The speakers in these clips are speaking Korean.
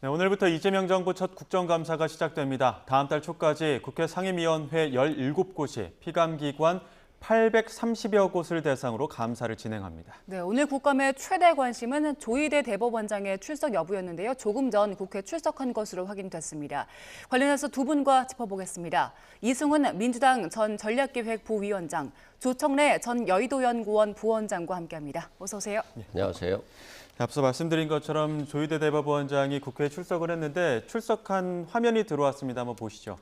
네, 오늘부터 이재명 정부 첫 국정감사가 시작됩니다. 다음 달 초까지 국회 상임위원회 17곳이 피감기관 830여 곳을 대상으로 감사를 진행합니다. 네, 오늘 국감의 최대 관심은 조희대 대법원장의 출석 여부였는데요. 조금 전 국회 출석한 것으로 확인됐습니다. 관련해서 두 분과 짚어보겠습니다. 이승훈 민주당 전 전략기획부위원장, 조청래 전 여의도연구원 부원장과 함께합니다. 어서 오세요. 네, 안녕하세요. 앞서 말씀드린 것처럼 조희대 대법원장이 국회에 출석을 했는데 출석한 화면이 들어왔습니다. 한번 보시죠.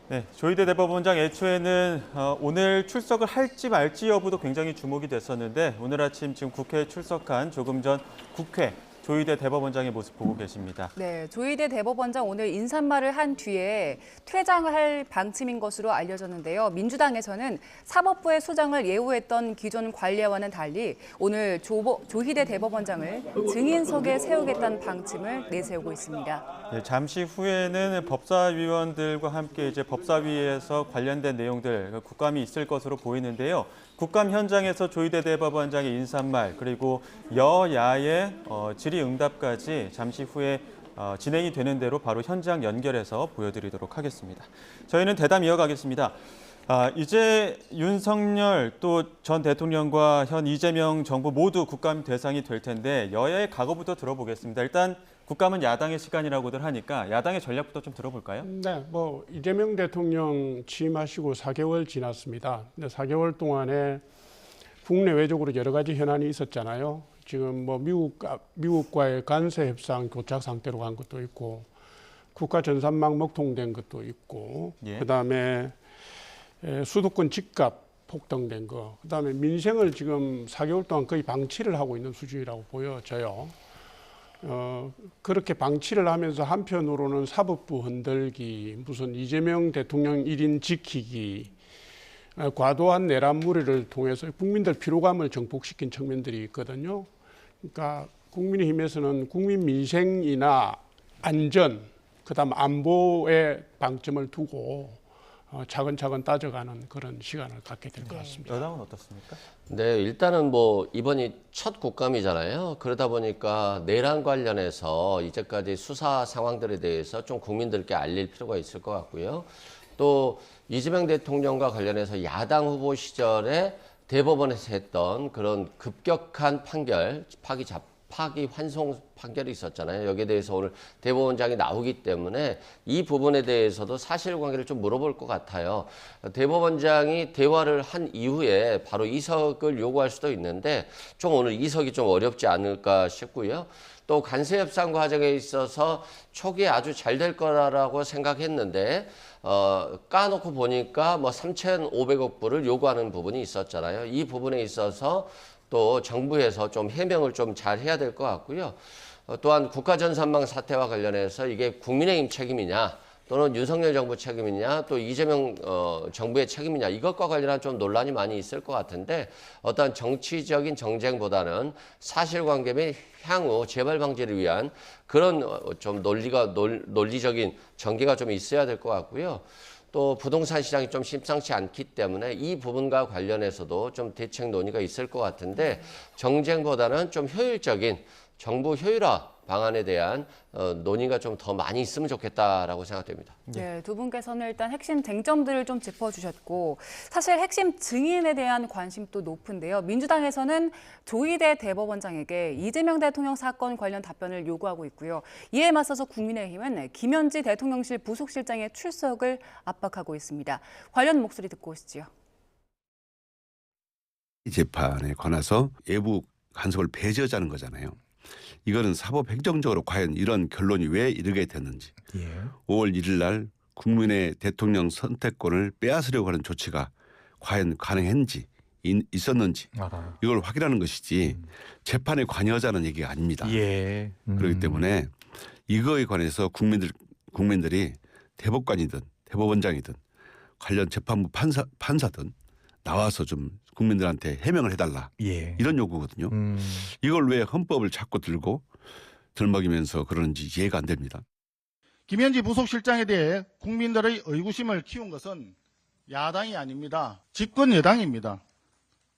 네, 조희대 대법원장 애초에는 오늘 출석을 할지 말지 여부도 굉장히 주목이 됐었는데 오늘 아침 지금 국회에 출석한 조금 전 국회 조희대 대법원장의 모습 보고 계십니다. 네, 조희대 대법원장 오늘 인사말을 한 뒤에 퇴장할 방침인 것으로 알려졌는데요. 민주당에서는 사법부의 수장을 예우했던 기존 관례와는 달리 오늘 조희대 대법원장을 증인석에 세우겠다는 방침을 내세우고 있습니다. 네, 잠시 후에는 법사위원들과 함께 이제 법사위에서 관련된 내용들 국감이 있을 것으로 보이는데요. 국감 현장에서 조희대 대법원장의 인사말 그리고 여야의 질의응답까지 잠시 후에 진행이 되는 대로 바로 현장 연결해서 보여드리도록 하겠습니다. 저희는 대담 이어가겠습니다. 이제 윤석열 또 전 대통령과 현 이재명 정부 모두 국감 대상이 될 텐데 여야의 각오부터 들어보겠습니다. 일단 국감은 야당의 시간이라고들 하니까 야당의 전략부터 좀 들어볼까요? 네, 이재명 대통령 취임하시고 4개월 지났습니다. 근데 4개월 동안에 국내외적으로 여러 가지 현안이 있었잖아요. 지금 미국과의 관세 협상 교착 상태로 간 것도 있고, 국가 전산망 먹통된 것도 있고, 예. 그다음에 수도권 집값 폭등된 거, 그다음에 민생을 지금 4개월 동안 거의 방치를 하고 있는 수준이라고 보여져요. 그렇게 방치를 하면서 한편으로는 사법부 흔들기, 무슨 이재명 대통령 1인 지키기, 과도한 내란무리를 통해서 국민들 피로감을 정복시킨 측면들이 있거든요. 그러니까 국민의힘에서는 국민 민생이나 안전, 그다음 안보에 방점을 두고 차근차근 따져가는 그런 시간을 갖게 될 것 같습니다. 여당은 어떻습니까? 네, 일단은 이번이 첫 국감이잖아요. 그러다 보니까 내란 관련해서 이제까지 수사 상황들에 대해서 좀 국민들께 알릴 필요가 있을 것 같고요. 또 이재명 대통령과 관련해서 야당 후보 시절에 대법원에서 했던 그런 급격한 판결, 파기 환송 판결이 있었잖아요. 여기에 대해서 오늘 대법원장이 나오기 때문에 이 부분에 대해서도 사실관계를 좀 물어볼 것 같아요. 대법원장이 대화를 한 이후에 바로 이석을 요구할 수도 있는데 좀 오늘 이석이 좀 어렵지 않을까 싶고요. 또 관세 협상 과정에 있어서 초기에 아주 잘 될 거라고 생각했는데 까놓고 보니까 3,500억 불을 요구하는 부분이 있었잖아요. 이 부분에 있어서 또 정부에서 좀 해명을 좀 잘 해야 될 것 같고요. 또한 국가전산망 사태와 관련해서 이게 국민의힘 책임이냐 또는 윤석열 정부 책임이냐 또 이재명 정부의 책임이냐 이것과 관련한 좀 논란이 많이 있을 것 같은데 어떤 정치적인 정쟁보다는 사실관계 및 향후 재발 방지를 위한 그런 좀 논리적인 전개가 좀 있어야 될 것 같고요. 또 부동산 시장이 좀 심상치 않기 때문에 이 부분과 관련해서도 좀 대책 논의가 있을 것 같은데 정쟁보다는 좀 효율적인 정부 효율화 방안에 대한 논의가 좀 더 많이 있으면 좋겠다라고 생각됩니다. 네, 두 분께서는 일단 핵심 쟁점들을 좀 짚어주셨고 사실 핵심 증인에 대한 관심도 높은데요. 민주당에서는 조희대 대법원장에게 이재명 대통령 사건 관련 답변을 요구하고 있고요. 이에 맞서서 국민의힘은 김현지 대통령실 부속실장의 출석을 압박하고 있습니다. 관련 목소리 듣고 오시죠. 이 재판에 관해서 외부 간섭을 배제하자는 거잖아요. 이거는 사법행정적으로 과연 이런 결론이 왜 이르게 됐는지 5월 1일 날 국민의 대통령 선택권을 빼앗으려고 하는 조치가 과연 가능했는지 있었는지 이걸 확인하는 것이지 재판에 관여하자는 얘기가 아닙니다. 그렇기 때문에 이거에 관해서 국민들이 대법관이든 대법원장이든 관련 재판부 판사든 나와서 좀 국민들한테 해명을 해달라 이런 요구거든요. 이걸 왜 헌법을 자꾸 들먹이면서 그러는지 이해가 안 됩니다. 김현지 부속실장에 대해 국민들의 의구심을 키운 것은 야당이 아닙니다. 집권 여당입니다.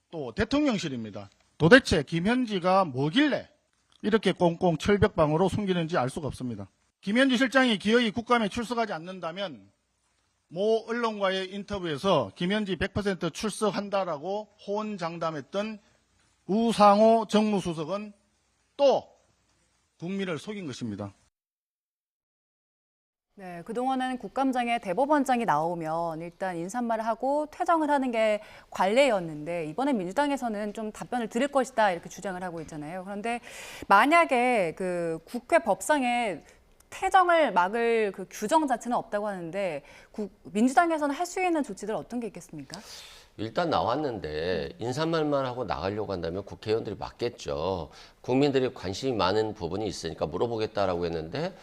또 대통령실입니다. 도대체 김현지가 뭐길래 이렇게 꽁꽁 철벽방으로 숨기는지 알 수가 없습니다. 김현지 실장이 기어이 국감에 출석하지 않는다면 모 언론과의 인터뷰에서 김현지 100% 출석한다라고 호언장담했던 우상호 정무수석은 또 국민을 속인 것입니다. 네, 그동안은 국감장에 대법원장이 나오면 일단 인사말을 하고 퇴정을 하는 게 관례였는데 이번에 민주당에서는 좀 답변을 들을 것이다 이렇게 주장을 하고 있잖아요. 그런데 만약에 그 국회 법상에 퇴정을 막을 그 규정 자체는 없다고 하는데 민주당에서는 할 수 있는 조치들 어떤 게 있겠습니까? 일단 나왔는데 인사말만 하고 나가려고 한다면 국회의원들이 맞겠죠. 국민들이 관심이 많은 부분이 있으니까 물어보겠다라고 했는데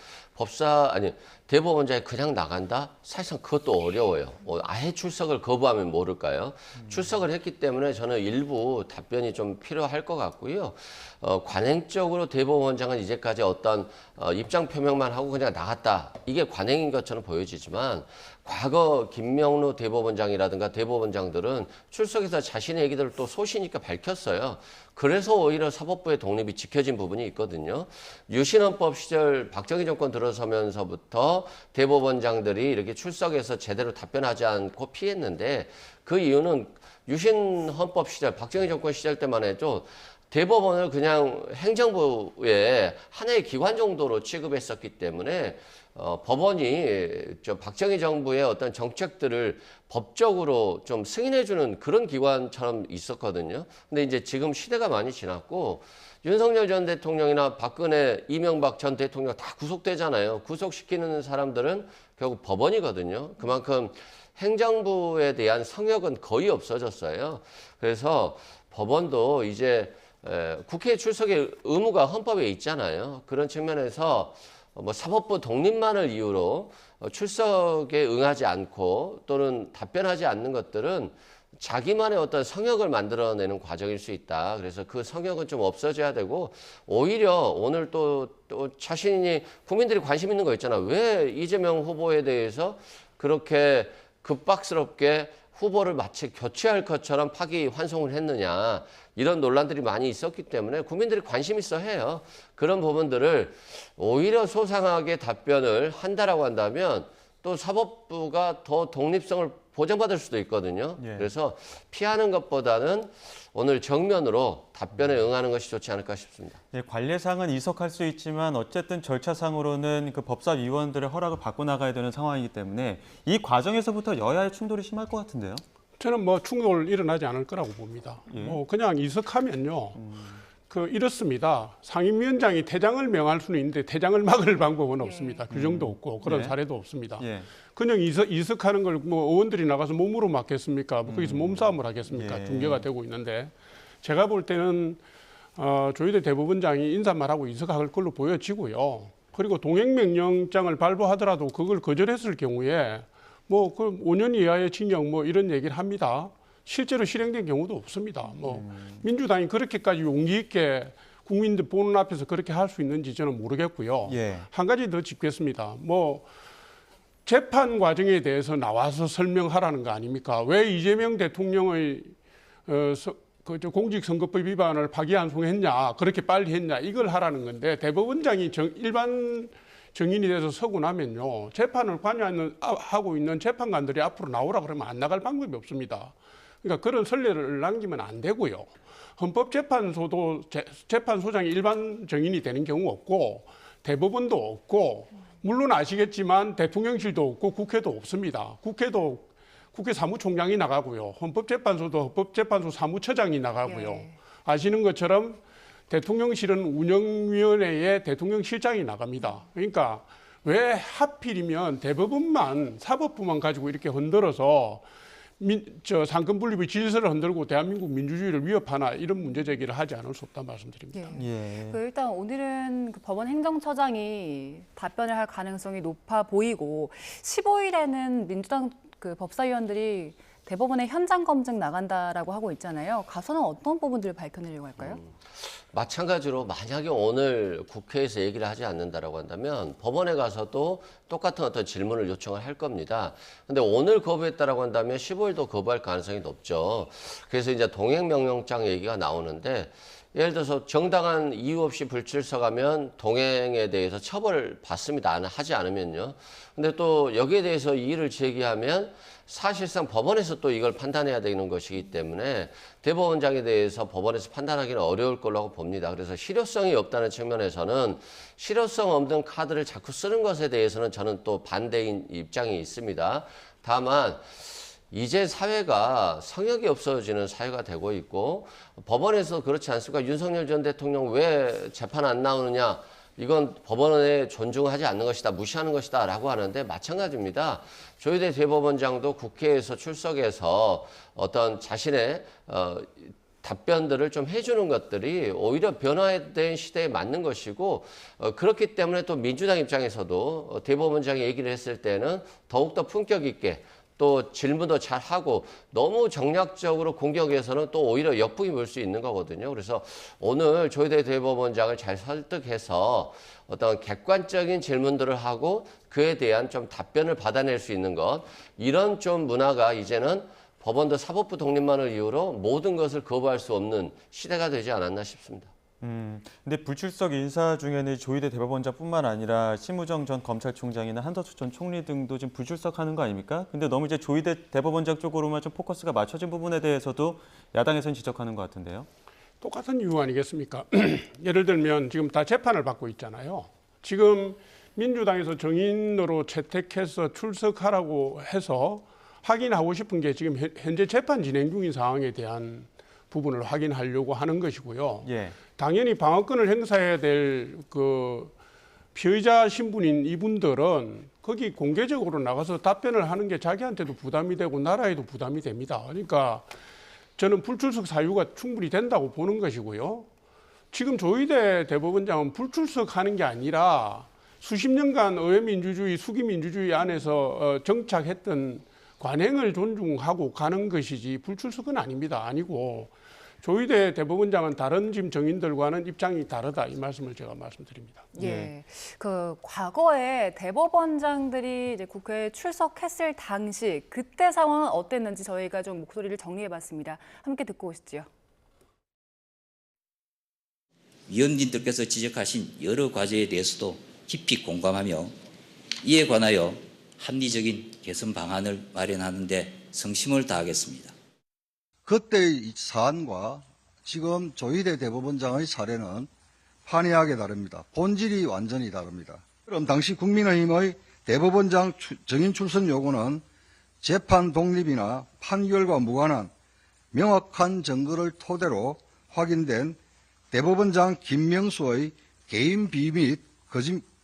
대법원장이 그냥 나간다? 사실상 그것도 어려워요. 아예 출석을 거부하면 모를까요? 출석을 했기 때문에 저는 일부 답변이 좀 필요할 것 같고요. 관행적으로 대법원장은 이제까지 어떤 입장 표명만 하고 그냥 나갔다. 이게 관행인 것처럼 보여지지만 과거 김명루 대법원장이라든가 대법원장들은 출석해서 자신의 얘기들을 또 소시니까 밝혔어요. 그래서 오히려 사법부의 독립이 지켜진 부분이 있거든요. 유신헌법 시절 박정희 정권 들어서면서부터 대법원장들이 이렇게 출석해서 제대로 답변하지 않고 피했는데 그 이유는 유신헌법 시절 박정희 정권 시절 때만 해도 대법원을 그냥 행정부의 하나의 기관 정도로 취급했었기 때문에 법원이 박정희 정부의 어떤 정책들을 법적으로 좀 승인해주는 그런 기관처럼 있었거든요. 근데 이제 지금 시대가 많이 지났고 윤석열 전 대통령이나 박근혜, 이명박 전 대통령 다 구속되잖아요. 구속시키는 사람들은 결국 법원이거든요. 그만큼 행정부에 대한 성역은 거의 없어졌어요. 그래서 법원도 이제 국회 출석의 의무가 헌법에 있잖아요. 그런 측면에서 사법부 독립만을 이유로 출석에 응하지 않고 또는 답변하지 않는 것들은 자기만의 어떤 성역을 만들어내는 과정일 수 있다. 그래서 그 성역은 좀 없어져야 되고 오히려 오늘 또 자신이 국민들이 관심 있는 거 있잖아. 왜 이재명 후보에 대해서 그렇게 급박스럽게 후보를 마치 교체할 것처럼 파기환송을 했느냐. 이런 논란들이 많이 있었기 때문에 국민들이 관심 있어 해요. 그런 부분들을 오히려 소상하게 답변을 한다라고 한다면 또 사법부가 더 독립성을 보장받을 수도 있거든요. 예. 그래서 피하는 것보다는 오늘 정면으로 답변에 응하는 것이 좋지 않을까 싶습니다. 네, 관례상은 이석할 수 있지만 어쨌든 절차상으로는 그 법사위원들의 허락을 받고 나가야 되는 상황이기 때문에 이 과정에서부터 여야의 충돌이 심할 것 같은데요. 저는 충돌 일어나지 않을 거라고 봅니다. 예. 그냥 이석하면요. 이렇습니다. 상임위원장이 퇴장을 명할 수는 있는데 퇴장을 막을 방법은 없습니다. 규정도 없고 그런 예. 사례도 없습니다. 예. 그냥 이석하는 걸 의원들이 나가서 몸으로 막겠습니까? 거기서 몸싸움을 하겠습니까? 예. 중계가 되고 있는데 제가 볼 때는 조희대 대법원장이 인사말하고 이석할 걸로 보여지고요. 그리고 동행명령장을 발부하더라도 그걸 거절했을 경우에 그 5년 이하의 징역 이런 얘기를 합니다. 실제로 실행된 경우도 없습니다. 민주당이 그렇게까지 용기 있게 국민들 보는 앞에서 그렇게 할 수 있는지 저는 모르겠고요. 예. 한 가지 더 짚겠습니다. 재판 과정에 대해서 나와서 설명하라는 거 아닙니까? 왜 이재명 대통령의 공직선거법 위반을 파기환송했냐, 그렇게 빨리 했냐, 이걸 하라는 건데 대법원장이 일반 정인이 돼서 서고 나면요, 재판을 관여하고 있는 재판관들이 앞으로 나오라 그러면 안 나갈 방법이 없습니다. 그러니까 그런 선례를 남기면 안 되고요. 헌법재판소도 재판소장이 일반 정인이 되는 경우 없고 대법원도 없고 물론 아시겠지만 대통령실도 없고 국회도 없습니다. 국회 사무총장이 나가고요. 헌법재판소도 헌법재판소 사무처장이 나가고요. 예. 아시는 것처럼 대통령실은 운영위원회에 대통령실장이 나갑니다. 그러니까 왜 하필이면 대법원만 사법부만 가지고 이렇게 흔들어서 상권 분립의 질서를 흔들고 대한민국 민주주의를 위협하나 이런 문제 제기를 하지 않을 수 없다 말씀드립니다. 예. 일단 오늘은 법원 행정처장이 답변을 할 가능성이 높아 보이고 15일에는 민주당 법사위원들이 대법원에 현장 검증 나간다라고 하고 있잖아요. 가서는 어떤 부분들을 밝혀내려고 할까요? 마찬가지로 만약에 오늘 국회에서 얘기를 하지 않는다라고 한다면 법원에 가서도 똑같은 어떤 질문을 요청을 할 겁니다. 근데 오늘 거부했다라고 한다면 15일도 거부할 가능성이 높죠. 그래서 이제 동행명령장 얘기가 나오는데 예를 들어서 정당한 이유 없이 불출석하면 동행에 대해서 처벌을 받습니다. 하지 않으면요. 근데 또 여기에 대해서 이의를 제기하면 사실상 법원에서 또 이걸 판단해야 되는 것이기 때문에 대법원장에 대해서 법원에서 판단하기는 어려울 거라고 봅니다. 그래서 실효성이 없다는 측면에서는 실효성 없는 카드를 자꾸 쓰는 것에 대해서는 저는 또 반대인 입장이 있습니다. 다만 이제 사회가 성역이 없어지는 사회가 되고 있고 법원에서 그렇지 않습니까? 윤석열 전 대통령 왜 재판 안 나오느냐? 이건 법원에 존중하지 않는 것이다, 무시하는 것이다 라고 하는데 마찬가지입니다. 조희대 대법원장도 국회에서 출석해서 어떤 자신의 답변들을 좀 해주는 것들이 오히려 변화된 시대에 맞는 것이고 그렇기 때문에 또 민주당 입장에서도 대법원장이 얘기를 했을 때는 더욱더 품격 있게 또 질문도 잘 하고 너무 정략적으로 공격해서는 또 오히려 역풍이 불 수 있는 거거든요. 그래서 오늘 조희대 대법원장을 잘 설득해서 어떤 객관적인 질문들을 하고 그에 대한 좀 답변을 받아낼 수 있는 것, 이런 좀 문화가 이제는 법원도 사법부 독립만을 이유로 모든 것을 거부할 수 없는 시대가 되지 않았나 싶습니다. 근데 불출석 인사 중에는 조희대 대법원장뿐만 아니라 심우정 전 검찰총장이나 한덕수 전 총리 등도 지금 불출석하는 거 아닙니까? 근데 너무 이제 조희대 대법원장 쪽으로만 좀 포커스가 맞춰진 부분에 대해서도 야당에서는 지적하는 것 같은데요. 똑같은 이유 아니겠습니까? 예를 들면 지금 다 재판을 받고 있잖아요. 지금 민주당에서 정인으로 채택해서 출석하라고 해서 확인하고 싶은 게 지금 현재 재판 진행 중인 상황에 대한 부분을 확인하려고 하는 것이고요. 예. 당연히 방어권을 행사해야 될 그 피의자 신분인 이분들은 거기 공개적으로 나가서 답변을 하는 게 자기한테도 부담이 되고 나라에도 부담이 됩니다. 그러니까 저는 불출석 사유가 충분히 된다고 보는 것이고요. 지금 조희대 대법원장은 불출석하는 게 아니라 수십 년간 의회민주주의, 수기민주주의 안에서 정착했던 관행을 존중하고 가는 것이지 불출석은 아닙니다. 아니고 조희대 대법원장은 다른 지금 정인들과는 입장이 다르다, 이 말씀을 제가 말씀드립니다. 예, 그 과거에 대법원장들이 이제 국회에 출석했을 당시 그때 상황은 어땠는지 저희가 좀 목소리를 정리해봤습니다. 함께 듣고 오시죠. 위원님들께서 지적하신 여러 과제에 대해서도 깊이 공감하며 이에 관하여 합리적인 개선 방안을 마련하는 데 성심을 다하겠습니다. 그때의 사안과 지금 조희대 대법원장의 사례는 판이하게 다릅니다. 본질이 완전히 다릅니다. 그럼 당시 국민의힘의 대법원장 정인 출석 요구는 재판 독립이나 판결과 무관한 명확한 증거를 토대로 확인된 대법원장 김명수의 개인 비위 및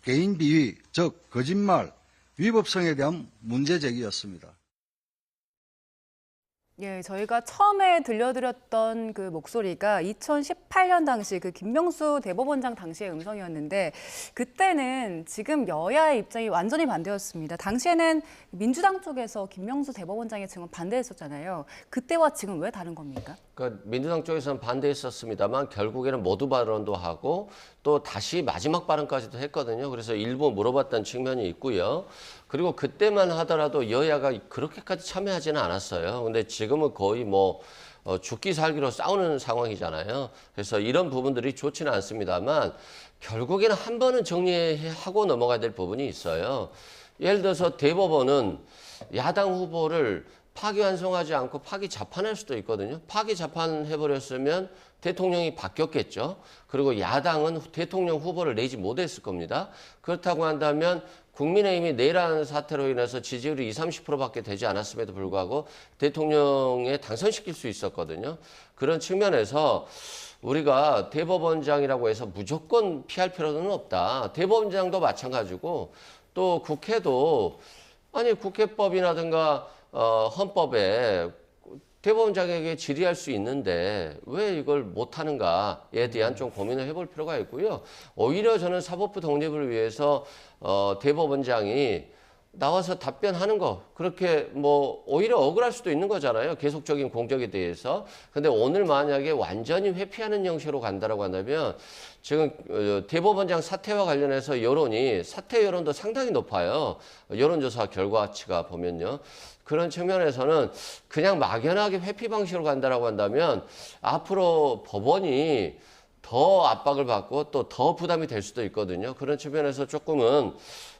개인 비위, 즉 거짓말, 위법성에 대한 문제 제기였습니다. 예, 저희가 처음에 들려드렸던 그 목소리가 2018년 당시 그 김명수 대법원장 당시의 음성이었는데 그때는 지금 여야의 입장이 완전히 반대였습니다. 당시에는 민주당 쪽에서 김명수 대법원장의 증언 반대했었잖아요. 그때와 지금 왜 다른 겁니까? 그러니까 민주당 쪽에서는 반대했었습니다만 결국에는 모두 발언도 하고 또 다시 마지막 발언까지도 했거든요. 그래서 일부 물어봤던 측면이 있고요. 그리고 그때만 하더라도 여야가 그렇게까지 참여하지는 않았어요. 근데 지금은 거의 뭐 죽기 살기로 싸우는 상황이잖아요. 그래서 이런 부분들이 좋지는 않습니다만 결국에는 한 번은 정리하고 넘어가야 될 부분이 있어요. 예를 들어서 대법원은 야당 후보를 파기환송하지 않고 파기 자판할 수도 있거든요. 파기 자판해버렸으면 대통령이 바뀌었겠죠. 그리고 야당은 대통령 후보를 내지 못했을 겁니다. 그렇다고 한다면 국민의힘이 내란 사태로 인해서 지지율이 20, 30%밖에 되지 않았음에도 불구하고 대통령에 당선시킬 수 있었거든요. 그런 측면에서 우리가 대법원장이라고 해서 무조건 피할 필요는 없다. 대법원장도 마찬가지고 또 국회도 아니 국회법이라든가 헌법에 대법원장에게 질의할 수 있는데 왜 이걸 못하는가에 대한 좀 고민을 해볼 필요가 있고요. 오히려 저는 사법부 독립을 위해서 대법원장이 나와서 답변하는 거 그렇게 뭐 오히려 억울할 수도 있는 거잖아요. 계속적인 공적에 대해서. 근데 오늘 만약에 완전히 회피하는 형식으로 간다라고 한다면 지금 대법원장 사퇴와 관련해서 사퇴 여론도 상당히 높아요. 여론조사 결과치가 보면요. 그런 측면에서는 그냥 막연하게 회피 방식으로 간다라고 한다면 앞으로 법원이 더 압박을 받고 또 더 부담이 될 수도 있거든요. 그런 측면에서 조금은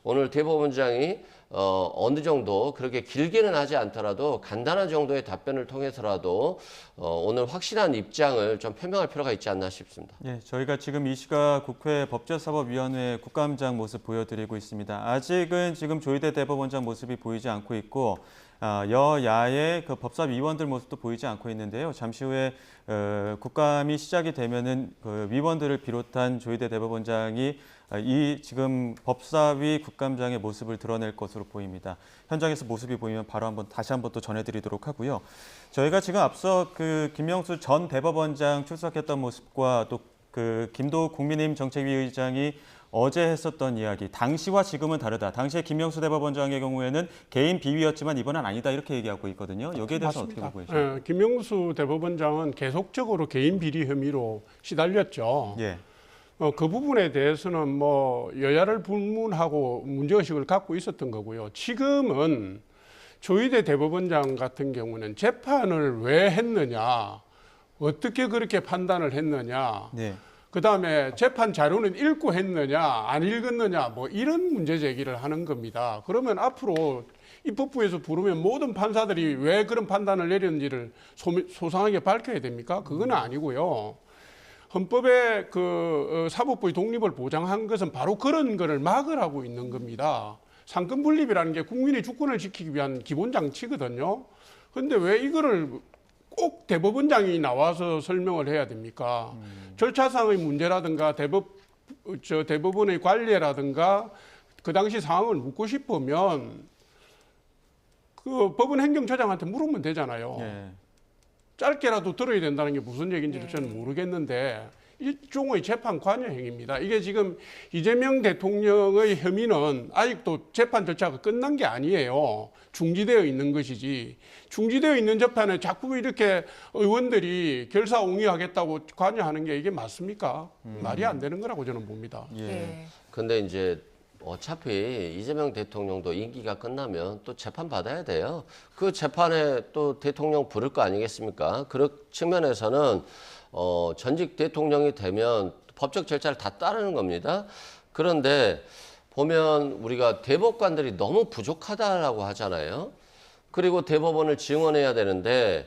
오늘 대법원장이 어느 정도 그렇게 길게는 하지 않더라도 간단한 정도의 답변을 통해서라도 오늘 확실한 입장을 좀 표명할 필요가 있지 않나 싶습니다. 예, 저희가 지금 이 시각 국회 법제사법위원회 국감장 모습 보여드리고 있습니다. 아직은 지금 조희대 대법원장 모습이 보이지 않고 있고 여야의 그 법사위원들 모습도 보이지 않고 있는데요. 잠시 후에 국감이 시작이 되면은 그 위원들을 비롯한 조희대 대법원장이 이 지금 법사위 국감장의 모습을 드러낼 것으로 보입니다. 현장에서 모습이 보이면 바로 다시 한번 또 전해드리도록 하고요. 저희가 지금 앞서 그 김명수 전 대법원장 출석했던 모습과 또 그 김도욱 국민의힘 정책위 의장이 어제 했었던 이야기, 당시와 지금은 다르다. 당시에 김명수 대법원장의 경우에는 개인 비위였지만 이번엔 아니다 이렇게 얘기하고 있거든요. 여기에 대해서 맞습니다. 어떻게 보고 계십니까? 김명수 대법원장은 계속적으로 개인 비리 혐의로 시달렸죠. 예. 그 부분에 대해서는 뭐 여야를 불문하고 문제의식을 갖고 있었던 거고요. 지금은 조희대 대법원장 같은 경우는 재판을 왜 했느냐, 어떻게 그렇게 판단을 했느냐, 네. 그다음에 재판 자료는 읽고 했느냐, 안 읽었느냐, 뭐 이런 문제 제기를 하는 겁니다. 그러면 앞으로 입법부에서 부르면 모든 판사들이 왜 그런 판단을 내렸는지를 소상하게 밝혀야 됩니까? 그건 아니고요. 헌법에 그 사법부의 독립을 보장한 것은 바로 그런 거를 막으라고 있는 겁니다. 상권 분립이라는 게 국민의 주권을 지키기 위한 기본 장치거든요. 그런데 왜 이거를 꼭 대법원장이 나와서 설명을 해야 됩니까? 절차상의 문제라든가 대법원의 관례라든가 그 당시 상황을 묻고 싶으면 그 법원 행정처장한테 물으면 되잖아요. 예. 짧게라도 들어야 된다는 게 무슨 얘기인지도 저는 모르겠는데 일종의 재판 관여 행위입니다. 이게 지금 이재명 대통령의 혐의는 아직도 재판 절차가 끝난 게 아니에요. 중지되어 있는 것이지. 중지되어 있는 재판에 자꾸 이렇게 의원들이 결사옹위하겠다고 관여하는 게 이게 맞습니까? 말이 안 되는 거라고 저는 봅니다. 예. 근데 이제 어차피 이재명 대통령도 임기가 끝나면 또 재판 받아야 돼요. 그 재판에 또 대통령 부를 거 아니겠습니까? 그런 측면에서는 전직 대통령이 되면 법적 절차를 다 따르는 겁니다. 그런데 보면 우리가 대법관들이 너무 부족하다라고 하잖아요. 그리고 대법원을 지원해야 되는데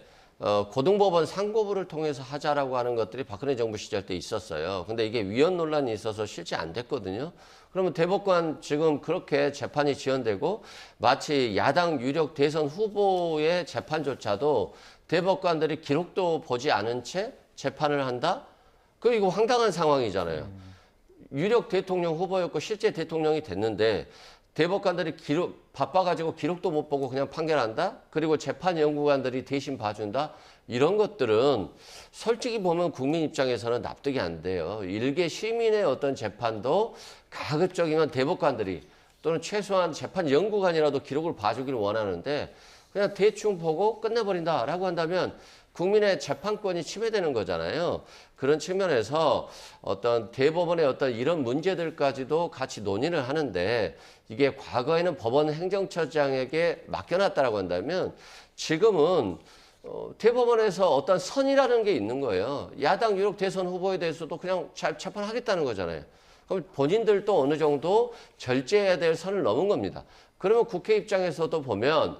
고등법원 상고부를 통해서 하자라고 하는 것들이 박근혜 정부 시절 때 있었어요. 근데 이게 위헌 논란이 있어서 실제 안 됐거든요. 그러면 대법관 지금 그렇게 재판이 지연되고 마치 야당 유력 대선 후보의 재판조차도 대법관들이 기록도 보지 않은 채 재판을 한다? 이거 황당한 상황이잖아요. 유력 대통령 후보였고 실제 대통령이 됐는데 대법관들이 바빠가지고 기록도 못 보고 그냥 판결한다? 그리고 재판연구관들이 대신 봐준다? 이런 것들은 솔직히 보면 국민 입장에서는 납득이 안 돼요. 일개 시민의 어떤 재판도 가급적이면 대법관들이 또는 최소한 재판연구관이라도 기록을 봐주기를 원하는데 그냥 대충 보고 끝내버린다라고 한다면 국민의 재판권이 침해되는 거잖아요. 그런 측면에서 어떤 대법원의 어떤 이런 문제들까지도 같이 논의를 하는데 이게 과거에는 법원 행정처장에게 맡겨놨다라고 한다면 지금은 대법원에서 어떤 선이라는 게 있는 거예요. 야당 유력 대선 후보에 대해서도 그냥 재판하겠다는 거잖아요. 그럼 본인들도 어느 정도 절제해야 될 선을 넘은 겁니다. 그러면 국회 입장에서도 보면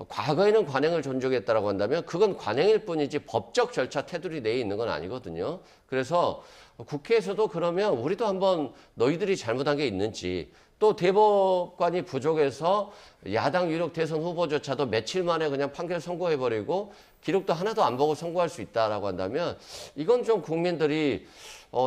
과거에는 관행을 존중했다라고 한다면 그건 관행일 뿐이지 법적 절차 테두리 내에 있는 건 아니거든요. 그래서 국회에서도 그러면 우리도 한번 너희들이 잘못한 게 있는지 또 대법관이 부족해서 야당 유력 대선 후보조차도 며칠 만에 그냥 판결 선고해버리고 기록도 하나도 안 보고 선고할 수 있다라고 한다면 이건 좀 국민들이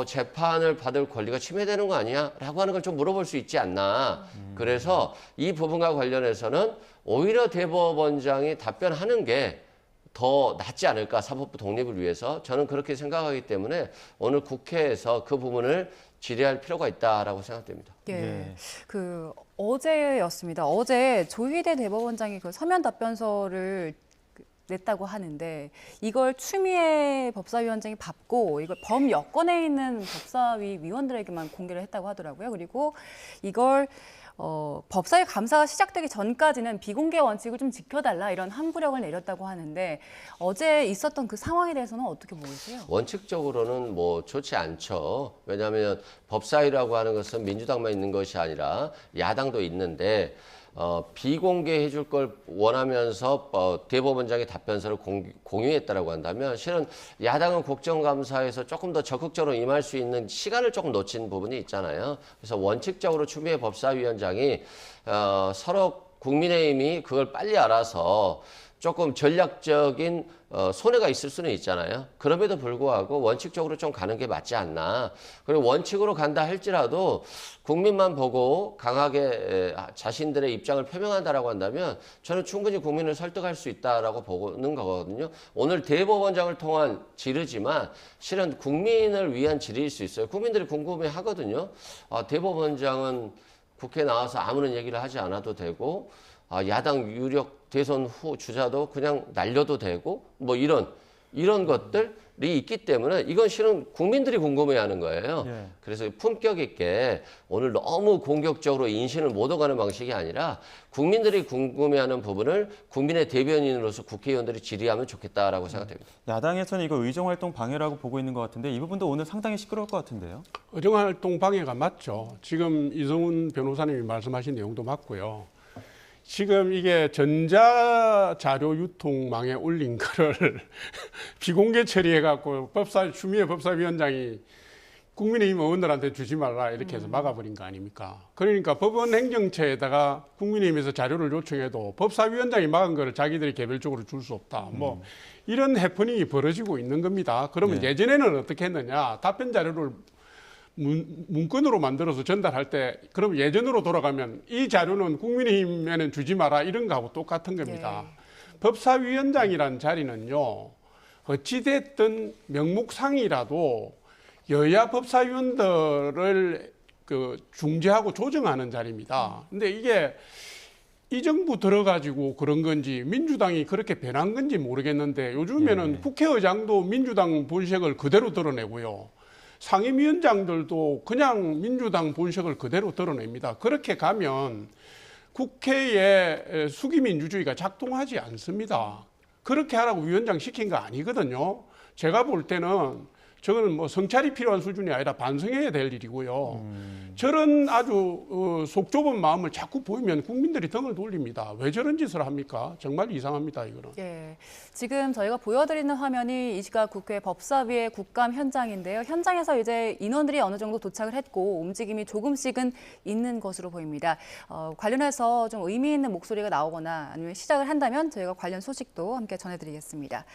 재판을 받을 권리가 침해되는 거 아니야? 라고 하는 걸 좀 물어볼 수 있지 않나. 그래서 이 부분과 관련해서는 오히려 대법원장이 답변하는 게 더 낫지 않을까, 사법부 독립을 위해서. 저는 그렇게 생각하기 때문에 오늘 국회에서 그 부분을 질의할 필요가 있다라고 생각됩니다. 예. 그 어제였습니다. 어제 조희대 대법원장이 그 서면 답변서를 냈다고 하는데 이걸 추미애 법사위원장이 받고 이걸 범여권에 있는 법사위 위원들에게만 공개를 했다고 하더라고요. 그리고 이걸 법사위 감사가 시작되기 전까지는 비공개 원칙을 좀 지켜달라 이런 항부력을 내렸다고 하는데 어제 있었던 그 상황에 대해서는 어떻게 보세요? 원칙적으로는 뭐 좋지 않죠. 왜냐하면 법사위라고 하는 것은 민주당만 있는 것이 아니라 야당도 있는데 비공개해 줄 걸 원하면서 대법원장의 답변서를 공유했다라고 한다면 실은 야당은 국정감사에서 조금 더 적극적으로 임할 수 있는 시간을 조금 놓친 부분이 있잖아요. 그래서 원칙적으로 추미애 법사위원장이 서로 국민의힘이 그걸 빨리 알아서 조금 전략적인 손해가 있을 수는 있잖아요. 그럼에도 불구하고 원칙적으로 좀 가는 게 맞지 않나. 그리고 원칙으로 간다 할지라도 국민만 보고 강하게 자신들의 입장을 표명한다라고 한다면 저는 충분히 국민을 설득할 수 있다라고 보는 거거든요. 오늘 대법원장을 통한 질의지만 실은 국민을 위한 질의일 수 있어요. 국민들이 궁금해하거든요. 대법원장은 국회에 나와서 아무런 얘기를 하지 않아도 되고 야당 유력 대선 후 주자도 그냥 날려도 되고 뭐 이런 것들이 있기 때문에 이건 실은 국민들이 궁금해하는 거예요. 예. 그래서 품격 있게 오늘 너무 공격적으로 인신을 못 오가는 방식이 아니라 국민들이 궁금해하는 부분을 국민의 대변인으로서 국회의원들이 질의하면 좋겠다라고 생각됩니다. 야당에서는 이거 의정활동 방해라고 보고 있는 것 같은데 이 부분도 오늘 상당히 시끄러울 것 같은데요. 의정활동 방해가 맞죠. 지금 이성훈 변호사님이 말씀하신 내용도 맞고요. 지금 이게 전자자료 유통망에 올린 거를 비공개 처리해갖고 추미애 법사위원장이 국민의힘 의원들한테 주지 말라 이렇게 해서 막아버린 거 아닙니까? 그러니까 법원 행정처에다가 국민의힘에서 자료를 요청해도 법사위원장이 막은 거를 자기들이 개별적으로 줄 수 없다. 뭐 이런 해프닝이 벌어지고 있는 겁니다. 그러면 예전에는 어떻게 했느냐? 답변 자료를 문건으로 만들어서 전달할 때 그럼 예전으로 돌아가면 이 자료는 국민의힘에는 주지 마라 이런 거하고 똑같은 겁니다. 법사위원장이란 자리는요. 어찌됐든 명목상이라도 여야 법사위원들을 중재하고 조정하는 자리입니다. 근데 이게 이 정부 들어가지고 그런 건지 민주당이 그렇게 변한 건지 모르겠는데 요즘에는 국회의장도 민주당 본색을 그대로 드러내고요. 상임위원장들도 그냥 민주당 본색을 그대로 드러냅니다. 그렇게 가면 국회의 수기민주주의가 작동하지 않습니다. 그렇게 하라고 위원장 시킨 거 아니거든요. 제가 볼 때는 저거는 뭐 성찰이 필요한 수준이 아니라 반성해야 될 일이고요. 저런 아주 속 좁은 마음을 자꾸 보이면 국민들이 등을 돌립니다. 왜 저런 짓을 합니까? 정말 이상합니다, 이거는. 예, 지금 저희가 보여드리는 화면이 이 시각 국회 법사위의 국감 현장인데요. 현장에서 이제 인원들이 어느 정도 도착을 했고 움직임이 조금씩은 있는 것으로 보입니다. 관련해서 좀 의미 있는 목소리가 나오거나 아니면 시작을 한다면 저희가 관련 소식도 함께 전해드리겠습니다.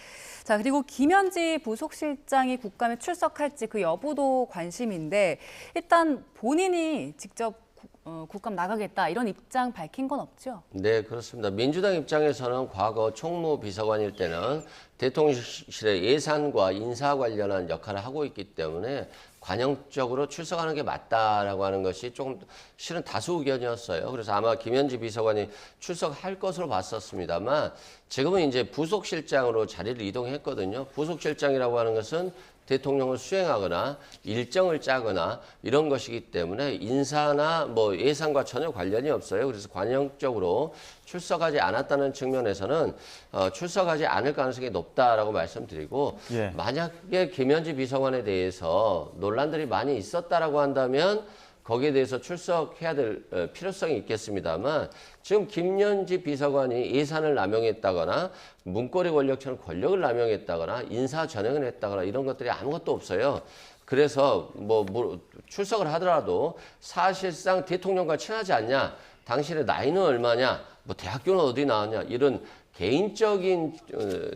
자, 그리고 김현지 부속실장이 국감에 출석할지 그 여부도 관심인데 일단 본인이 직접 국감 나가겠다 이런 입장 밝힌 건 없죠? 네, 그렇습니다. 민주당 입장에서는 과거 총무비서관일 때는 대통령실의 예산과 인사 관련한 역할을 하고 있기 때문에 관용적으로 출석하는 게 맞다라고 하는 것이 조금 실은 다수 의견이었어요. 그래서 아마 김현지 비서관이 출석할 것으로 봤었습니다만 지금은 이제 부속실장으로 자리를 이동했거든요. 부속실장이라고 하는 것은 대통령을 수행하거나 일정을 짜거나 이런 것이기 때문에 인사나 뭐 예산과 전혀 관련이 없어요. 그래서 관용적으로 출석하지 않았다는 측면에서는 출석하지 않을 가능성이 높다라고 말씀드리고 만약에 김현지 비서관에 대해서 논란들이 많이 있었다라고 한다면 거기에 대해서 출석해야 될 필요성이 있겠습니다만 지금 김현지 비서관이 예산을 남용했다거나 문고리 권력처럼 권력을 남용했다거나 인사 전횡을 했다거나 이런 것들이 아무것도 없어요. 그래서 뭐 출석을 하더라도 사실상 대통령과 친하지 않냐, 당신의 나이는 얼마냐, 뭐 대학교는 어디 나왔냐 이런 개인적인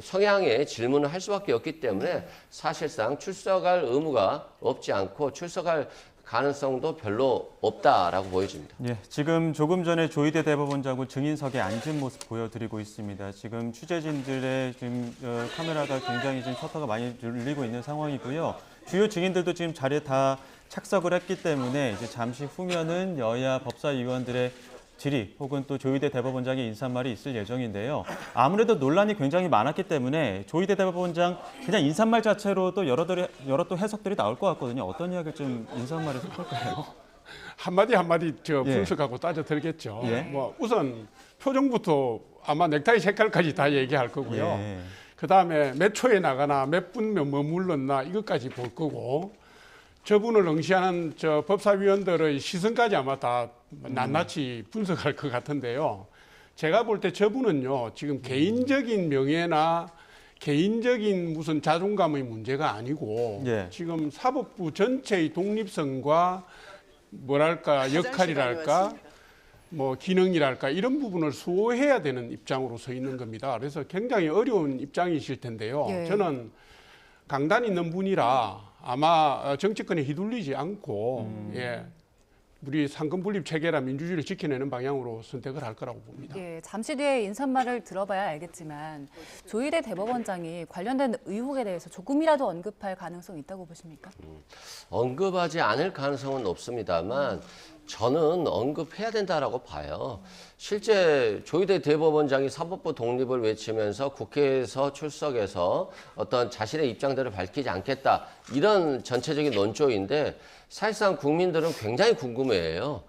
성향의 질문을 할 수밖에 없기 때문에 사실상 출석할 의무가 없지 않고 출석할 가능성도 별로 없다라고 보여집니다. 예, 지금 조금 전에 조희대 대법원장은 증인석에 앉은 모습 보여드리고 있습니다. 지금 취재진들의 지금 카메라가 굉장히 지금 셔터가 많이 눌리고 있는 상황이고요. 주요 증인들도 지금 자리에 다 착석을 했기 때문에 이제 잠시 후면은 여야 법사위원들의 질의 혹은 또 조희대 대법원장의 인사말이 있을 예정인데요. 아무래도 논란이 굉장히 많았기 때문에 조희대 대법원장 그냥 인사말 자체로도 여러 또 해석들이 나올 것 같거든요. 어떤 이야기를 좀 인사말에서 할까요? 한마디 한마디 예. 분석하고 따져 들겠죠. 예. 뭐 우선 표정부터 아마 넥타이 색깔까지 다 얘기할 거고요. 예. 그다음에 몇 초에 나가나 몇 분 머물렀나 이것까지 볼 거고 저분을 응시하는 저 법사위원들의 시선까지 아마 다 낱낱이 분석할 것 같은데요. 제가 볼 때 저분은요 지금 개인적인 명예나 개인적인 무슨 자존감의 문제가 아니고 예. 지금 사법부 전체의 독립성과 뭐랄까 역할이랄까 뭐 기능이랄까 이런 부분을 수호해야 되는 입장으로 서 있는 겁니다. 그래서 굉장히 어려운 입장이실 텐데요. 예. 저는 강단 있는 분이라 아마 정치권에 휘둘리지 않고 예, 우리 상권 분립 체계라 민주주의를 지켜내는 방향으로 선택을 할 거라고 봅니다. 예, 잠시 뒤에 인사말을 들어봐야 알겠지만 조희대 대법원장이 관련된 의혹에 대해서 조금이라도 언급할 가능성이 있다고 보십니까? 언급하지 않을 가능성은 높습니다만 저는 언급해야 된다라고 봐요. 실제 조희대 대법원장이 사법부 독립을 외치면서 국회에서 출석해서 어떤 자신의 입장들을 밝히지 않겠다 이런 전체적인 논조인데 사실상 국민들은 굉장히 궁금해해요.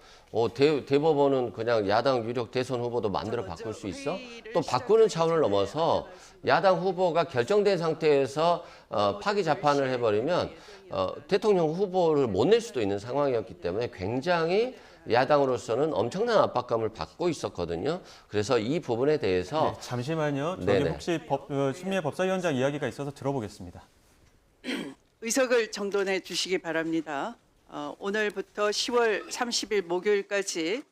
대법원은 그냥 야당 유력 대선 후보도 만들어 바꿀 수 있어? 또 바꾸는 차원을 넘어서 야당 후보가 결정된 상태에서 파기 재판을 해버리면 대통령 후보를 못 낼 수도 있는 상황이었기 때문에 굉장히 야당으로서는 엄청난 압박감을 받고 있었거든요. 그래서 이 부분에 대해서 네, 잠시만요. 저기 네네. 혹시 신미애 법사위원장 이야기가 있어서 들어보겠습니다. 의석을 정돈해 주시기 바랍니다. 오늘부터 10월 30일 목요일까지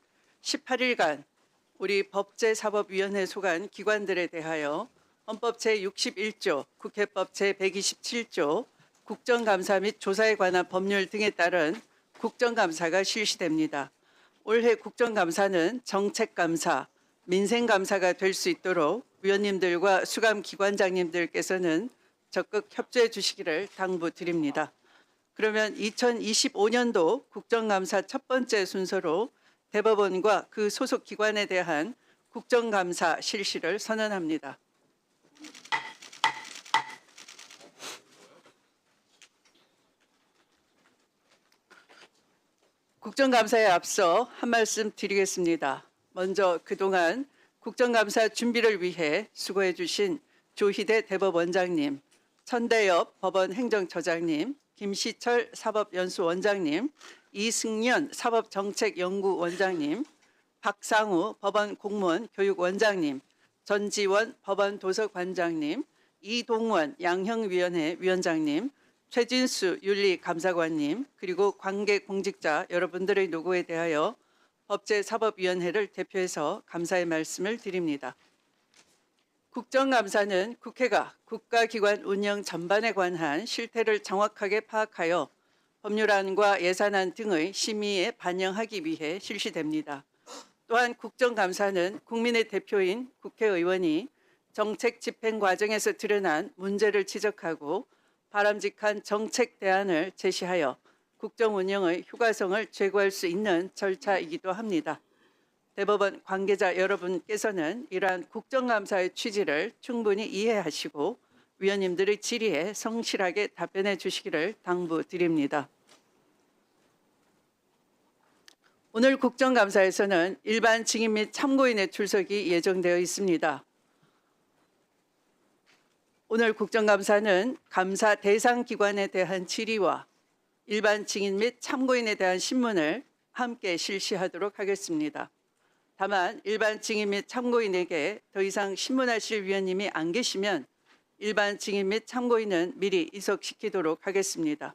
18일간 우리 법제사법위원회 소관 기관들에 대하여 헌법 제61조, 국회법 제127조, 국정감사 및 조사에 관한 법률 등에 따른 국정감사가 실시됩니다. 올해 국정감사는 정책감사, 민생감사가 될 수 있도록 위원님들과 수감기관장님들께서는 적극 협조해 주시기를 당부드립니다. 그러면 2025년도 국정감사 첫 번째 순서로 대법원과 그 소속 기관에 대한 국정감사 실시를 선언합니다. 국정감사에 앞서 한 말씀 드리겠습니다. 먼저 그동안 국정감사 준비를 위해 수고해 주신 조희대 대법원장님, 천대엽 법원 행정처장님, 김시철 사법연수원장님, 이승연 사법정책연구원장님, 박상우 법원 공무원 교육원장님, 전지원 법원 도서관장님, 이동원 양형위원회 위원장님, 최진수 윤리감사관님, 그리고 관계공직자 여러분들의 노고에 대하여 법제사법위원회를 대표해서 감사의 말씀을 드립니다. 국정감사는 국회가 국가기관 운영 전반에 관한 실태를 정확하게 파악하여 법률안과 예산안 등의 심의에 반영하기 위해 실시됩니다. 또한 국정감사는 국민의 대표인 국회의원이 정책 집행 과정에서 드러난 문제를 지적하고 바람직한 정책 대안을 제시하여 국정 운영의 효과성을 제고할 수 있는 절차이기도 합니다. 대법원 관계자 여러분께서는 이러한 국정감사의 취지를 충분히 이해하시고 위원님들의 질의에 성실하게 답변해 주시기를 당부드립니다. 오늘 국정감사에서는 일반 증인 및 참고인의 출석이 예정되어 있습니다. 오늘 국정감사는 감사 대상 기관에 대한 질의와 일반 증인 및 참고인에 대한 신문을 함께 실시하도록 하겠습니다. 다만 일반 증인 및 참고인에게 더 이상 신문하실 위원님이 안 계시면 일반 증인 및 참고인은 미리 이석시키도록 하겠습니다.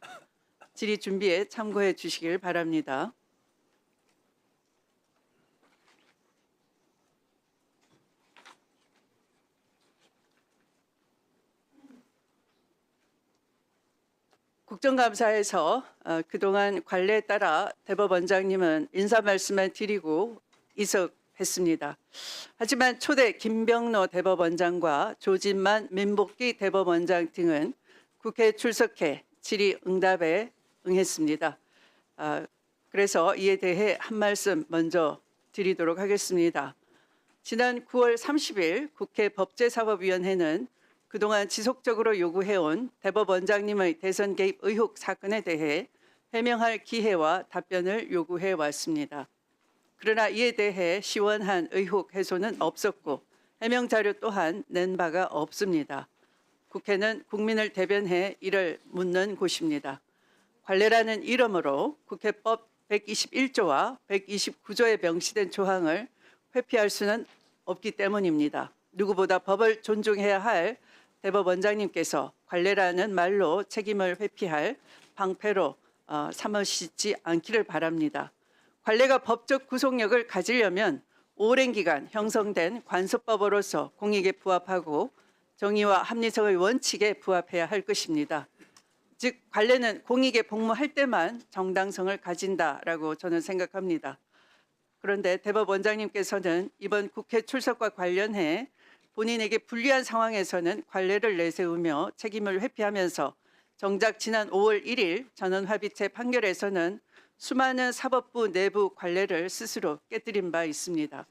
질의 준비에 참고해 주시길 바랍니다. 국정감사에서 그동안 관례에 따라 대법원장님은 인사 말씀만 드리고 이석했습니다. 하지만 초대 김병로 대법원장과 조진만 민복기 대법원장 등은 국회에 출석해 질의 응답에 응했습니다. 그래서 이에 대해 한 말씀 먼저 드리도록 하겠습니다. 지난 9월 30일 국회 법제사법위원회는 그동안 지속적으로 요구해온 대법원장님의 대선 개입 의혹 사건에 대해 해명할 기회와 답변을 요구해 왔습니다. 그러나 이에 대해 시원한 의혹 해소는 없었고 해명 자료 또한 낸 바가 없습니다. 국회는 국민을 대변해 이를 묻는 곳입니다. 관례라는 이름으로 국회법 121조와 129조에 명시된 조항을 회피할 수는 없기 때문입니다. 누구보다 법을 존중해야 할 대법원장님께서 관례라는 말로 책임을 회피할 방패로 삼으시지 않기를 바랍니다. 관례가 법적 구속력을 가지려면 오랜 기간 형성된 관습법으로서 공익에 부합하고 정의와 합리성의 원칙에 부합해야 할 것입니다. 즉 관례는 공익에 복무할 때만 정당성을 가진다라고 저는 생각합니다. 그런데 대법원장님께서는 이번 국회 출석과 관련해 본인에게 불리한 상황에서는 관례를 내세우며 책임을 회피하면서 정작 지난 5월 1일 전원합의체 판결에서는 수많은 사법부 내부 관례를 스스로 깨뜨린 바 있습니다.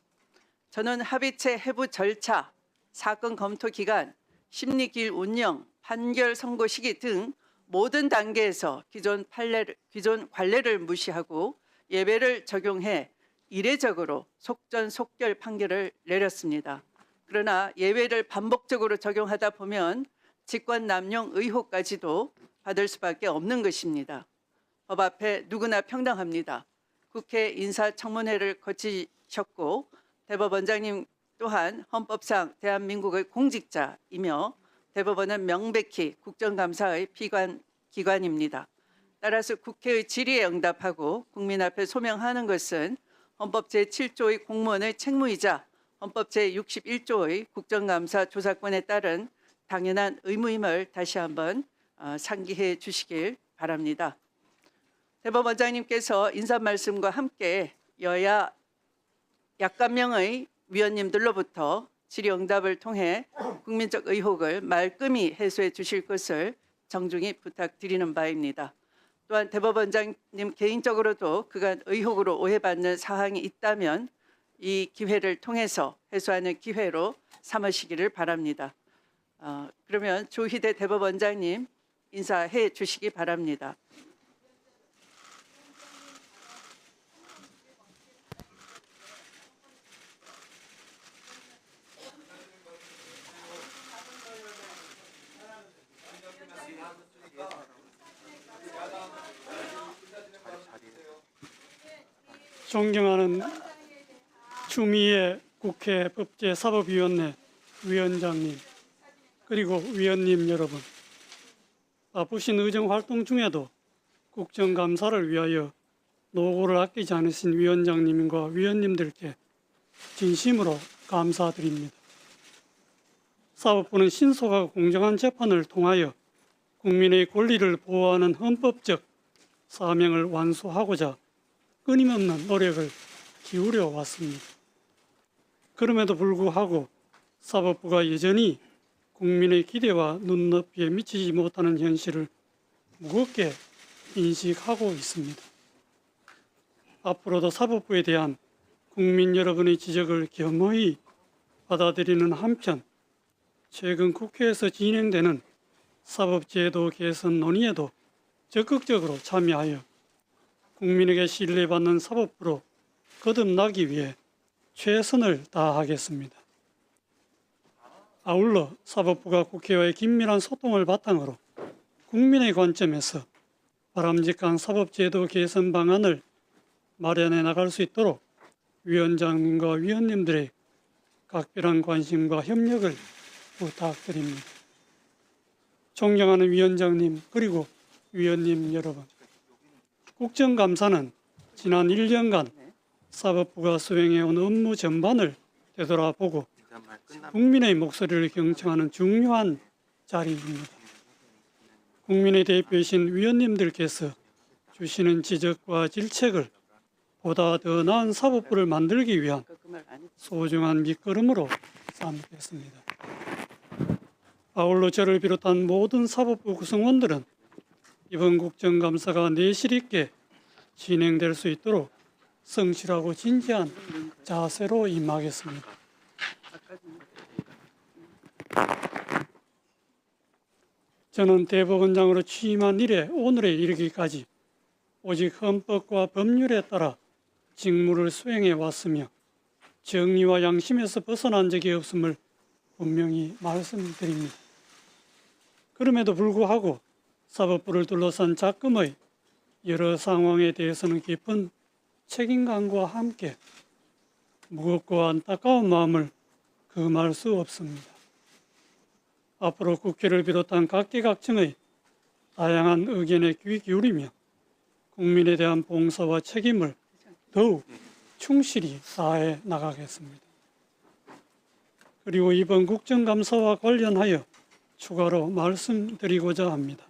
전원합의체 해부 절차, 사건 검토 기간, 심리기일 운영, 판결 선고 시기 등 모든 단계에서 기존 관례를 무시하고 예외를 적용해 이례적으로 속전속결 판결을 내렸습니다. 그러나 예외를 반복적으로 적용하다 보면 직권남용 의혹까지도 받을 수밖에 없는 것입니다. 법 앞에 누구나 평등합니다. 국회 인사청문회를 거치셨고 대법원장님 또한 헌법상 대한민국의 공직자이며 대법원은 명백히 국정감사의 기관입니다. 따라서 국회의 질의에 응답하고 국민 앞에 소명하는 것은 헌법 제7조의 공무원의 책무이자 헌법 제61조의 국정감사 조사권에 따른 당연한 의무임을 다시 한번 상기해 주시길 바랍니다. 대법원장님께서 인사 말씀과 함께 여야 약간명의 위원님들로부터 질의응답을 통해 국민적 의혹을 말끔히 해소해 주실 것을 정중히 부탁드리는 바입니다. 또한 대법원장님 개인적으로도 그간 의혹으로 오해받는 사항이 있다면 이 기회를 통해서 해소하는 기회로 삼으시기를 바랍니다. 그러면 조희대 대법원장님 인사해 주시기 바랍니다. 존경하는 추미애 국회 법제사법위원회 위원장님 그리고 위원님 여러분, 바쁘신 의정활동 중에도 국정감사를 위하여 노고를 아끼지 않으신 위원장님과 위원님들께 진심으로 감사드립니다. 사법부는 신속하고 공정한 재판을 통하여 국민의 권리를 보호하는 헌법적 사명을 완수하고자 끊임없는 노력을 기울여 왔습니다. 그럼에도 불구하고 사법부가 여전히 국민의 기대와 눈높이에 미치지 못하는 현실을 무겁게 인식하고 있습니다. 앞으로도 사법부에 대한 국민 여러분의 지적을 겸허히 받아들이는 한편 최근 국회에서 진행되는 사법제도 개선 논의에도 적극적으로 참여하여 국민에게 신뢰받는 사법부로 거듭나기 위해 최선을 다하겠습니다. 아울러 사법부가 국회와의 긴밀한 소통을 바탕으로 국민의 관점에서 바람직한 사법제도 개선 방안을 마련해 나갈 수 있도록 위원장님과 위원님들의 각별한 관심과 협력을 부탁드립니다. 존경하는 위원장님 그리고 위원님 여러분, 국정감사는 지난 1년간 사법부가 수행해온 업무 전반을 되돌아보고 국민의 목소리를 경청하는 중요한 자리입니다. 국민의 대표이신 위원님들께서 주시는 지적과 질책을 보다 더 나은 사법부를 만들기 위한 소중한 밑거름으로 삼겠습니다. 아울러 저를 비롯한 모든 사법부 구성원들은 이번 국정감사가 내실 있게 진행될 수 있도록 성실하고 진지한 자세로 임하겠습니다. 저는 대법원장으로 취임한 이래 오늘에 이르기까지 오직 헌법과 법률에 따라 직무를 수행해 왔으며 정의와 양심에서 벗어난 적이 없음을 분명히 말씀드립니다. 그럼에도 불구하고 사법부를 둘러싼 작금의 여러 상황에 대해서는 깊은 책임감과 함께 무겁고 안타까운 마음을 금할 수 없습니다. 앞으로 국회를 비롯한 각계각층의 다양한 의견에 귀 기울이며 국민에 대한 봉사와 책임을 더욱 충실히 다해 나가겠습니다. 그리고 이번 국정감사와 관련하여 추가로 말씀드리고자 합니다.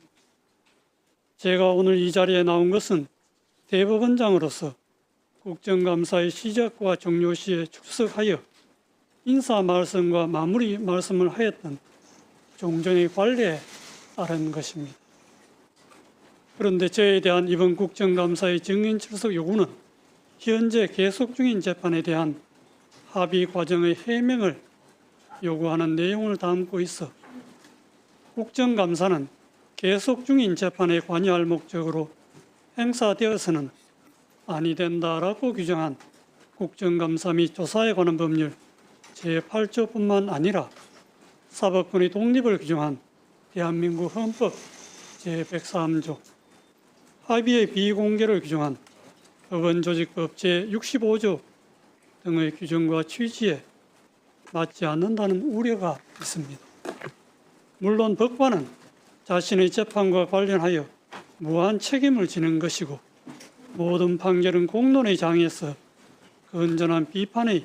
제가 오늘 이 자리에 나온 것은 대법원장으로서 국정감사의 시작과 종료 시에 출석하여 인사 말씀과 마무리 말씀을 하였던 종전의 관례에 따른 것입니다. 그런데 저에 대한 이번 국정감사의 증인 출석 요구는 현재 계속 중인 재판에 대한 합의 과정의 해명을 요구하는 내용을 담고 있어 국정감사는 계속 중인 재판에 관여할 목적으로 행사되어서는 아니 된다라고 규정한 국정감사 및 조사에 관한 법률 제8조뿐만 아니라 사법권의 독립을 규정한 대한민국 헌법 제103조, 합의의 비공개를 규정한 법원조직법 제65조 등의 규정과 취지에 맞지 않는다는 우려가 있습니다. 물론 법관은 자신의 재판과 관련하여 무한 책임을 지는 것이고 모든 판결은 공론의 장에서 건전한 비판의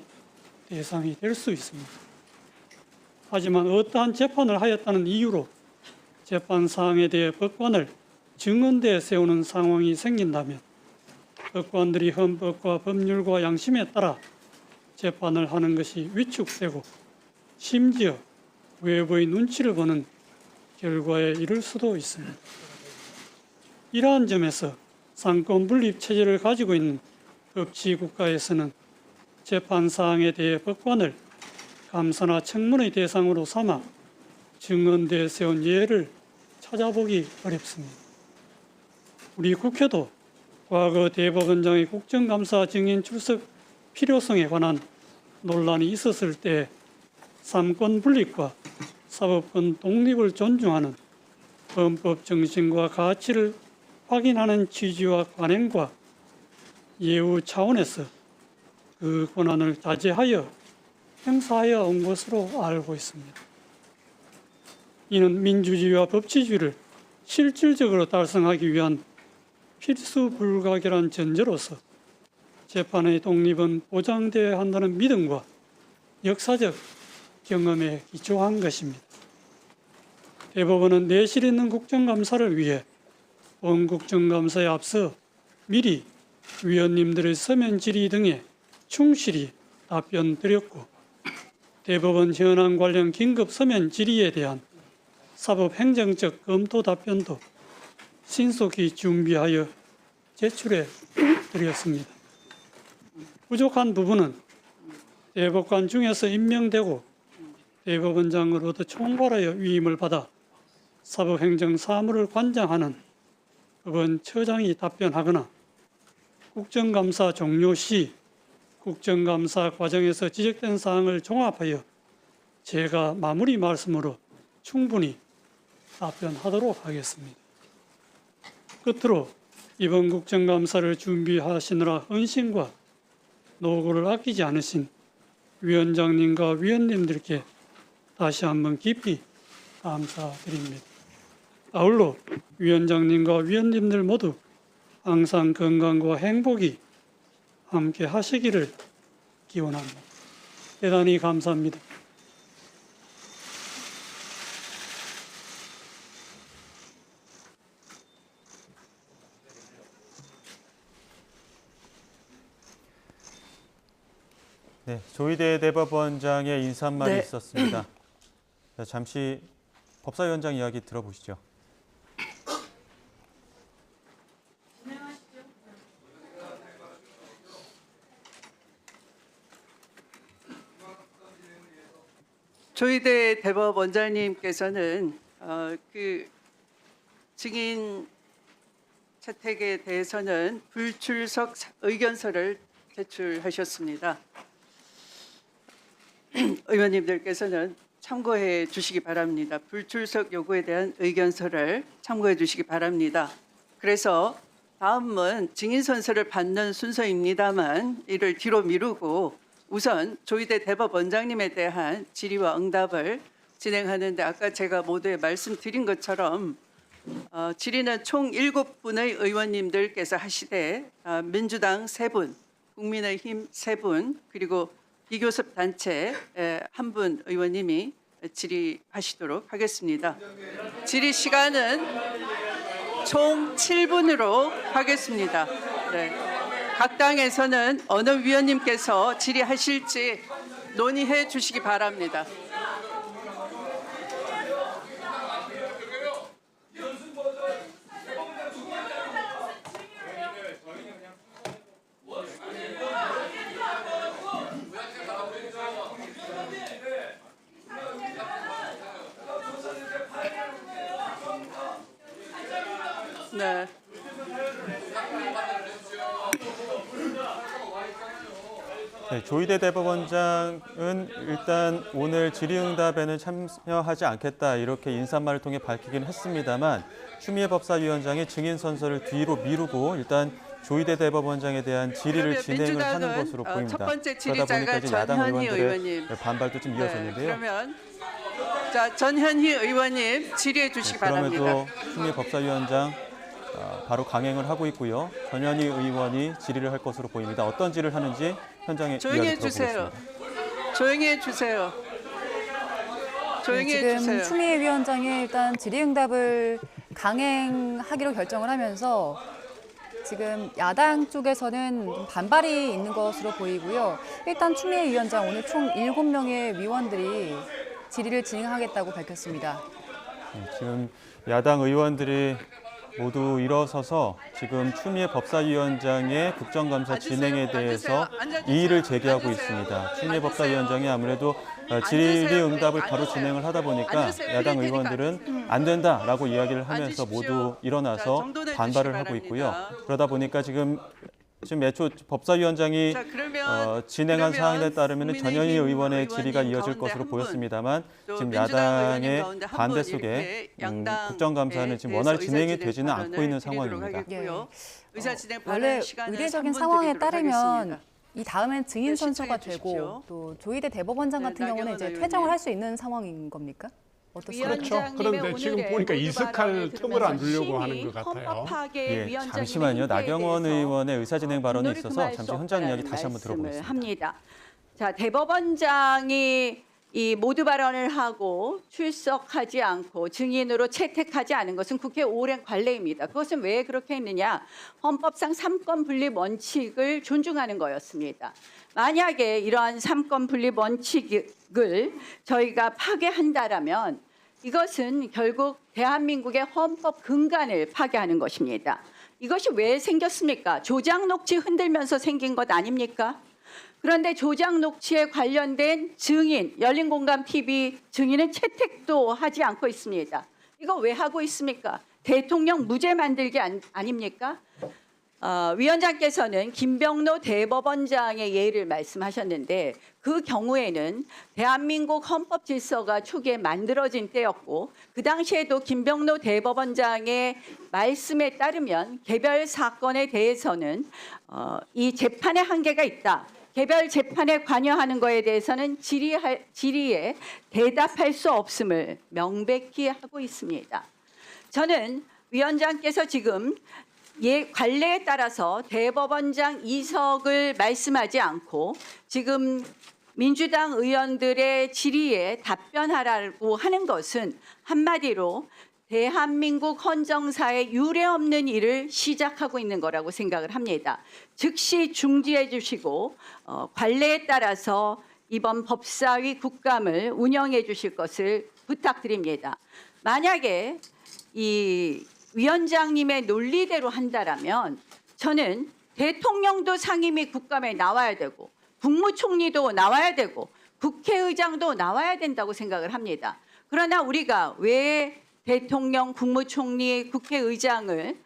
대상이 될 수 있습니다. 하지만 어떠한 재판을 하였다는 이유로 재판 사항에 대해 법관을 증언대에 세우는 상황이 생긴다면 법관들이 헌법과 법률과 양심에 따라 재판을 하는 것이 위축되고 심지어 외부의 눈치를 보는 결과에 이를 수도 있습니다. 이러한 점에서 상권 분립 체제를 가지고 있는 법치국가에서는 재판 사항에 대해 법관을 감사나 청문의 대상으로 삼아 증언대에 세운 예를 찾아보기 어렵습니다. 우리 국회도 과거 대법원장의 국정감사 증인 출석 필요성에 관한 논란이 있었을 때 삼권 분립과 사법권 독립을 존중하는 헌법 정신과 가치를 확인하는 취지와 관행과 예우 차원에서 그 권한을 자제하여 행사하여 온 것으로 알고 있습니다. 이는 민주주의와 법치주의를 실질적으로 달성하기 위한 필수 불가결한 전제로서 재판의 독립은 보장되어야 한다는 믿음과 역사적 경험에 기초한 것입니다. 대법원은 내실 있는 국정감사를 위해 본 국정감사에 앞서 미리 위원님들의 서면 질의 등에 충실히 답변 드렸고 대법원 현안 관련 긴급 서면 질의에 대한 사법행정적 검토 답변도 신속히 준비하여 제출해 드렸습니다. 부족한 부분은 대법관 중에서 임명되고 대법원장으로부터 총괄하여 위임을 받아 사법행정 사무를 관장하는 법원처장이 답변하거나 국정감사 종료 시 국정감사 과정에서 지적된 사항을 종합하여 제가 마무리 말씀으로 충분히 답변하도록 하겠습니다. 끝으로 이번 국정감사를 준비하시느라 헌신과 노고를 아끼지 않으신 위원장님과 위원님들께 다시 한번 깊이 감사드립니다. 아울러 위원장님과 위원님들 모두 항상 건강과 행복이 함께 하시기를 기원합니다. 대단히 감사합니다. 네, 조희대 대법원장의 인사말이 네. 있었습니다. 자, 잠시 법사위원장 이야기 들어보시죠. 조희대 대법원장님께서는 증인 채택에 대해서는 불출석 의견서를 제출하셨습니다. 의원님들께서는 참고해 주시기 바랍니다. 불출석 요구에 대한 의견서를 참고해 주시기 바랍니다. 그래서 다음은 증인 선서를 받는 순서입니다만 이를 뒤로 미루고 우선 조희대 대법원장님에 대한 질의와 응답을 진행하는데 아까 제가 모두에 말씀드린 것처럼 질의는 총 7분의 의원님들께서 하시되 민주당 3분, 국민의힘 3분, 그리고 비교섭 단체 1분 의원님이 질의하시도록 하겠습니다. 질의 시간은 총 7분으로 하겠습니다. 네. 각 당에서는 어느 위원님께서 질의하실지 논의해 주시기 바랍니다. 네. 네, 조희대 대법원장은 일단 오늘 질의응답에는 참여하지 않겠다 이렇게 인사말을 통해 밝히긴 했습니다만 추미애 법사위원장이 증인 선서를 뒤로 미루고 일단 조희대 대법원장에 대한 질의를 진행을 하는 것으로 보입니다. 첫 번째 그러다 보니까 이제 야당 전현희 의원들의 의원님. 반발도 좀 이어졌는데요. 네, 그러면 자 전현희 의원님 질의해 주시기 바랍니다. 그럼에도 추미애 법사위원장 바로 강행을 하고 있고요. 전현희 의원이 질의를 할 것으로 보입니다. 어떤 질의를 하는지 현장에 조용히 이야기 해주세요. 들어보겠습니다. 조용히 해주세요. 조용히 지금 해주세요. 추미애 위원장이 일단 질의응답을 강행하기로 결정을 하면서 지금 야당 쪽에서는 좀 반발이 있는 것으로 보이고요. 일단 추미애 위원장 오늘 총 7명의 위원들이 질의를 진행하겠다고 밝혔습니다. 지금 야당 의원들이 모두 일어서서 지금 추미애 법사위원장의 국정감사 진행에 대해서 이의를 제기하고 있습니다. 추미애 법사위원장이 아무래도 질의응답을 바로 진행을 하다 보니까 야당 의원들은 안 된다라고 이야기를 하면서 모두 일어나서 반발을 하고 있고요. 그러다 보니까 지금 애초 법사위원장이 진행한 사항에 따르면 전현희 의원의 질의가 이어질 것으로 보였습니다만 지금 야당의 반대 속에 국정감사는 지금 원활히 진행이 되지는 않고 있는 상황입니다. 원래 의례적인 상황에 따르면 이 다음엔 증인 선서가 되고 또 조희대 대법원장 같은 경우는 이제 퇴정을 할 수 있는 상황인 겁니까? 어떻습니까? 그렇죠. 그런데 지금 보니까 이석할 틈을 안 주려고 하는 것 같아요. 예, 잠시만요. 나경원 의원의 의사진행 발언이 있어서 잠시 현장 이야기 다시 한번 들어보겠습니다. 합니다. 자, 대법원장이 이 모두 발언을 하고 출석하지 않고 증인으로 채택하지 않은 것은 국회 오랜 관례입니다. 그것은 왜 그렇게 했느냐? 헌법상 삼권 분립 원칙을 존중하는 거였습니다. 만약에 이러한 삼권 분립 원칙을 저희가 파괴한다라면 이것은 결국 대한민국의 헌법 근간을 파괴하는 것입니다. 이것이 왜 생겼습니까? 조작 녹취 흔들면서 생긴 것 아닙니까? 그런데 조작 녹취에 관련된 증인, 열린공감TV 증인은 채택도 하지 않고 있습니다. 이거 왜 하고 있습니까? 대통령 무죄 만들기 아닙니까? 위원장께서는 김병로 대법원장의 예를 말씀하셨는데 그 경우에는 대한민국 헌법 질서가 초기에 만들어진 때였고 그 당시에도 김병로 대법원장의 말씀에 따르면 개별 사건에 대해서는 이 재판의 한계가 있다. 개별 재판에 관여하는 것에 대해서는 질의에 대답할 수 없음을 명백히 하고 있습니다. 저는 위원장께서 지금 관례에 따라서 대법원장 이석을 말씀하지 않고 지금 민주당 의원들의 질의에 답변하라고 하는 것은 한마디로 대한민국 헌정사에 유례없는 일을 시작하고 있는 거라고 생각을 합니다. 즉시 중지해 주시고 관례에 따라서 이번 법사위 국감을 운영해 주실 것을 부탁드립니다. 만약에 이 위원장님의 논리대로 한다라면 저는 대통령도 상임위 국감에 나와야 되고 국무총리도 나와야 되고 국회의장도 나와야 된다고 생각을 합니다. 그러나 우리가 왜 대통령, 국무총리, 국회의장을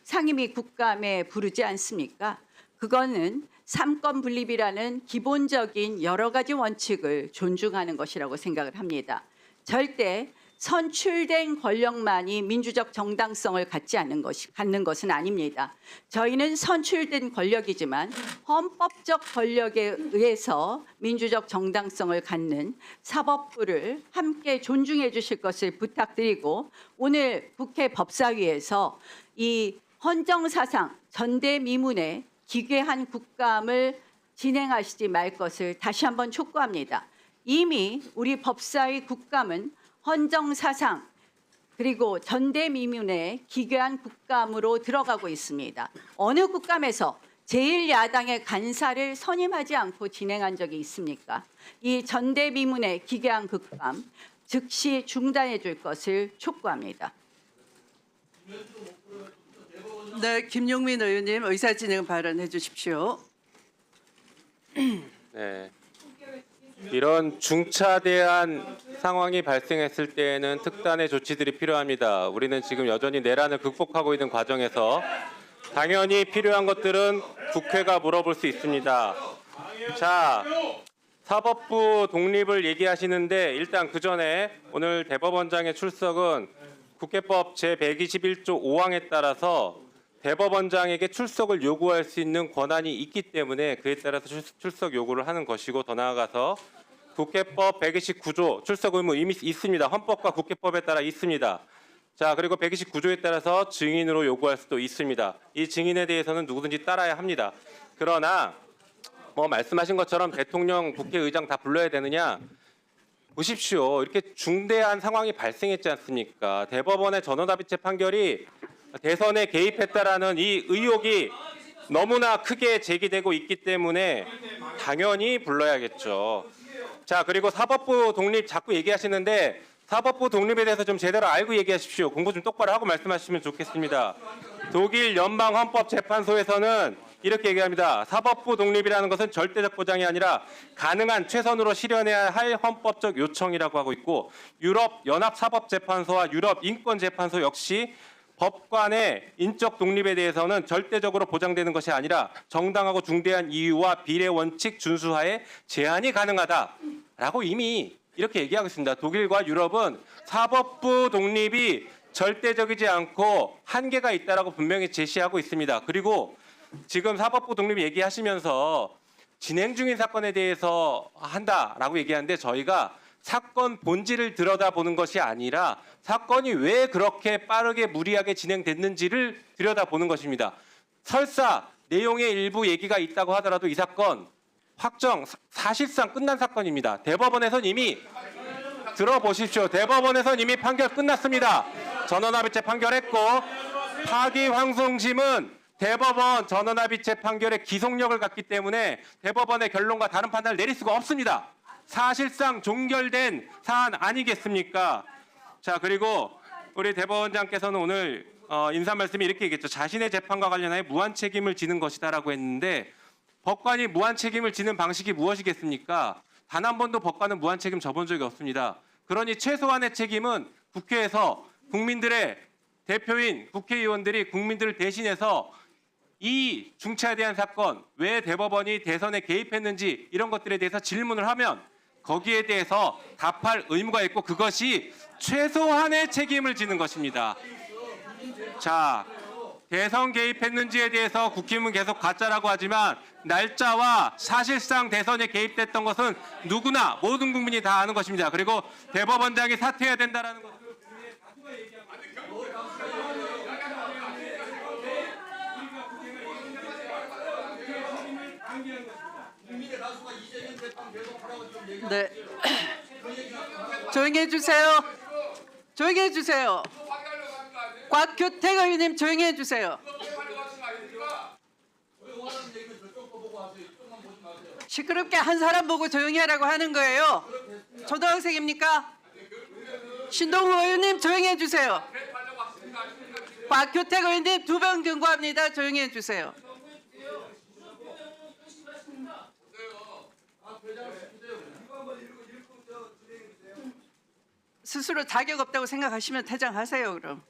상임위 국감에 부르지 않습니까? 그거는 삼권 분립이라는 기본적인 여러 가지 원칙을 존중하는 것이라고 생각을 합니다. 절대 선출된 권력만이 민주적 정당성을 갖는 것은 아닙니다. 저희는 선출된 권력이지만 헌법적 권력에 의해서 민주적 정당성을 갖는 사법부를 함께 존중해 주실 것을 부탁드리고, 오늘 국회 법사위에서 이 헌정사상 전대미문에 기괴한 국감을 진행하시지 말 것을 다시 한번 촉구합니다. 이미 우리 법사위 국감은 헌정사상 그리고 전대미문의 기괴한 국감으로 들어가고 있습니다. 어느 국감에서 제1야당의 간사를 선임하지 않고 진행한 적이 있습니까? 이 전대미문의 기괴한 국감 즉시 중단해 줄 것을 촉구합니다. 네, 김용민 의원님 의사진행 발언해 주십시오. 네. 이런 중차대한 상황이 발생했을 때에는 특단의 조치들이 필요합니다. 우리는 지금 여전히 내란을 극복하고 있는 과정에서 당연히 필요한 것들은 국회가 물어볼 수 있습니다. 자, 사법부 독립을 얘기하시는데 일단 그 전에 오늘 대법원장의 출석은 국회법 제121조 5항에 따라서 대법원장에게 출석을 요구할 수 있는 권한이 있기 때문에 그에 따라서 출석 요구를 하는 것이고, 더 나아가서 국회법 129조 출석 의무 이미 있습니다. 헌법과 국회법에 따라 있습니다. 자, 그리고 129조에 따라서 증인으로 요구할 수도 있습니다. 이 증인에 대해서는 누구든지 따라야 합니다. 그러나 뭐 말씀하신 것처럼 대통령, 국회의장 다 불러야 되느냐? 보십시오. 이렇게 중대한 상황이 발생했지 않습니까? 대법원의 전원합의체 판결이 대선에 개입했다라는 이 의혹이 너무나 크게 제기되고 있기 때문에 당연히 불러야겠죠. 자, 그리고 사법부 독립 자꾸 얘기하시는데 사법부 독립에 대해서 좀 제대로 알고 얘기하십시오. 공부 좀 똑바로 하고 말씀하시면 좋겠습니다. 독일 연방헌법재판소에서는 이렇게 얘기합니다. 사법부 독립이라는 것은 절대적 보장이 아니라 가능한 최선으로 실현해야 할 헌법적 요청이라고 하고 있고, 유럽 연합사법재판소와 유럽 인권재판소 역시 법관의 인적 독립에 대해서는 절대적으로 보장되는 것이 아니라 정당하고 중대한 이유와 비례 원칙 준수하에 제한이 가능하다라고 이미 이렇게 얘기하고 있습니다. 독일과 유럽은 사법부 독립이 절대적이지 않고 한계가 있다라고 분명히 제시하고 있습니다. 그리고 지금 사법부 독립 얘기하시면서 진행 중인 사건에 대해서 한다라고 얘기하는데, 저희가 사건 본질을 들여다보는 것이 아니라 사건이 왜 그렇게 빠르게 무리하게 진행됐는지를 들여다보는 것입니다. 설사 내용의 일부 얘기가 있다고 하더라도 이 사건 확정, 사실상 끝난 사건입니다. 대법원에선 이미 들어보십시오. 대법원에선 이미 판결 끝났습니다. 전원합의체 판결했고, 파기환송심은 대법원 전원합의체 판결의 기속력을 갖기 때문에 대법원의 결론과 다른 판단을 내릴 수가 없습니다. 사실상 종결된 사안 아니겠습니까? 자, 그리고 우리 대법원장께서는 오늘 인사 말씀이 이렇게 얘기했죠. 자신의 재판과 관련하여 무한 책임을 지는 것이다라고 했는데, 법관이 무한 책임을 지는 방식이 무엇이겠습니까? 단 한 번도 법관은 무한 책임 져본 적이 없습니다. 그러니 최소한의 책임은 국회에서 국민들의 대표인 국회의원들이 국민들을 대신해서 이 중차대한 사건, 왜 대법원이 대선에 개입했는지 이런 것들에 대해서 질문을 하면 거기에 대해서 답할 의무가 있고, 그것이 최소한의 책임을 지는 것입니다. 자, 대선 개입했는지에 대해서 국힘은 계속 가짜라고 하지만 날짜와 사실상 대선에 개입됐던 것은 누구나 모든 국민이 다 아는 것입니다. 그리고 대법원장이 사퇴해야 된다라는 것을 분명히 다수가 얘기하고 네. 조용히 해주세요. 조용히 해주세요. 곽규택 의원님 조용히 해주세요. 시끄럽게 한 사람 보고 조용히 하라고 하는 거예요. 초등학생입니까? 신동우 의원님 조용히 해주세요. 곽규택 의원님 2번 경고합니다. 조용히 해주세요. 스스로 자격 없다고 생각하시면 퇴장하세요. 그럼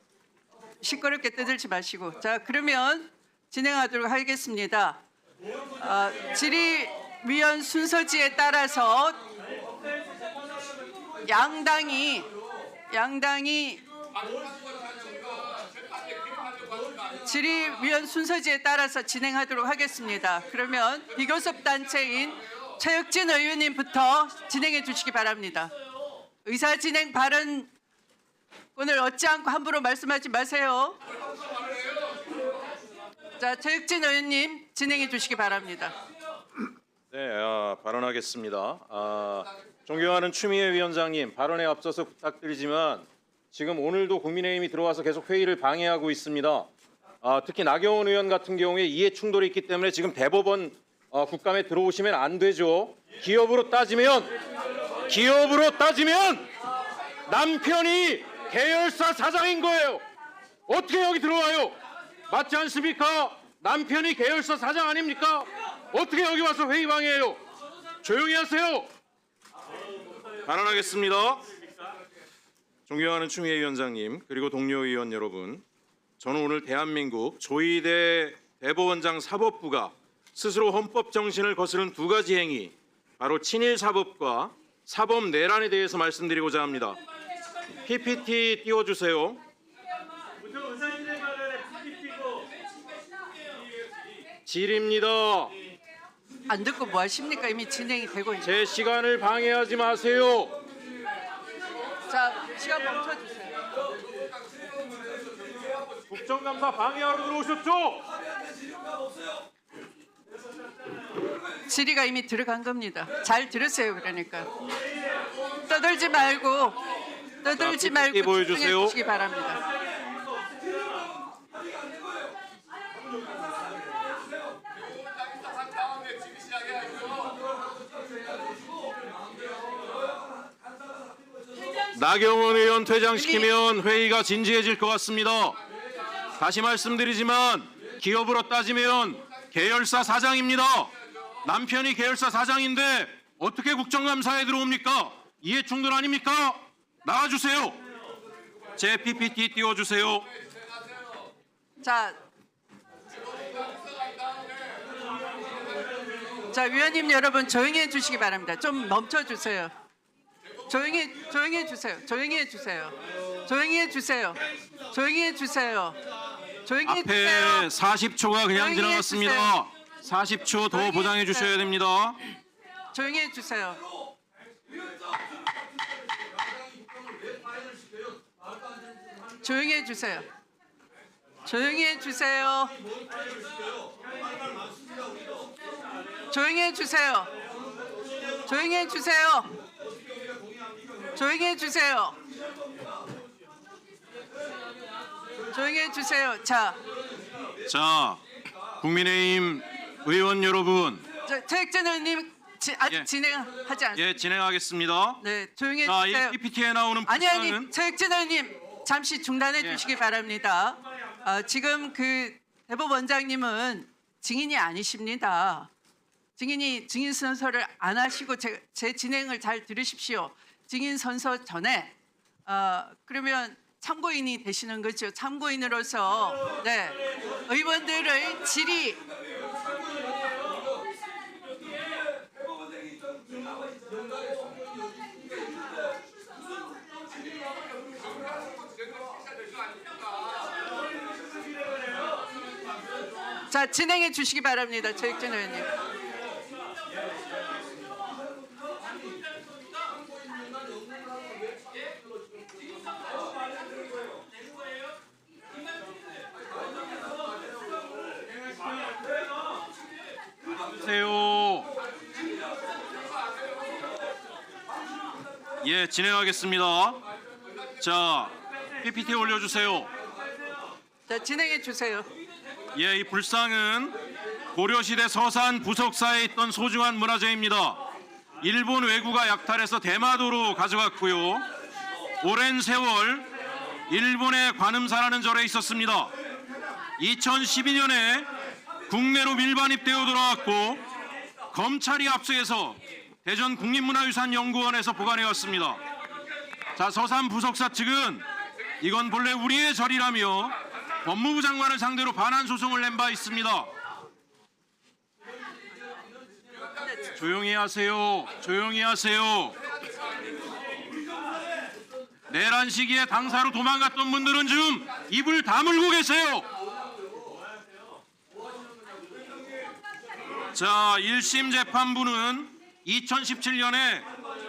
시끄럽게 떠들지 마시고. 자, 그러면 진행하도록 하겠습니다. 질의위원 순서지에 따라서 양당이 질의위원 순서지에 따라서 진행하도록 하겠습니다. 그러면 비교섭 단체인 최혁진 의원님부터 진행해 주시기 바랍니다. 의사진행 발언권을 얻지 않고 함부로 말씀하지 마세요. 자, 최혁진 의원님 진행해 주시기 바랍니다. 네, 발언하겠습니다. 존경하는 추미애 위원장님, 발언에 앞서서 부탁드리지만 지금 오늘도 국민의힘이 들어와서 계속 회의를 방해하고 있습니다. 특히 나경원 의원 같은 경우에 이해 충돌이 있기 때문에 지금 대법원 국감에 들어오시면 안 되죠. 기업으로 따지면 남편이 계열사 사장인 거예요. 어떻게 여기 들어와요? 맞지 않습니까? 남편이 계열사 사장 아닙니까? 어떻게 여기 와서 회의 방해해요? 조용히 하세요. 발언하겠습니다. 존경하는 추미애 위원장님 그리고 동료 의원 여러분, 저는 오늘 대한민국 조희대 대법원장 사법부가 스스로 헌법 정신을 거스른 두 가지 행위, 바로 친일 사법과 사법 내란에 대해서 말씀드리고자 합니다. PPT 띄워주세요. 질입니다. 안 듣고 뭐 하십니까? 이미 진행이 되고 있는. 제 시간을 방해하지 마세요. 자, 시간 멈춰주세요. 국정감사 방해하러 들어오셨죠? 질의가 이미 들어간 겁니다. 잘 들으세요. 그러니까 떠들지 말고 PPT 보여주세요. 집중해 주시기 바랍니다. 나경원 의원 퇴장시키면 회의가 진지해질 것 같습니다. 다시 말씀드리지만 기업으로 따지면 계열사 사장입니다. 남편이 계열사 사장인데 어떻게 국정감사에 들어옵니까? 이해충돌 아닙니까? 나와주세요. 제 PPT 띄워주세요. 자, 위원님 여러분 조용히 해주시기 바랍니다. 좀 멈춰주세요. 조용히 해주세요. 조용히 해주세요. 조용히 해주세요. 조용히 해주세요. 조용히 앞에 해주세요. 40초가 그냥 조용히 지나갔습니다. 40초 더 보장해 주셔야 됩니다. 조용히 해주세요. 조용히 해주세요. 조용히 해주세요. 조용히 해주세요. 조용히 해주세요. 조용히 해주세요. 조용히 해주세요. 자, 국민의힘 의원 여러분. 최혁진 의원님 아직 예. 진행하지 않습니다. 예, 진행하겠습니다. 네, 조용히 자, 해주세요. 이 PPT에 나오는 아니, 최혁진 의원님 잠시 중단해 주시기 바랍니다. 지금 그 대법원장님은 증인이 아니십니다. 증인 선서를 안 하시고 제 진행을 잘 들으십시오. 증인 선서 전에 그러면 참고인이 되시는 거죠. 참고인으로서 네, 의원들의 질의 자, 진행해 주시기 바랍니다. 최혁진 의원님. 예, 진행하겠습니다. 자, PPT 올려주세요. 자, 진행해 주세요. 예, 이 불상은 고려시대 서산 부석사에 있던 소중한 문화재입니다. 일본 왜구가 약탈해서 대마도로 가져갔고요. 오랜 세월 일본의 관음사라는 절에 있었습니다. 2012년에 국내로 밀반입되어 들어왔고 검찰이 압수해서 대전 국립문화유산연구원에서 보관해왔습니다. 자, 서산 부석사 측은 이건 본래 우리의 절이라며 법무부 장관을 상대로 반환 소송을 낸 바 있습니다. 조용히 하세요. 조용히 하세요. 내란 시기에 당사로 도망갔던 분들은 지금 입을 다물고 계세요. 자, 1심 재판부는 2017년에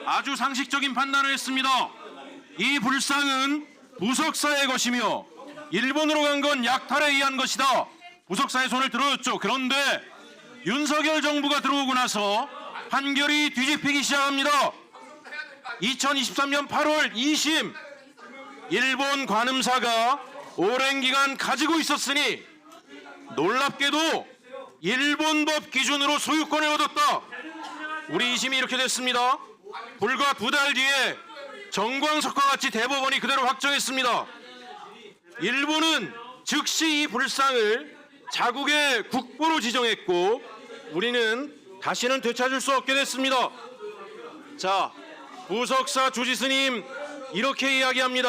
아주 상식적인 판단을 했습니다. 이 불상은 부석사의 것이며 일본으로 간 건 약탈에 의한 것이다. 부석사의 손을 들어줬죠. 그런데 윤석열 정부가 들어오고 나서 판결이 뒤집히기 시작합니다. 2023년 8월 2심 일본 관음사가 오랜 기간 가지고 있었으니 놀랍게도 일본법 기준으로 소유권을 얻었다. 우리 2심이 이렇게 됐습니다. 불과 2달 뒤에 정광석과 같이 대법원이 그대로 확정했습니다. 일본은 즉시 이 불상을 자국의 국보로 지정했고 우리는 다시는 되찾을 수 없게 됐습니다. 자, 부석사 주지스님 이렇게 이야기합니다.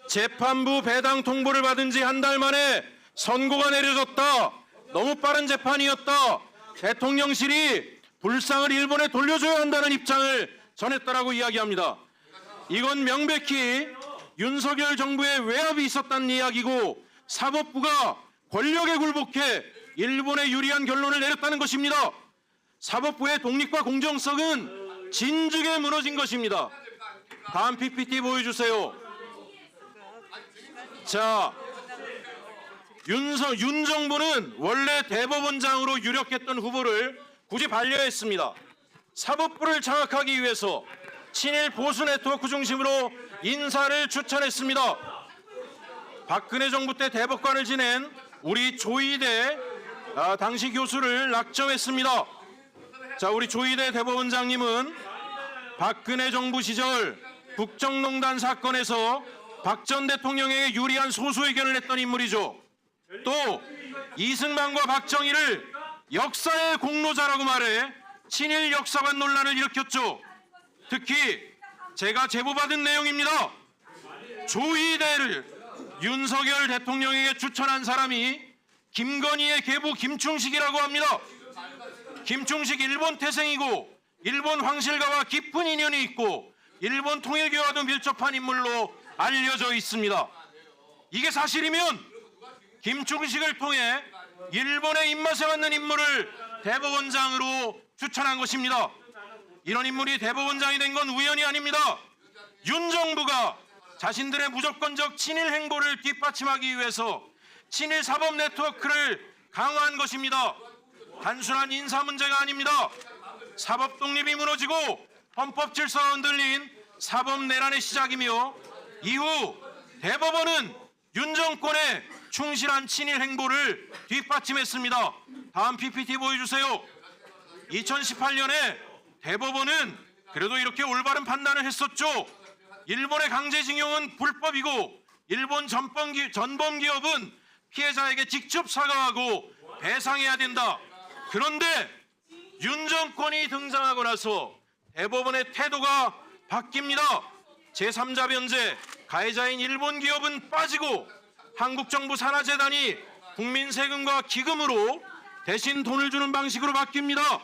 재판부 배당 통보를 받은 지 한 달 만에 선고가 내려졌다. 너무 빠른 재판이었다. 대통령실이 불상을 일본에 돌려줘야 한다는 입장을 전했다라고 이야기합니다. 이건 명백히 윤석열 정부의 외압이 있었다는 이야기고 사법부가 권력에 굴복해 일본에 유리한 결론을 내렸다는 것입니다. 사법부의 독립과 공정성은 진즉에 무너진 것입니다. 다음 PPT 보여주세요. 자, 윤 정부는 원래 대법원장으로 유력했던 후보를 굳이 반려했습니다. 사법부를 장악하기 위해서 친일 보수 네트워크 중심으로 인사를 추천했습니다. 박근혜 정부 때 대법관을 지낸 우리 조이대 당시 교수를 낙점했습니다. 자, 우리 조이대 대법원장님은 박근혜 정부 시절 국정농단 사건에서 박 전 대통령에게 유리한 소수 의견을 냈던 인물이죠. 또 이승만과 박정희를 역사의 공로자라고 말해 친일 역사관 논란을 일으켰죠. 특히 제가 제보받은 내용입니다. 조이대를 윤석열 대통령에게 추천한 사람이 김건희의 계부 김충식이라고 합니다. 김충식 일본 태생이고 일본 황실가와 깊은 인연이 있고 일본 통일교와도 밀접한 인물로 알려져 있습니다. 이게 사실이면 김충식을 통해 일본의 입맛에 맞는 인물을 대법원장으로 추천한 것입니다. 이런 인물이 대법원장이 된 건 우연이 아닙니다. 윤 정부가 자신들의 무조건적 친일 행보를 뒷받침하기 위해서 친일 사법 네트워크를 강화한 것입니다. 단순한 인사 문제가 아닙니다. 사법 독립이 무너지고 헌법 질서가 흔들린 사법 내란의 시작이며 이후 대법원은 윤 정권의 충실한 친일 행보를 뒷받침했습니다. 다음 PPT 보여주세요. 2018년에 대법원은 그래도 이렇게 올바른 판단을 했었죠. 일본의 강제징용은 불법이고 일본 전범기업은 피해자에게 직접 사과하고 배상해야 된다. 그런데 윤 정권이 등장하고 나서 대법원의 태도가 바뀝니다. 제3자 변제, 가해자인 일본 기업은 빠지고 한국 정부 산하재단이 국민 세금과 기금으로 대신 돈을 주는 방식으로 바뀝니다.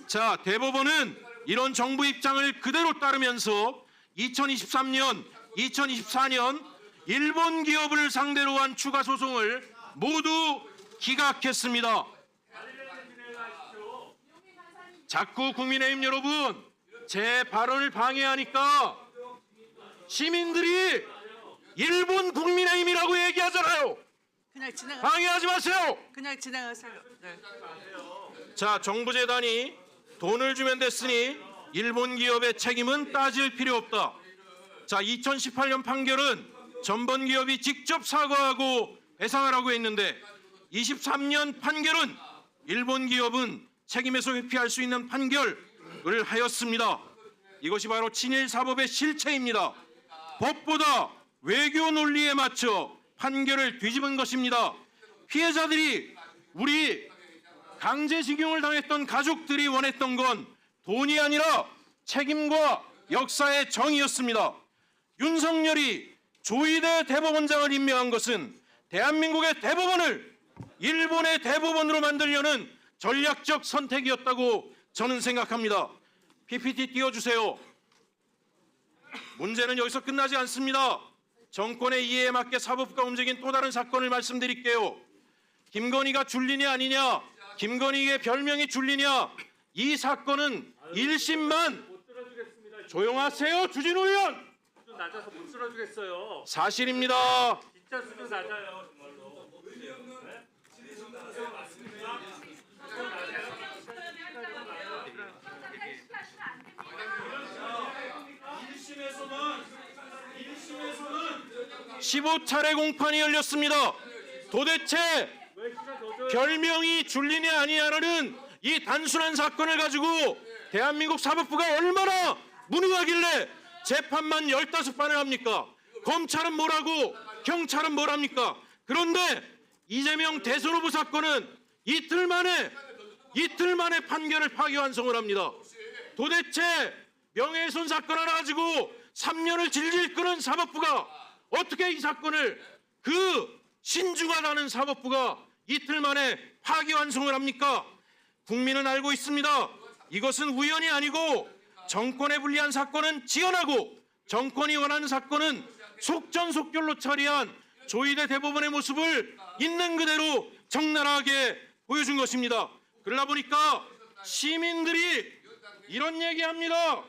자, 대법원은 이런 정부 입장을 그대로 따르면서 2023년, 2024년 일본 기업을 상대로 한 추가 소송을 모두 기각했습니다. 자꾸 국민의힘 여러분, 제 발언을 방해하니까 시민들이 일본 국민의힘이라고 얘기하잖아요. 그냥 진행. 방해하지 마세요. 그냥 진행하세요. 네. 자, 정부 재단이 돈을 주면 됐으니 일본 기업의 책임은 따질 필요 없다. 자, 2018년 판결은 전범 기업이 직접 사과하고 배상하라고 했는데 23년 판결은 일본 기업은 책임에서 회피할 수 있는 판결을 하였습니다. 이것이 바로 친일 사법의 실체입니다. 법보다 외교 논리에 맞춰 판결을 뒤집은 것입니다. 피해자들이 우리 강제징용을 당했던 가족들이 원했던 건 돈이 아니라 책임과 역사의 정의였습니다. 윤석열이 조이대 대법원장을 임명한 것은 대한민국의 대법원을 일본의 대법원으로 만들려는 전략적 선택이었다고 저는 생각합니다. PPT 띄워주세요. 문제는 여기서 끝나지 않습니다. 정권의 이해에 맞게 사법부가 움직인 또 다른 사건을 말씀드릴게요. 김건희가 줄리냐 아니냐, 김건희의 별명이 줄리냐, 이 사건은 1심만 조용하세요, 주진우 의원. 낮아서 못 들어주겠어요. 사실입니다. 진짜 수준 낮아요, 정말로. 일심에서는 15차례 공판이 열렸습니다. 도대체 별명이 줄리냐 아니냐라는 이 단순한 사건을 가지고 대한민국 사법부가 얼마나 무능하길래 재판만 15판을 합니까? 검찰은 뭐라고, 경찰은 뭐랍니까? 그런데 이재명 대선 후보 사건은 이틀 만에 판결을 파기환송을 합니다. 도대체 명예훼손 사건 하나 가지고 3년을 질질 끄는 사법부가 어떻게 이 사건을, 그 신중하다는 사법부가 이틀 만에 파기환송을 합니까? 국민은 알고 있습니다. 이것은 우연이 아니고 정권에 불리한 사건은 지연하고 정권이 원하는 사건은 속전속결로 처리한 조희대 대법원의 모습을 있는 그대로 적나라하게 보여준 것입니다. 그러다 보니까 시민들이 이런 얘기합니다.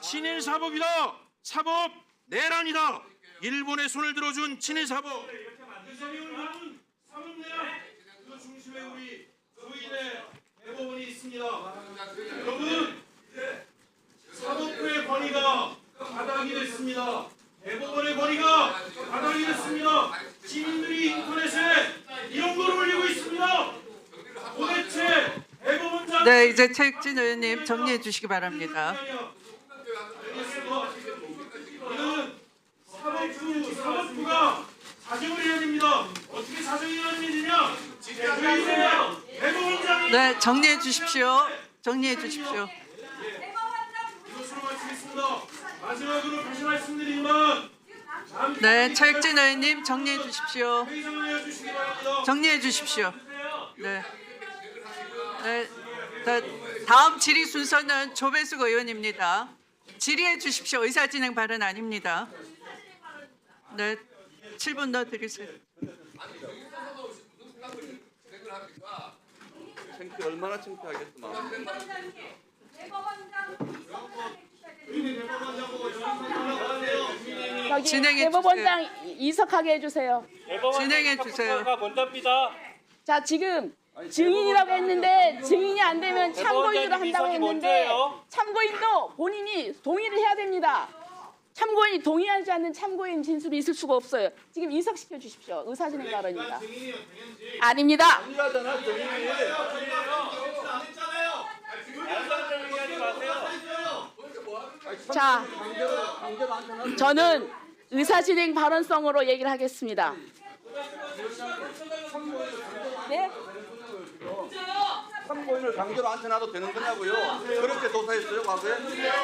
친일 사법이다. 사법 내란이다. 일본의 손을 들어준 친일 사법. 이재명을 막은 사법 내란. 그 중심에 우리 조희대 대법원이 있습니다. 여러분, 사법부의 권위가 바닥이 됐습니다. 대법원의 권위가 바닥이 됐습니다. 시민들이 인터넷에 이런 걸 올리고 있습니다. 도대체 대법원장. 네, 이제 최익진 의원님 정리해 주시기 바랍니다. 이는 사법부가 사정을 해야 됩니다. 어떻게 사정이 해야 되느냐? 대법원장이. 네, 정리해 주십시오. 정리해 주십시오. 이것으로 마치겠습니다. 마지막으로 다시 말씀드리지만. 네, 최익진 의원님 정리해 주십시오. 회의장을 주시기 바랍니다. 정리해 주십시오. 네. 네. 자, 다음 질의 순서는 조배숙 의원입니다. 질의해 주십시오. 의사진행 발언 아닙니다. 네, 7분 더 드리세요. 얼마나 창피하겠구만. 진행해 대법원장 이석하게 해주세요. 진행해 주세요. 먼저입니다. 자, 지금 증인이라고 했는데 증인이 안 되면 참고인으로 한다고 했는데 참고인도 본인이 동의를 해야 됩니다. 참고인이 동의하지 않는 참고인 진술이 있을 수가 없어요. 지금 이석시켜 주십시오. 의사진행 발언입니다. 아닙니다. 자, 저는 의사진행 발언성으로 얘기를 하겠습니다. 네? 참고인을 강제로 앉혀놔도 되는 거냐고요? 그렇게 조사했어요, 과거에?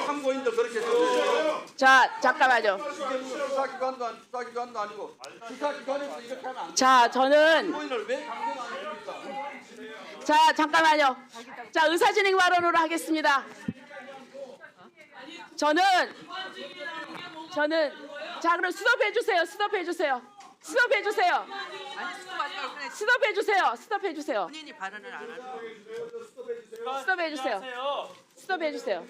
참고인들 그렇게 조사했어요? 자, 잠깐만요. 이게 무슨 수사기관도 아니고 수사기관에서 이렇게 하면 안 돼요. 자, 저는 참고인을 왜 강제로 앉힙니까? 자, 잠깐만요. 자, 의사진행 발언으로 하겠습니다. 저는 자, 그럼 스톱해 주세요. 스톱해 주세요. 스톱해 주세요. 스톱해 주세요. 스톱해 주세요. 본인이 발언을 안 하는 스톱해 주세요. 스톱해 주세요.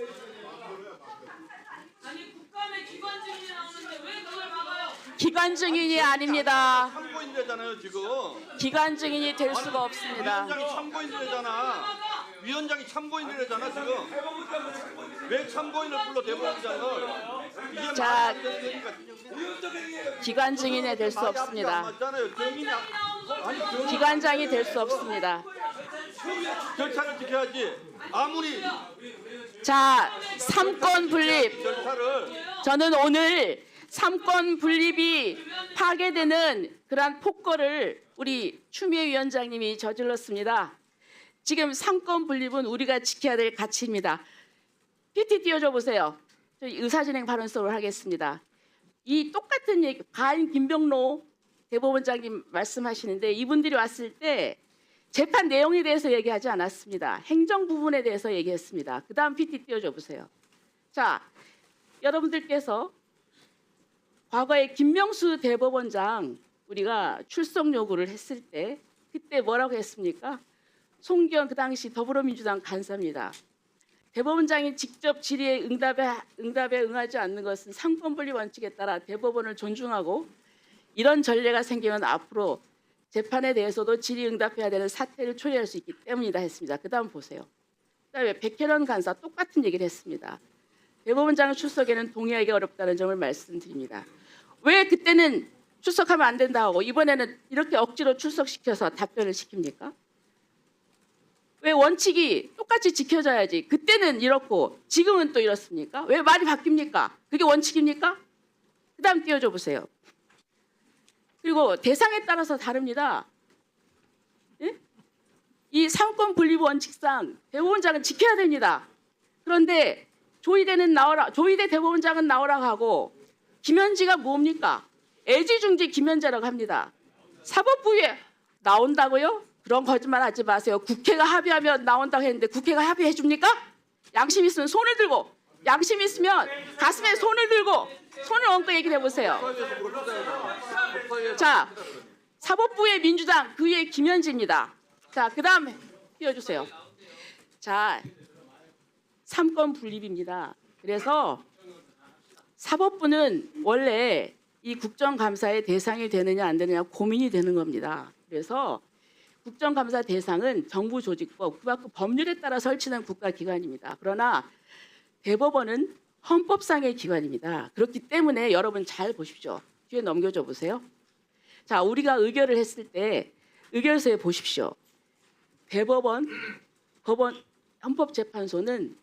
아니 국감에 기관 증인이 나오는데 왜 그걸 막아요? 기관 증인이 아닙니다. 참고인이잖아요, 지금. 기관 증인이 될 수가 없습니다. 위원장이 참고인이잖아. 위원장이 참고인이잖아, 지금. 왜 참고인을 불러 대법원장을? 이게 자, 말이 안 되니까. 기관 증인이 될 수 없습니다. 맞잖아요. 기관장이 될 수 없습니다. 절차를 지켜야지. 아무리 자, 3건 분립. 절차를 저는 오늘 3건 분립이 파괴되는 그러한 폭거를 우리 추미애 위원장님이 저질렀습니다. 지금 3건 분립은 우리가 지켜야 될 가치입니다. PT 띄워줘 보세요. 저희 의사진행 발언서를 하겠습니다. 이 똑같은 얘기, 가인 김병로 대법원장님 말씀하시는데 이분들이 왔을 때 재판 내용에 대해서 얘기하지 않았습니다. 행정 부분에 대해서 얘기했습니다. 그 다음 PT 띄워줘 보세요. 자, 여러분들께서 과거에 김명수 대법원장 우리가 출석 요구를 했을 때 그때 뭐라고 했습니까? 송기현 그 당시 더불어민주당 간사입니다. 대법원장이 직접 질의에 응답에 응하지 않는 것은 상권분리 원칙에 따라 대법원을 존중하고 이런 전례가 생기면 앞으로 재판에 대해서도 질의응답해야 되는 사태를 초래할 수 있기 때문이다 했습니다. 그 다음 보세요. 그다음에 백혜련 간사 똑같은 얘기를 했습니다. 대법원장 출석에는 동의하기 어렵다는 점을 말씀드립니다. 왜 그때는 출석하면 안 된다 하고 이번에는 이렇게 억지로 출석시켜서 답변을 시킵니까? 왜 원칙이 똑같이 지켜져야지 그때는 이렇고 지금은 또 이렇습니까? 왜 말이 바뀝니까? 그게 원칙입니까? 그 다음 띄워줘 보세요. 그리고 대상에 따라서 다릅니다. 예? 이 상권 분립 원칙상 대법원장은 지켜야 됩니다. 그런데 조희대 대법원장은 나오라고 하고 김현지가 뭡니까? 애지중지 김현재라고 합니다. 사법부에 나온다고요? 그런 거짓말 하지 마세요. 국회가 합의하면 나온다고 했는데 국회가 합의해 줍니까? 양심 있으면 손을 들고, 양심 있으면 가슴에 손을 들고 손을 얹고 얘기를 해보세요. 자, 사법부의 민주당, 그 위에 김현지입니다. 자, 그 다음에 띄워주세요. 자, 삼권 분립입니다. 그래서 사법부는 원래 이 국정감사의 대상이 되느냐 안 되느냐 고민이 되는 겁니다. 그래서 국정감사 대상은 정부 조직법, 그 밖 법률에 따라 설치된 국가기관입니다. 그러나 대법원은 헌법상의 기관입니다. 그렇기 때문에 여러분 잘 보십시오. 뒤에 넘겨줘 보세요. 자, 우리가 의결을 했을 때 의결서에 보십시오. 대법원, 법원, 헌법재판소는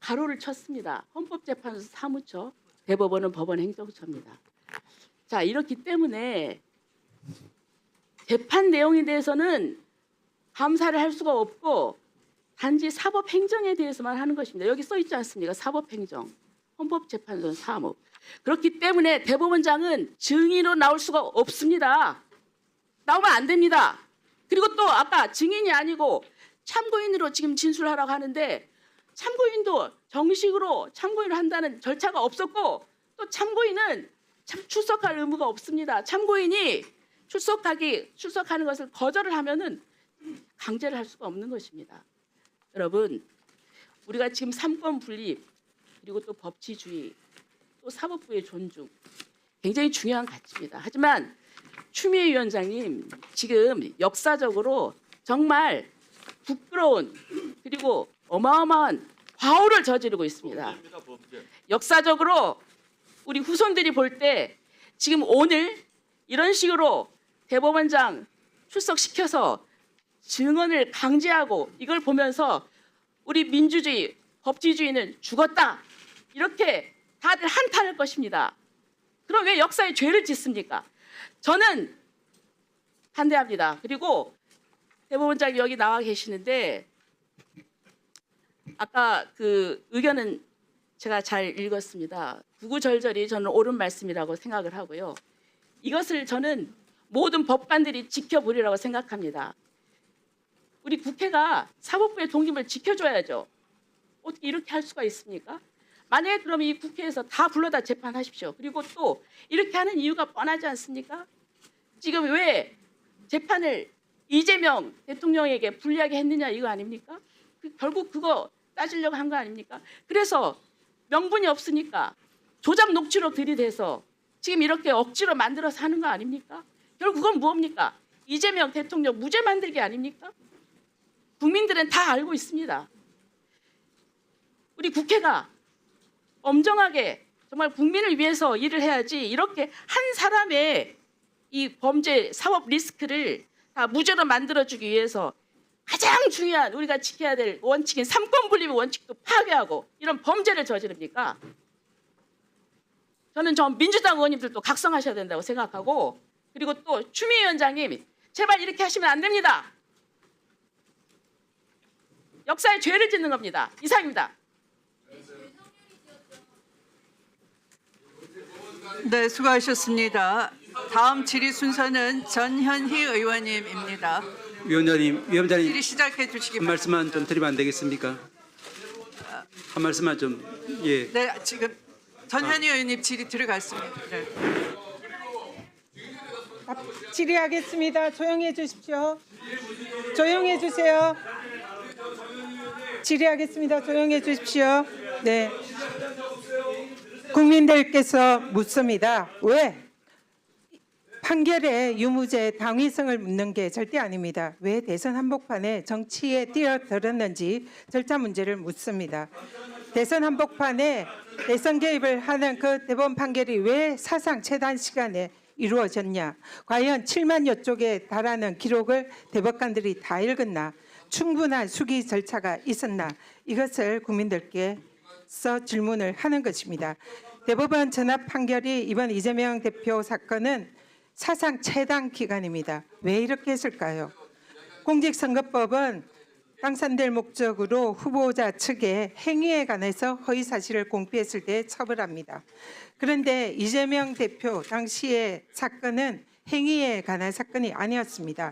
가로를 쳤습니다. 헌법재판소 사무처, 대법원은 법원행정처입니다. 자, 이렇기 때문에 재판 내용에 대해서는 감사를 할 수가 없고 단지 사법행정에 대해서만 하는 것입니다. 여기 써 있지 않습니까? 사법행정, 헌법재판소는 사무. 그렇기 때문에 대법원장은 증인으로 나올 수가 없습니다. 나오면 안 됩니다. 그리고 또 아까 증인이 아니고 참고인으로 지금 진술하라고 하는데 참고인도 정식으로 참고인을 한다는 절차가 없었고 또 참고인은 출석할 의무가 없습니다. 참고인이 출석하는 것을 거절을 하면은 강제를 할 수가 없는 것입니다. 여러분, 우리가 지금 삼권 분립 그리고 또 법치주의 또 사법부의 존중 굉장히 중요한 가치입니다. 하지만 추미애 위원장님 지금 역사적으로 정말 부끄러운 그리고 어마어마한 과오를 저지르고 있습니다. 역사적으로 우리 후손들이 볼 때 지금 오늘 이런 식으로 대법원장 출석시켜서 증언을 강제하고 이걸 보면서 우리 민주주의, 법치주의는 죽었다. 이렇게 다들 한탄할 것입니다. 그럼 왜 역사에 죄를 짓습니까? 저는 반대합니다. 그리고 대법원장이 여기 나와 계시는데 아까 그 의견은 제가 잘 읽었습니다. 구구절절히 저는 옳은 말씀이라고 생각을 하고요. 이것을 저는 모든 법관들이 지켜보리라고 생각합니다. 우리 국회가 사법부의 독립을 지켜줘야죠. 어떻게 이렇게 할 수가 있습니까? 만약에 그러면 이 국회에서 다 불러다 재판하십시오. 그리고 또 이렇게 하는 이유가 뻔하지 않습니까? 지금 왜 재판을 이재명 대통령에게 불리하게 했느냐 이거 아닙니까? 결국 그거 따지려고 한 거 아닙니까? 그래서 명분이 없으니까 조작 녹취록 들이대서 지금 이렇게 억지로 만들어서 하는 거 아닙니까? 결국 그건 뭡니까? 이재명 대통령 무죄 만들기 아닙니까? 국민들은 다 알고 있습니다. 우리 국회가 엄정하게 정말 국민을 위해서 일을 해야지 이렇게 한 사람의 이 범죄 사법 리스크를 다 무죄로 만들어주기 위해서 가장 중요한 우리가 지켜야 될 원칙인 삼권 분립의 원칙도 파괴하고 이런 범죄를 저지릅니까? 저는 민주당 의원님들도 각성하셔야 된다고 생각하고 그리고 또 추미애 위원장님 제발 이렇게 하시면 안 됩니다. 역사에 죄를 짓는 겁니다. 이상입니다. 네, 수고하셨습니다. 다음 질의 순서는 전현희 의원님입니다. 위원장님 질의 시작해 주시기 한 바랍니다. 말씀만 좀 드리면 안 되겠습니까? 한 말씀만 좀 예. 네, 지금 전현희 의원님 질의 들어갔습니다. 네. 질의하겠습니다. 조용히 해주십시오. 조용히 해주세요. 질의하겠습니다. 조용히 해주십시오. 네. 국민들께서 묻습니다. 왜? 판결에 유무죄 당위성을 묻는 게 절대 아닙니다. 왜 대선 한복판에 정치에 뛰어들었는지 절차 문제를 묻습니다. 대선 한복판에 대선 개입을 하는 그 대법원 판결이 왜 사상 최단 시간에 이루어졌냐? 과연 7만여 쪽에 달하는 기록을 대법관들이 다 읽었나? 충분한 수기 절차가 있었나? 이것을 국민들께서 질문을 하는 것입니다. 대법원 전합 판결이 이번 이재명 대표 사건은 사상 최단 기간입니다. 왜 이렇게 했을까요? 공직선거법은 당선될 목적으로 후보자 측의 행위에 관해서 허위 사실을 공표했을 때 처벌합니다. 그런데 이재명 대표 당시의 사건은 행위에 관한 사건이 아니었습니다.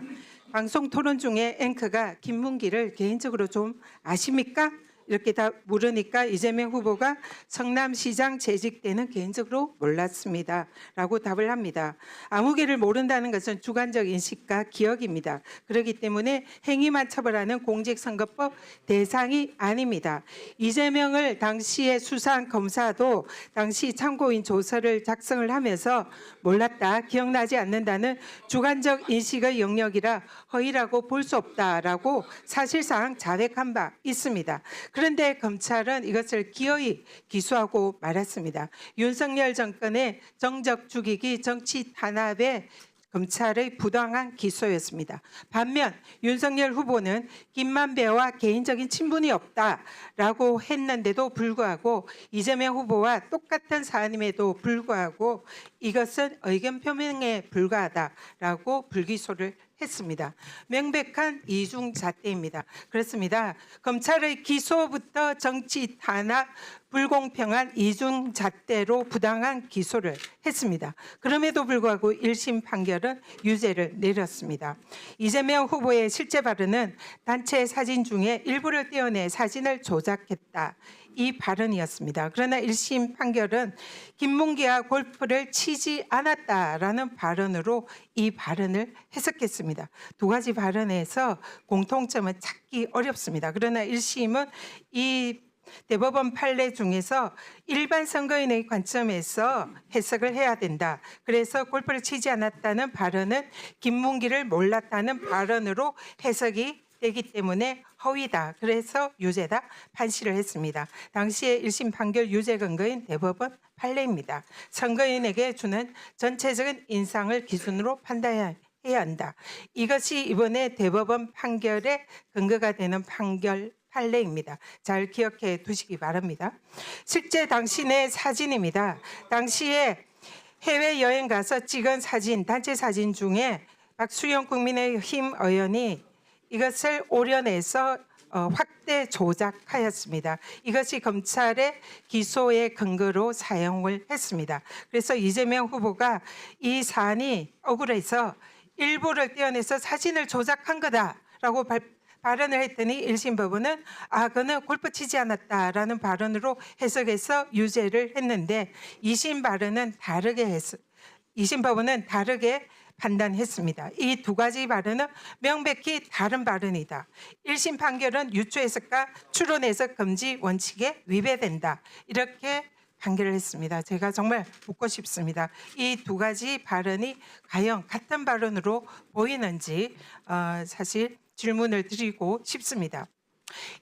방송 토론 중에 앵커가 김문기를 개인적으로 좀 아십니까? 이렇게 다 물으니까 이재명 후보가 성남시장 재직 때는 개인적으로 몰랐습니다. 라고 답을 합니다. 아무개를 모른다는 것은 주관적 인식과 기억입니다. 그렇기 때문에 행위만 처벌하는 공직선거법 대상이 아닙니다. 이재명을 당시에 수사한 검사도 당시 참고인 조서를 작성을 하면서 몰랐다, 기억나지 않는다는 주관적 인식의 영역이라 허위라고 볼 수 없다라고 사실상 자백한 바 있습니다. 그런데 검찰은 이것을 기어이 기소하고 말았습니다. 윤석열 정권의 정적 죽이기, 정치 탄압에 검찰의 부당한 기소였습니다. 반면 윤석열 후보는 김만배와 개인적인 친분이 없다라고 했는데도 불구하고 이재명 후보와 똑같은 사안임에도 불구하고 이것은 의견 표명에 불과하다라고 불기소를 했습니다. 명백한 이중잣대입니다. 그렇습니다. 검찰의 기소부터 정치 탄압, 불공평한 이중잣대로 부당한 기소를 했습니다. 그럼에도 불구하고 1심 판결은 유죄를 내렸습니다. 이재명 후보의 실제 발언은 단체 사진 중에 일부를 떼어내 사진을 조작했다. 이 발언이었습니다. 그러나 1심 판결은 김문기와 골프를 치지 않았다라는 발언으로 이 발언을 해석했습니다. 두 가지 발언에서 공통점은 찾기 어렵습니다. 그러나 1심은 이 대법원 판례 중에서 일반 선거인의 관점에서 해석을 해야 된다. 그래서 골프를 치지 않았다는 발언은 김문기를 몰랐다는 발언으로 해석이 되기 때문에 허위다. 그래서 유죄다 판시를 했습니다. 당시에 1심 판결 유죄 근거인 대법원 판례입니다. 선거인에게 주는 전체적인 인상을 기준으로 판단해야 한다. 이것이 이번에 대법원 판결의 근거가 되는 판례입니다. 잘 기억해 두시기 바랍니다. 실제 당신의 사진입니다. 당시에 해외여행 가서 찍은 사진, 단체 사진 중에 박수영 국민의힘 의원이 이것을 오려내서 확대 조작하였습니다. 이것이 검찰의 기소의 근거로 사용을 했습니다. 그래서 이재명 후보가 이 사안이 억울해서 일부를 떼어내서 사진을 조작한 거다라고 발언을 했더니 1심 법원은 그는 골프 치지 않았다라는 발언으로 해석해서 유죄를 했는데 2심 법원은 다르게 판단했습니다. 이 두 가지 발언은 명백히 다른 발언이다. 1심 판결은 유추 해석과 추론 해석 금지 원칙에 위배된다. 이렇게 판결을 했습니다. 제가 정말 묻고 싶습니다. 이 두 가지 발언이 과연 같은 발언으로 보이는지 사실 질문을 드리고 싶습니다.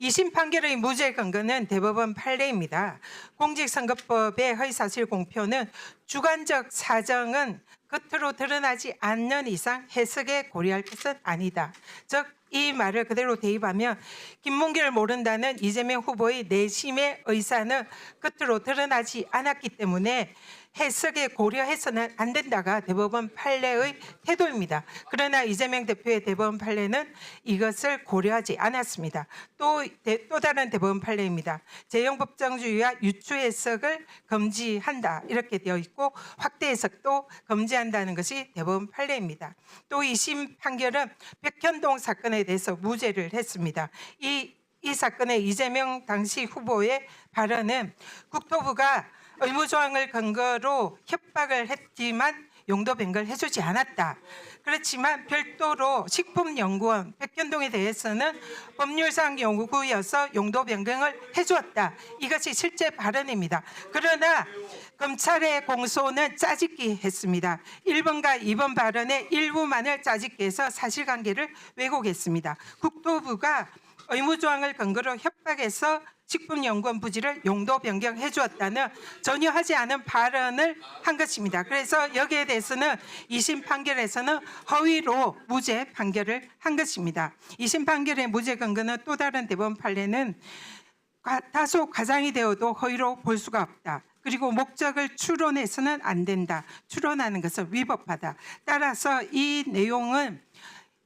2심 판결의 무죄 근거는 대법원 판례입니다. 공직선거법의 허위사실 공표는 주관적 사정은 겉으로 드러나지 않는 이상 해석에 고려할 것은 아니다. 즉, 이 말을 그대로 대입하면 김문기를 모른다는 이재명 후보의 내심의 의사는 겉으로 드러나지 않았기 때문에 해석에 고려해서는 안 된다가 대법원 판례의 태도입니다. 그러나 이재명 대표의 대법원 판례는 이것을 고려하지 않았습니다. 또 다른 대법원 판례입니다. 재형법정주의와 유추 해석을 금지한다 이렇게 되어 있고 확대 해석도 금지한다는 것이 대법원 판례입니다. 또 2심 판결은 백현동 사건에 대해서 무죄를 했습니다. 이 사건의 이재명 당시 후보의 발언은 국토부가 의무조항을 근거로 협박을 했지만 용도 변경을 해주지 않았다. 그렇지만 별도로 식품연구원 백현동에 대해서는 법률상 요구여서 용도 변경을 해주었다. 이것이 실제 발언입니다. 그러나 검찰의 공소는 짜집기 했습니다. 1번과 2번 발언의 일부만을 짜집기 해서 사실관계를 왜곡했습니다. 국토부가 의무조항을 근거로 협박해서 식품연구원 부지를 용도 변경해 주었다는 전혀 하지 않은 발언을 한 것입니다. 그래서 여기에 대해서는 2심 판결에서는 허위로 무죄 판결을 한 것입니다. 2심 판결의 무죄 근거는 또 다른 대법원 판례는 다소 과장이 되어도 허위로 볼 수가 없다. 그리고 목적을 추론해서는 안 된다. 추론하는 것은 위법하다. 따라서 이 내용은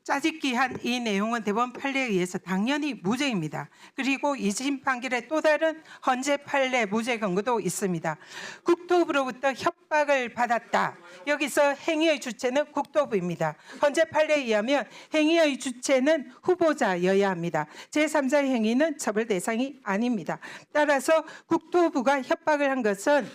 짜집기한 이 내용은 대법원 판례에 의해서 당연히 무죄입니다. 그리고 2심 판결의 또 다른 헌재 판례 무죄 근거도 있습니다. 국토부로부터 협박을 받았다. 여기서 행위의 주체는 국토부입니다. 헌재 판례에 의하면 행위의 주체는 후보자여야 합니다. 제3자의 행위는 처벌 대상이 아닙니다. 따라서 국토부가 협박을 한 것은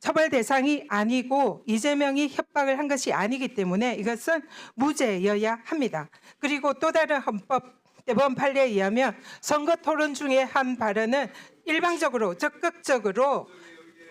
처벌 대상이 아니고 이재명이 협박을 한 것이 아니기 때문에 이것은 무죄여야 합니다. 그리고 또 다른 헌법 대법원 판례에 의하면 선거 토론 중에 한 발언은 일방적으로 적극적으로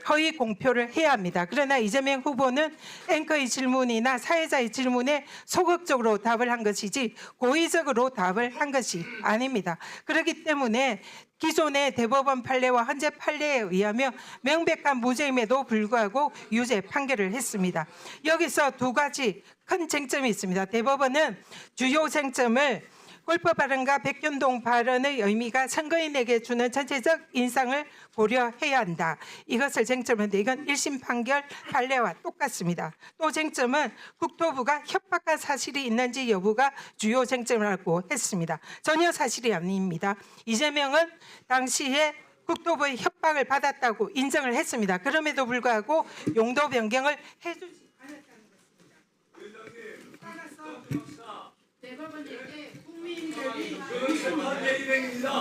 허위 공표를 해야 합니다. 그러나 이재명 후보는 앵커의 질문이나 사회자의 질문에 소극적으로 답을 한 것이지 고의적으로 답을 한 것이 아닙니다. 그렇기 때문에 기존의 대법원 판례와 헌재 판례에 의하면 명백한 무죄임에도 불구하고 유죄 판결을 했습니다. 여기서 두 가지 큰 쟁점이 있습니다. 대법원은 주요 쟁점을 골프 발언과 백현동 발언의 의미가 선거인에게 주는 전체적 인상을 고려해야 한다. 이것을 쟁점인데 이건 1심 판결 판례와 똑같습니다. 또 쟁점은 국토부가 협박한 사실이 있는지 여부가 주요 쟁점이라고 했습니다. 전혀 사실이 아닙니다. 이재명은 당시에 국토부의 협박을 받았다고 인정을 했습니다. 그럼에도 불구하고 용도 변경을 해주지 않았다는 것입니다. 따라서 대법원에게 국민들이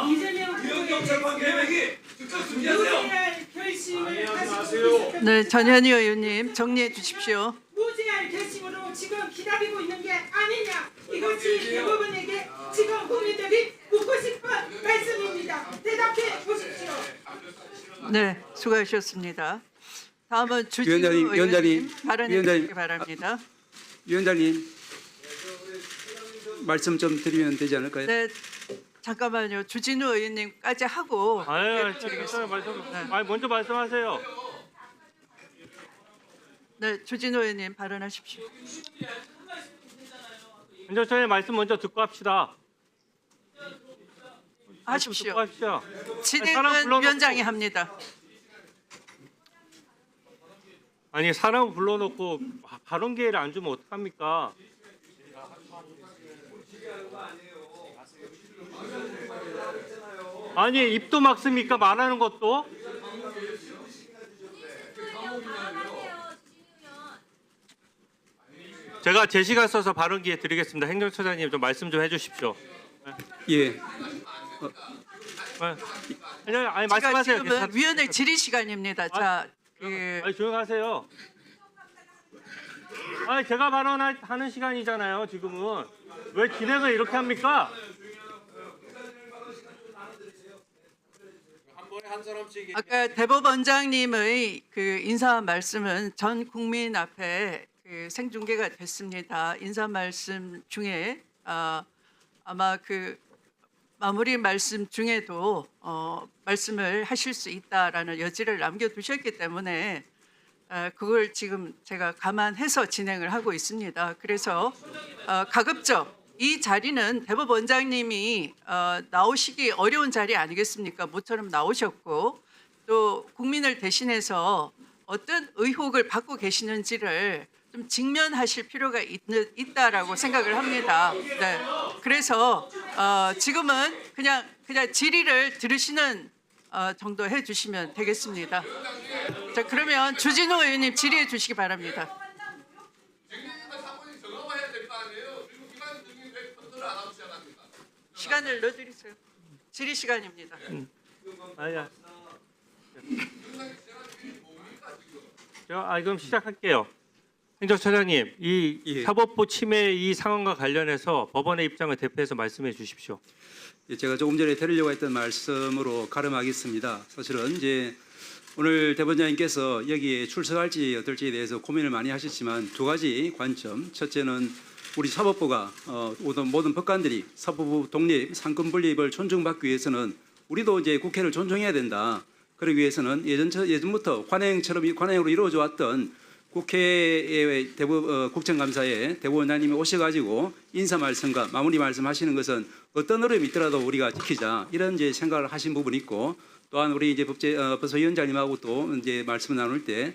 이재명 후보의 무죄할 결심을 하시고 네, 전현희 의원님 정리해 주십시오. 무죄할 결심으로 지금 기다리고 있는 게 아니냐. 이것이 대법원에게 지금 국민들이 묻고 싶은 말씀입니다. 대답해 보십시오. 네, 수고하셨습니다. 다음은 주진우 의원님 발언해 주시기 바랍니다. 위원장님 말씀 좀 드리면 되지 않을까요? 네, 잠깐만요. 주진우 의원님까지 하고 먼저 말씀하세요. 네, 주진우 의원님 발언하십시오. 현장처의 말씀 먼저 듣고 합시다. 하십시오. 듣고 합시다. 진행은 위원장이 합니다. 아니 사람 불러놓고 발언 기회를 안 주면 어떡합니까? 아니 입도 막습니까? 말하는 것도? 제가 제 시간 써서 발언 기회 드리겠습니다. 행정처장님 좀 말씀 좀 해주십시오. 예. 아니 말씀하세요. 지금은 위원회 질의 시간입니다. 자, 아니 조용하세요. 아니 제가 발언하는 시간이잖아요. 지금은 왜 진행을 이렇게 합니까? 아까 대법원장님의 그 인사 말씀은 전 국민 앞에 그 생중계가 됐습니다. 인사 말씀 중에 아마 그 마무리 말씀 중에도 말씀을 하실 수 있다라는 여지를 남겨두셨기 때문에 그걸 지금 제가 감안해서 진행을 하고 있습니다. 그래서 가급적 이 자리는 대법원장님이 나오시기 어려운 자리 아니겠습니까? 모처럼 나오셨고 또 국민을 대신해서 어떤 의혹을 받고 계시는지를 좀 직면하실 필요가 있다라고 생각을 합니다. 네. 그래서 지금은 그냥 질의를 들으시는 정도 해주시면 되겠습니다. 자, 그러면 주진우 의원님 질의해 주시기 바랍니다. 시간을 넣어드리세요. 질의 시간입니다. 아니야. 그럼 시작할게요. 행정처장님, 이 사법부 침해 이 상황과 관련해서 법원의 입장을 대표해서 말씀해 주십시오. 제가 조금 전에 드리려고 했던 말씀으로 가름하겠습니다. 사실은 이제 오늘 대법원장님께서 여기에 출석할지 어떨지에 대해서 고민을 많이 하셨지만 두 가지 관점. 첫째는 우리 사법부가 모든 법관들이 사법부 독립, 상권 분립을 존중받기 위해서는 우리도 이제 국회를 존중해야 된다. 그러기 위해서는 예전부터 관행으로 이루어져 왔던 국회의 국정감사에 대법원장님이 오셔가지고 인사 말씀과 마무리 말씀하시는 것은 어떤 어려움이 있더라도 우리가 지키자 이런 이제 생각을 하신 부분이 있고, 또한 우리 이제 법사위원장님하고 또 이제 말씀을 나눌 때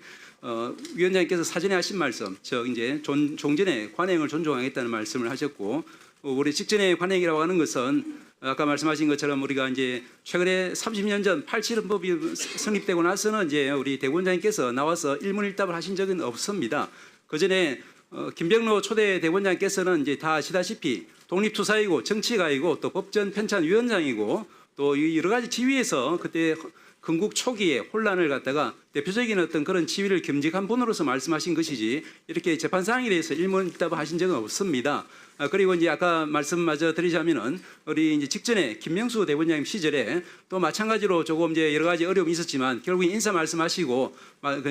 위원장님께서 사전에 하신 말씀, 즉 이제 종전의 관행을 존중하겠다는 말씀을 하셨고, 우리 직전의 관행이라고 하는 것은 아까 말씀하신 것처럼 우리가 이제 최근에 30년 전 87헌법이 성립되고 나서는 이제 우리 대법원장님께서 나와서 일문일답을 하신 적은 없습니다. 그 전에 김병로 초대 대법원장께서는 이제 다 아시다시피 독립투사이고 정치가이고 또 법전 편찬위원장이고 또 여러 가지 지위에서 그때 건국 초기에 혼란을 갖다가 대표적인 어떤 그런 지위를 겸직한 분으로서 말씀하신 것이지 이렇게 재판 사항에 대해서 일문일답을 하신 적은 없습니다. 그리고 이제 아까 말씀마저 드리자면은 우리 이제 직전에 김명수 대법원장님 시절에 또 마찬가지로 조금 이제 여러 가지 어려움이 있었지만 결국 인사 말씀하시고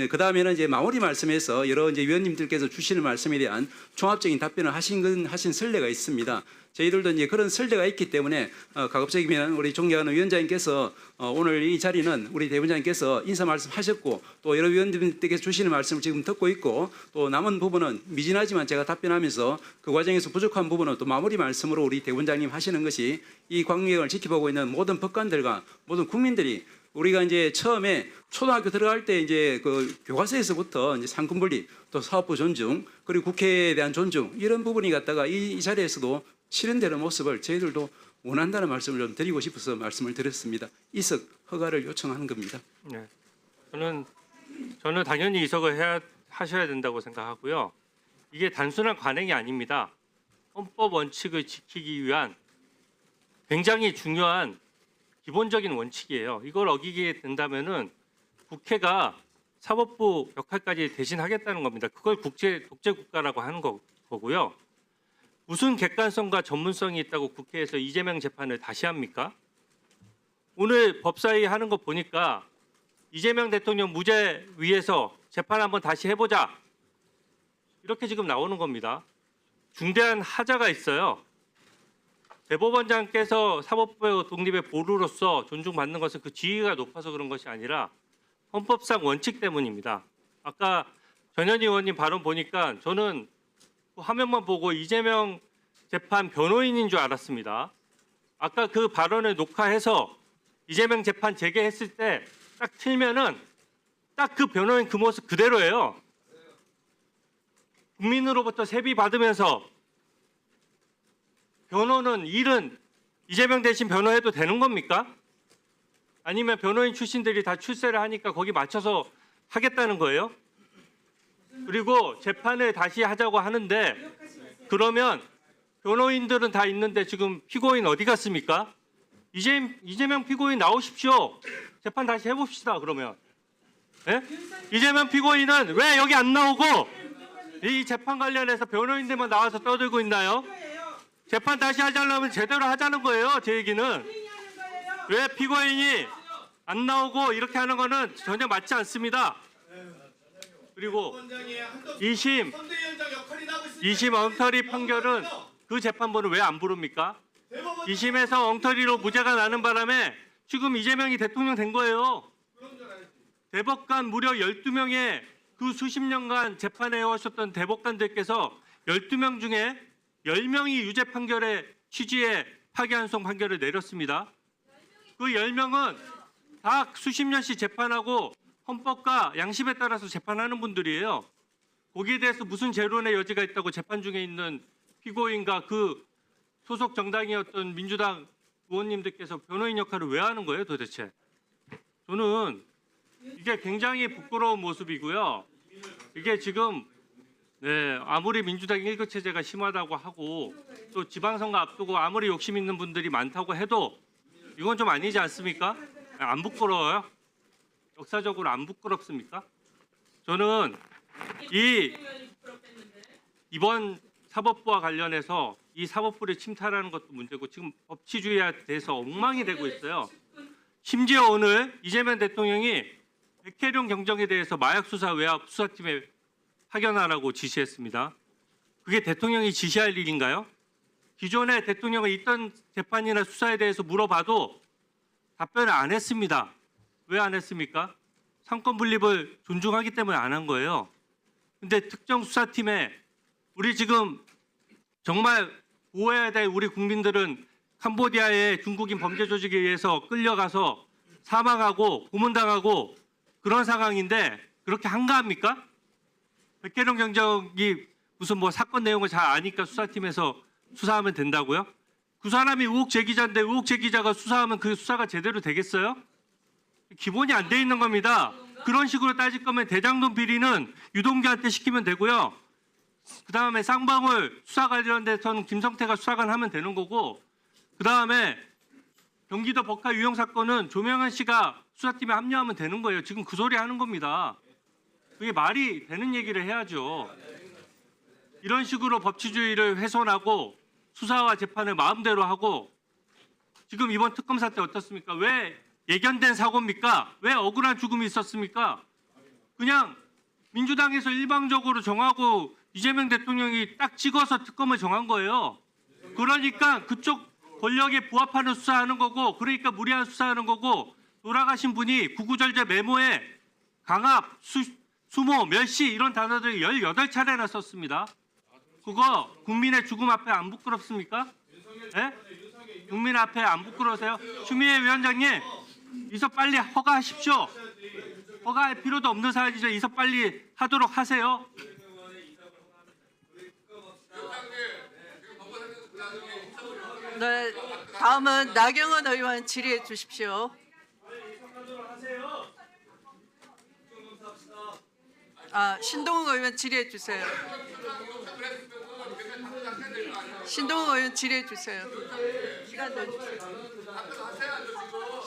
그 다음에는 이제 마무리 말씀에서 여러 이제 위원님들께서 주시는 말씀에 대한 종합적인 답변을 하신 선례가 있습니다. 저희들도 이제 그런 설례가 있기 때문에 가급적이면 우리 존경하는 위원장님께서 오늘 이 자리는 우리 대법원장님께서 인사 말씀하셨고 또 여러 위원님들께서 주시는 말씀을 지금 듣고 있고 또 남은 부분은 미진하지만 제가 답변하면서 그 과정에서 부족한 부분은 또 마무리 말씀으로 우리 대법원장님 하시는 것이 이 광명을 지켜보고 있는 모든 법관들과 모든 국민들이 우리가 이제 처음에 초등학교 들어갈 때 이제 그 교과서에서부터 이제 상권 분립 또 사법부 존중 그리고 국회에 대한 존중 이런 부분이 갖다가 이 자리에서도 실현되는 모습을 저희들도 원한다는 말씀을 좀 드리고 싶어서 말씀을 드렸습니다. 이석 허가를 요청하는 겁니다. 네, 저는 당연히 이석을 하셔야 된다고 생각하고요. 이게 단순한 관행이 아닙니다. 헌법 원칙을 지키기 위한 굉장히 중요한 기본적인 원칙이에요. 이걸 어기게 된다면은 국회가 사법부 역할까지 대신하겠다는 겁니다. 그걸 독재 국가라고 하는 거고요. 무슨 객관성과 전문성이 있다고 국회에서 이재명 재판을 다시 합니까? 오늘 법사위 하는 거 보니까 이재명 대통령 무죄 위해서 재판 한번 다시 해보자. 이렇게 지금 나오는 겁니다. 중대한 하자가 있어요. 대법원장께서 사법부 독립의 보루로서 존중받는 것은 그 지위가 높아서 그런 것이 아니라 헌법상 원칙 때문입니다. 아까 전현희 의원님 발언 보니까 저는 화면만 보고 이재명 재판 변호인인 줄 알았습니다. 아까 그 발언을 녹화해서 이재명 재판 재개했을 때 딱 틀면은 딱 그 변호인 그 모습 그대로예요. 국민으로부터 세비 받으면서 변호는 일은 이재명 대신 변호해도 되는 겁니까? 아니면 변호인 출신들이 다 출세를 하니까 거기 맞춰서 하겠다는 거예요? 그리고 재판을 다시 하자고 하는데 그러면 변호인들은 다 있는데 지금 피고인 어디 갔습니까? 이재명 피고인 나오십시오. 재판 다시 해봅시다. 그러면 예? 이재명 피고인은 왜 여기 안 나오고 이 재판 관련해서 변호인들만 나와서 떠들고 있나요? 재판 다시 하자려면 제대로 하자는 거예요. 제 얘기는 왜 피고인이 안 나오고 이렇게 하는 거는 전혀 맞지 않습니다. 그리고 2심 엉터리 판결은 그 재판부는 왜 안 부릅니까? 2심에서 엉터리로 무죄가 나는 바람에 지금 이재명이 대통령 된 거예요. 대법관 무려 12명의 그 수십 년간 재판해 오셨던 대법관들께서 12명 중에 10명이 유죄 판결의 취지에 파기환송 판결을 내렸습니다. 그 10명은 다 수십 년씩 재판하고 헌법과 양심에 따라서 재판하는 분들이에요. 거기에 대해서 무슨 재론의 여지가 있다고 재판 중에 있는 피고인과 그 소속 정당이었던 민주당 의원님들께서 변호인 역할을 왜 하는 거예요, 도대체? 저는 이게 굉장히 부끄러운 모습이고요. 이게 지금 아무리 민주당 일거체제가 심하다고 하고 또 지방선거 앞두고 아무리 욕심 있는 분들이 많다고 해도 이건 좀 아니지 않습니까? 안 부끄러워요? 역사적으로 안 부끄럽습니까? 저는 이번 사법부와 관련해서 이 사법부를 침탈하는 것도 문제고 지금 법치주의에 대해서 엉망이 되고 있어요. 심지어 오늘 이재명 대통령이 백혜령 경정에 대해서 마약 수사 외압 수사팀에 파견하라고 지시했습니다. 그게 대통령이 지시할 일인가요? 기존에 대통령은 있던 재판이나 수사에 대해서 물어봐도 답변을 안 했습니다. 왜 안 했습니까? 상권 분립을 존중하기 때문에 안 한 거예요. 근데 특정 수사팀에 우리 지금 정말 보호해야 될 우리 국민들은 캄보디아의 중국인 범죄 조직에 의해서 끌려가서 사망하고 고문당하고 그런 상황인데 그렇게 한가합니까? 백혜령 경정이 무슨 뭐 사건 내용을 잘 아니까 수사팀에서 수사하면 된다고요? 그 사람이 의혹 제기자인데 의혹 제기자가 수사하면 그 수사가 제대로 되겠어요? 기본이 안 돼 있는 겁니다. 그런 식으로 따질 거면 대장동 비리는 유동규한테 시키면 되고요. 그다음에 쌍방울 수사 관련돼서는 김성태가 수사관 하면 되는 거고 그다음에 경기도 법카 유용 사건은 조명현 씨가 수사팀에 합류하면 되는 거예요. 지금 그 소리 하는 겁니다. 그게 말이 되는 얘기를 해야죠. 이런 식으로 법치주의를 훼손하고 수사와 재판을 마음대로 하고 지금 이번 특검 사태 어떻습니까? 왜 예견된 사고입니까? 왜 억울한 죽음이 있었습니까? 그냥 민주당에서 일방적으로 정하고 이재명 대통령이 딱 찍어서 특검을 정한 거예요. 그러니까 그쪽 권력에 부합하는 수사하는 거고 그러니까 무리한 수사하는 거고 돌아가신 분이 구구절절 메모에 강압, 수모, 멸시 이런 단어들을 18차례나 썼습니다. 그거 국민의 죽음 앞에 안 부끄럽습니까? 네? 국민 앞에 안 부끄러우세요? 추미애 위원장님, 이서 빨리 허가하십시오. 허가할 필요도 없는 사안이죠. 이서 빨리 하도록 하세요. 네, 다음은 나경원 의원 질의해 주십시오. 신동욱 의원 질의해 주세요. 신동욱 의원 질의해 주세요. 시간 넣어주세요.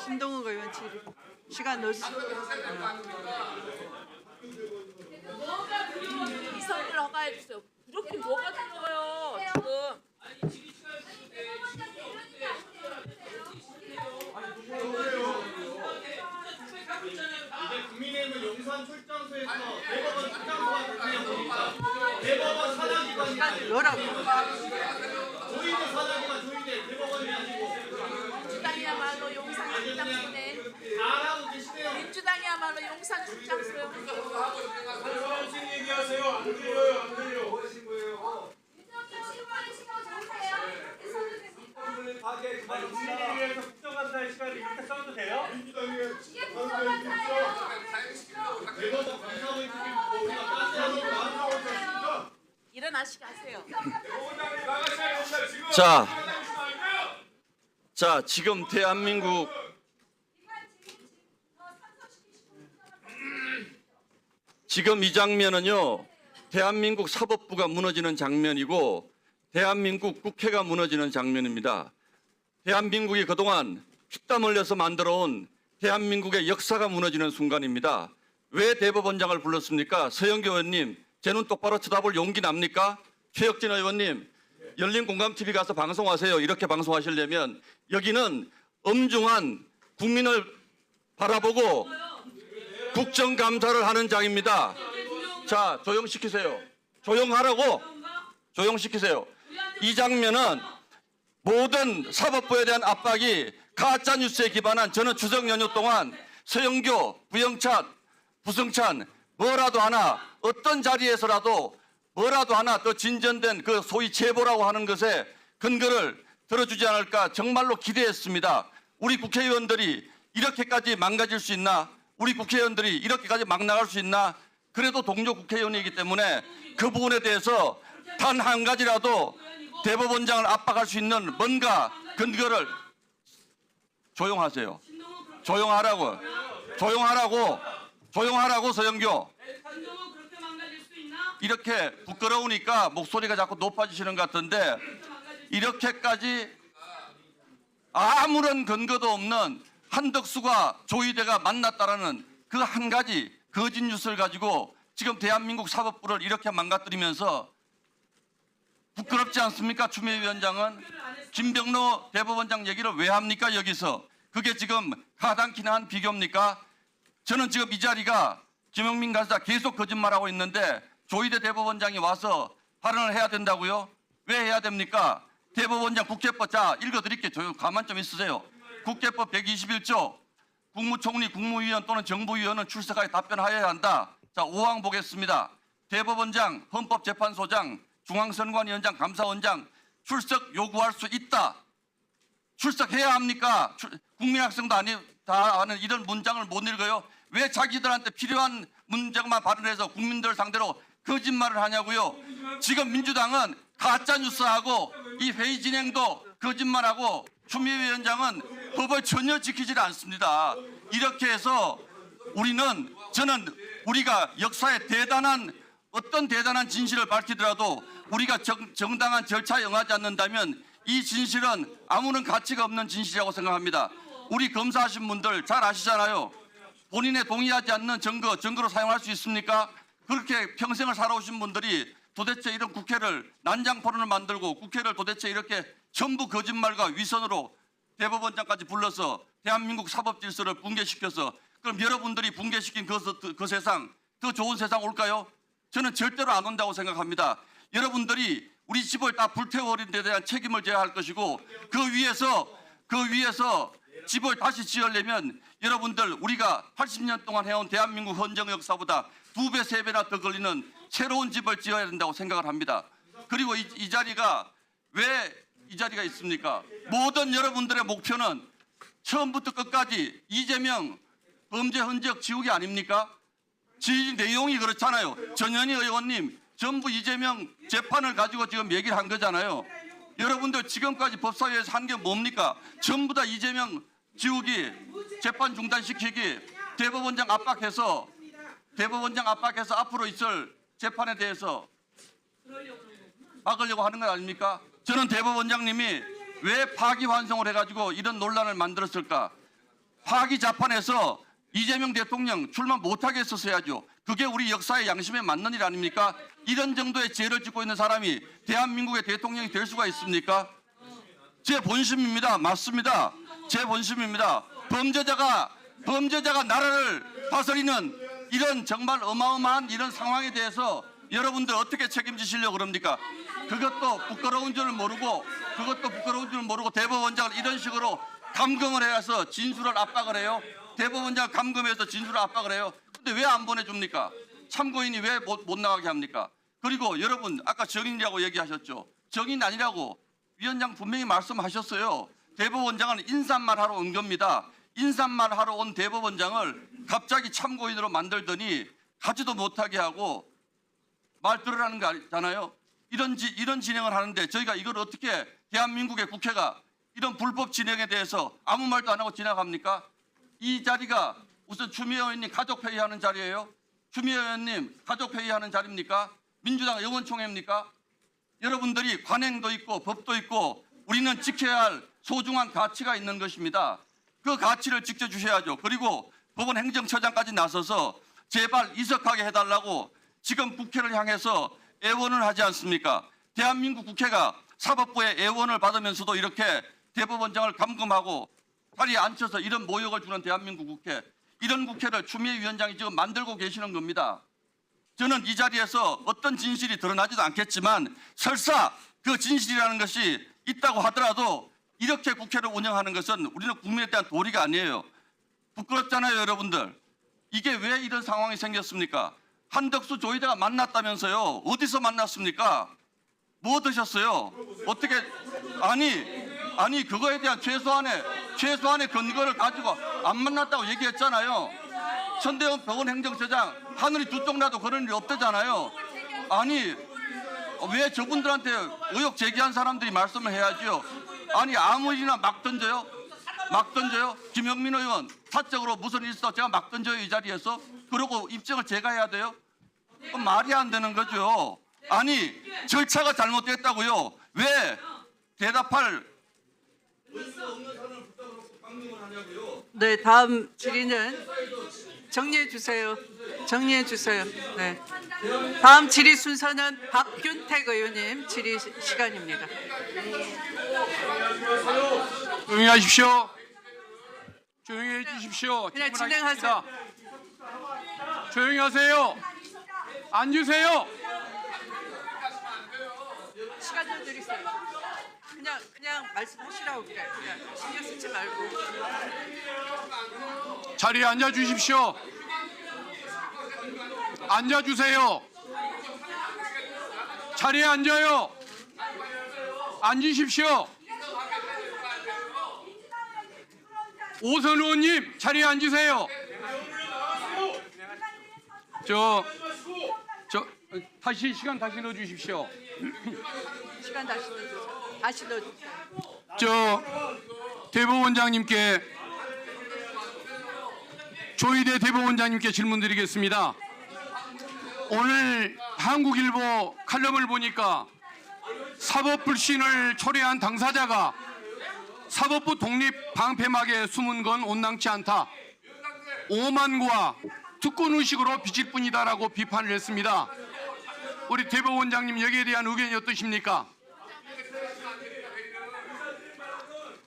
신동욱 의원 질의. 시간 넣어주세요. 이사를 허가해 주세요. 그렇게 뭐가 들어요 지금? 이게 국민의힘은 용산 출장소에서 대법원 출장소가 됐네요. 대법원 사단기관이 뭐라고? 조이대 사단기관 조이대 대법원이 아니고 민주당이야말로 용산 출장소네. 잘하고 계시네요. 민주당이야말로 용산 출장소요. 무슨 얘기하세요? 안 들려요, 안 들려. 뭐 하신 거예요? 국민의힘에서 국정감사의 시간을 이렇게 써도 돼요? 이게 국정감사예요. 대법원 감사하고 있는 우리가 딴 일어나시게 하세요. 자, 지금 대한민국 지금 이 장면은요. 대한민국 사법부가 무너지는 장면이고 대한민국 국회가 무너지는 장면입니다. 대한민국이 그동안 피땀 흘려서 만들어온 대한민국의 역사가 무너지는 순간입니다. 왜 대법원장을 불렀습니까? 서영교 의원님, 제 눈 똑바로 쳐다볼 용기 납니까? 최혁진 의원님, 열린공감TV 가서 방송하세요. 이렇게 방송하시려면 여기는 엄중한 국민을 바라보고 국정감사를 하는 장입니다. 자, 조용시키세요. 조용하라고. 조용시키세요. 이 장면은 모든 사법부에 대한 압박이 가짜뉴스에 기반한 저는 추석 연휴 동안 서영교, 부영찬, 부승찬 뭐라도 하나 어떤 자리에서라도 뭐라도 하나 더 진전된 그 소위 제보라고 하는 것에 근거를 들어주지 않을까 정말로 기대했습니다. 우리 국회의원들이 이렇게까지 망가질 수 있나? 우리 국회의원들이 이렇게까지 막 나갈 수 있나? 그래도 동료 국회의원이기 때문에 그 부분에 대해서 단 한 가지라도 대법원장을 압박할 수 있는 뭔가 근거를 조용하세요. 조용하라고 서영교. 이렇게 부끄러우니까 목소리가 자꾸 높아지시는 것 같은데 이렇게까지 아무런 근거도 없는 한덕수가 조희대가 만났다라는 그 한 가지 거짓 뉴스를 가지고 지금 대한민국 사법부를 이렇게 망가뜨리면서 부끄럽지 않습니까? 추미애 위원장은 김병로 대법원장 얘기를 왜 합니까? 여기서 그게 지금 가당키나 한 비교입니까? 저는 지금 이 자리가 김영민 간사 계속 거짓말하고 있는데 조희대 대법원장이 와서 발언을 해야 된다고요? 왜 해야 됩니까? 대법원장 국회법 자 읽어드릴게요. 가만 좀 있으세요. 국회법 121조 국무총리, 국무위원 또는 정부위원은 출석하여 답변하여야 한다. 자, 5항 보겠습니다. 대법원장, 헌법재판소장, 중앙선관위원장, 감사원장 출석 요구할 수 있다. 출석해야 합니까? 국민학생도 다 아는 이런 문장을 못 읽어요. 왜 자기들한테 필요한 문장만 발언해서 국민들 상대로 거짓말을 하냐고요. 지금 민주당은 가짜뉴스하고 이 회의 진행도 거짓말하고 추미애 위원장은 법을 전혀 지키지 않습니다. 이렇게 해서 저는 우리가 역사에 어떤 대단한 진실을 밝히더라도 우리가 정당한 절차에 응하지 않는다면 이 진실은 아무런 가치가 없는 진실이라고 생각합니다. 우리 검사하신 분들 잘 아시잖아요. 본인의 동의하지 않는 증거로 사용할 수 있습니까? 그렇게 평생을 살아오신 분들이 도대체 이런 국회를 난장포론을 만들고 국회를 도대체 이렇게 전부 거짓말과 위선으로 대법원장까지 불러서 대한민국 사법 질서를 붕괴시켜서 그럼 여러분들이 붕괴시킨 그 세상, 더 좋은 세상 올까요? 저는 절대로 안 온다고 생각합니다. 여러분들이 우리 집을 다 불태워버린 데 대한 책임을 져야 할 것이고 그 위에서 집을 다시 지으려면 여러분들 우리가 80년 동안 해온 대한민국 헌정 역사보다 2배, 3배나 더 걸리는 새로운 집을 지어야 된다고 생각을 합니다. 그리고 이 자리가 왜 이 자리가 있습니까? 모든 여러분들의 목표는 처음부터 끝까지 이재명 범죄 흔적 지우기 아닙니까? 내용이 그렇잖아요. 전현희 의원님 전부 이재명 재판을 가지고 지금 얘기를 한 거잖아요. 여러분들 지금까지 법사위에서 한 게 뭡니까? 전부 다 이재명 지우기, 재판 중단시키기, 대법원장 압박해서 앞으로 있을 재판에 대해서 막으려고 하는 건 아닙니까? 저는 대법원장님이 왜 파기환송을 해가지고 이런 논란을 만들었을까? 파기자판에서 이재명 대통령 출마 못하게 했었어야죠. 그게 우리 역사의 양심에 맞는 일 아닙니까? 이런 정도의 죄를 짓고 있는 사람이 대한민국의 대통령이 될 수가 있습니까? 제 본심입니다. 맞습니다. 제 본심입니다. 범죄자가 나라를 다스리는 이런 정말 어마어마한 이런 상황에 대해서 여러분들 어떻게 책임지시려고 그럽니까? 그것도 부끄러운 줄 모르고 대법원장을 이런 식으로 감금을 해서 진술을 압박을 해요. 대법원장 감금해서 진술을 압박을 해요. 근데 왜 안 보내줍니까? 참고인이 왜 못 나가게 합니까? 그리고 여러분 아까 정인이라고 얘기하셨죠. 정인 아니라고 위원장 분명히 말씀하셨어요. 대법원장은 인사말 하러 온 겁니다. 인사말 하러 온 대법원장을 갑자기 참고인으로 만들더니 가지도 못하게 하고 말 들으라는 거 아니잖아요. 이런 진행을 하는데 저희가 이걸 어떻게 대한민국의 국회가 이런 불법 진행에 대해서 아무 말도 안 하고 지나갑니까? 이 자리가 우선 추미애 의원님 가족회의하는 자리예요? 추미애 의원님 가족회의하는 자리입니까? 민주당 의원총회입니까? 여러분들이 관행도 있고 법도 있고 우리는 지켜야 할 소중한 가치가 있는 것입니다. 그 가치를 지켜주셔야죠. 그리고 법원 행정처장까지 나서서 제발 이석하게 해달라고 지금 국회를 향해서 애원을 하지 않습니까? 대한민국 국회가 사법부의 애원을 받으면서도 이렇게 대법원장을 감금하고 다리에 앉혀서 이런 모욕을 주는 대한민국 국회, 이런 국회를 추미애 위원장이 지금 만들고 계시는 겁니다. 저는 이 자리에서 어떤 진실이 드러나지도 않겠지만 설사 그 진실이라는 것이 있다고 하더라도 이렇게 국회를 운영하는 것은 우리는 국민에 대한 도리가 아니에요. 부끄럽잖아요, 여러분들. 이게 왜 이런 상황이 생겼습니까? 한덕수 조희대가 만났다면서요. 어디서 만났습니까? 뭐 드셨어요? 어떻게 아니 그거에 대한 최소한의 근거를 가지고 안 만났다고 얘기했잖아요. 천대원 병원 행정처장 하늘이 두 쪽 나도 그런 일 없대잖아요. 아니 왜 저분들한테 의혹 제기한 사람들이 말씀을 해야지요. 아니 아무 일이나 막 던져요. 막 던져요. 김영민 의원 사적으로 무슨 일 있어 제가 막 던져요 이 자리에서. 그리고 입증을 제가 해야 돼요. 말이 안 되는 거죠. 아니 절차가 잘못됐다고요. 왜 대답할 네, 다음 질의는 정리해 주세요. 정리해 주세요. 네. 다음 질의 순서는 박균택 의원님 질의 시간입니다. 조용히 하십시오. 조용히 해주십시오. 그냥 질문하겠습니다. 진행하세요. 조용히 하세요. 앉으세요. 시간 좀 드리세요. 그냥 말씀하시라고 그래. 그냥 신경 쓰지 말고. 자리에 앉아 주십시오. 앉아 주세요. 자리에 앉아요. 앉으십시오. 오선 의원님 자리에 앉으세요. 다시 시간 다시 넣어주십시오. 시간 다시 넣어주세요. 다시 넣어주세요. 대법원장님께 조희대 대법원장님께 질문드리겠습니다. 오늘 한국일보 칼럼을 보니까 사법불신을 초래한 당사자가 사법부 독립 방패막에 숨은 건 온당치 않다. 오만과 특권의식으로 비칠 뿐이다라고 비판을 했습니다. 우리 대법원장님 여기에 대한 의견이 어떠십니까?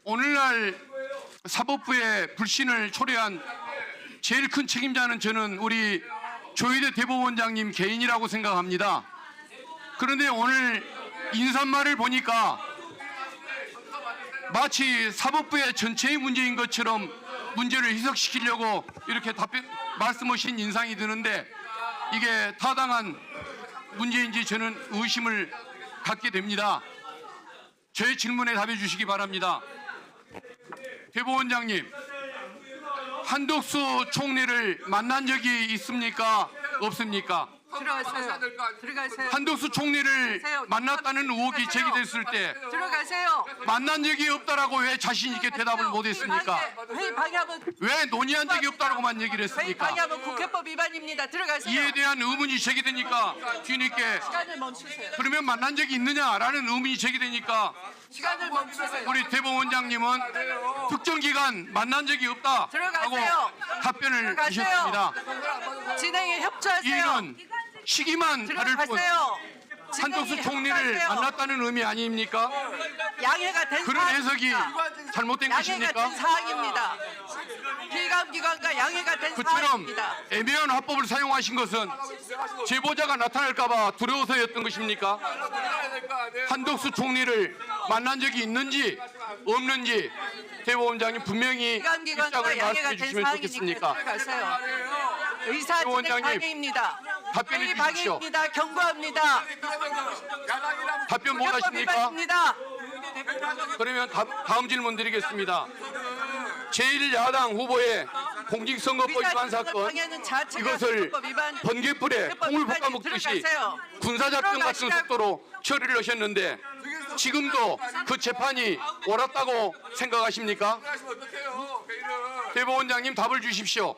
오늘날 사법부의 불신을 초래한 제일 큰 책임자는 저는 우리 조희대 대법원장님 개인이라고 생각합니다. 그런데 오늘 인사말을 보니까 마치 사법부의 전체의 문제인 것처럼 문제를 희석시키려고 이렇게 말씀하신 인상이 드는데 이게 타당한 문제인지 저는 의심을 갖게 됩니다. 저의 질문에 답해 주시기 바랍니다. 대법원장님, 한덕수 총리를 만난 적이 있습니까? 없습니까? 들어가세요. 들어가세요. 한덕수 총리를 만났다는 의혹이 제기됐을 때 들어가세요. 만난 적이 없다라고 왜 자신 있게 대답을 못했습니까? 회의 방해하면 왜 논의한 적이 없다라고만 얘기를 회의 했습니까? 방해하면 국회법 위반입니다. 들어가세요. 이에 대한 의문이 제기되니까 뒤늦게 시간을 멈추세요. 그러면 만난 적이 있느냐라는 의문이 제기되니까 시간을 멈추세요. 우리 대법원장님은 특정 기간 만난 적이 없다라고 들어가세요. 답변을 들어가세요. 하셨습니다. 진행에 협조하세요. 이는 시기만 다를 뿐 들어가세요. 한덕수 총리를 협조하세요. 만났다는 의미 아닙니까? 양해가 된 그런 해석이 사항입니다. 잘못된 양해가 것입니까? 된 사항입니다. 피감기관과 양해가 된 그처럼 사항입니다. 애매한 화법을 사용하신 것은 제보자가 나타날까 봐 두려워서였던 것입니까? 한덕수 총리를 만난 적이 있는지 없는지 대법원장님 분명히 입장을 피감기관과 양해가 말씀해 된 주시면 사항이니까 좋겠습니까? 들어가세요. 의사 진행 대법원장님, 방해입니다. 답변해 회의 주십시오. 방해입니다. 경고합니다. 답변 못 국회법 하십니까? 위반입니다. 그러면 다음 질문 드리겠습니다. 제1야당 후보의 공직선거법 위반 사건 방해는 자체가 이것을 선거법 위반. 번개불에 국회법 콩을 위반이 볶아 먹듯이 들어가세요. 군사작전 같은 들어가시라고. 속도로 처리를 하셨는데 지금도 그 재판이 옳았다고 생각하십니까? 대법원장님 답을 주십시오.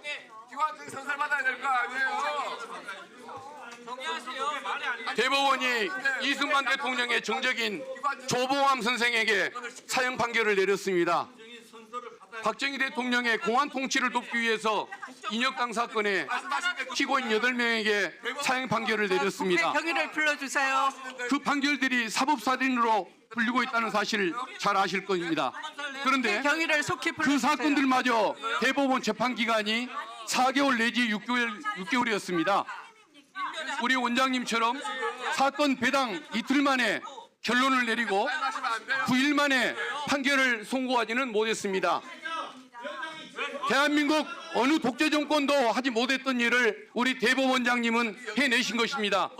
대법원이 이승만 대통령의 정적인 조봉암 선생에게 사형 판결을 내렸습니다. 박정희 대통령의 공안 통치를 돕기 위해서 인혁당 사건에 피고인 8명에게 사형 판결을 내렸습니다. 국회 경위를 불러주세요. 그 판결들이 사법살인으로 불리고 있다는 사실을 잘 아실 겁니다. 그런데 경위를 속히 그 불러주세요. 사건들마저 대법원 재판 기간이 4개월 내지 6개월이었습니다. 우리 원장님처럼 사건 배당 이틀 만에 결론을 내리고 9일 만에 판결을 선고하지는 못했습니다. 대한민국 어느 독재 정권도 하지 못했던 일을 우리 대법원장님은 해내신 것입니다.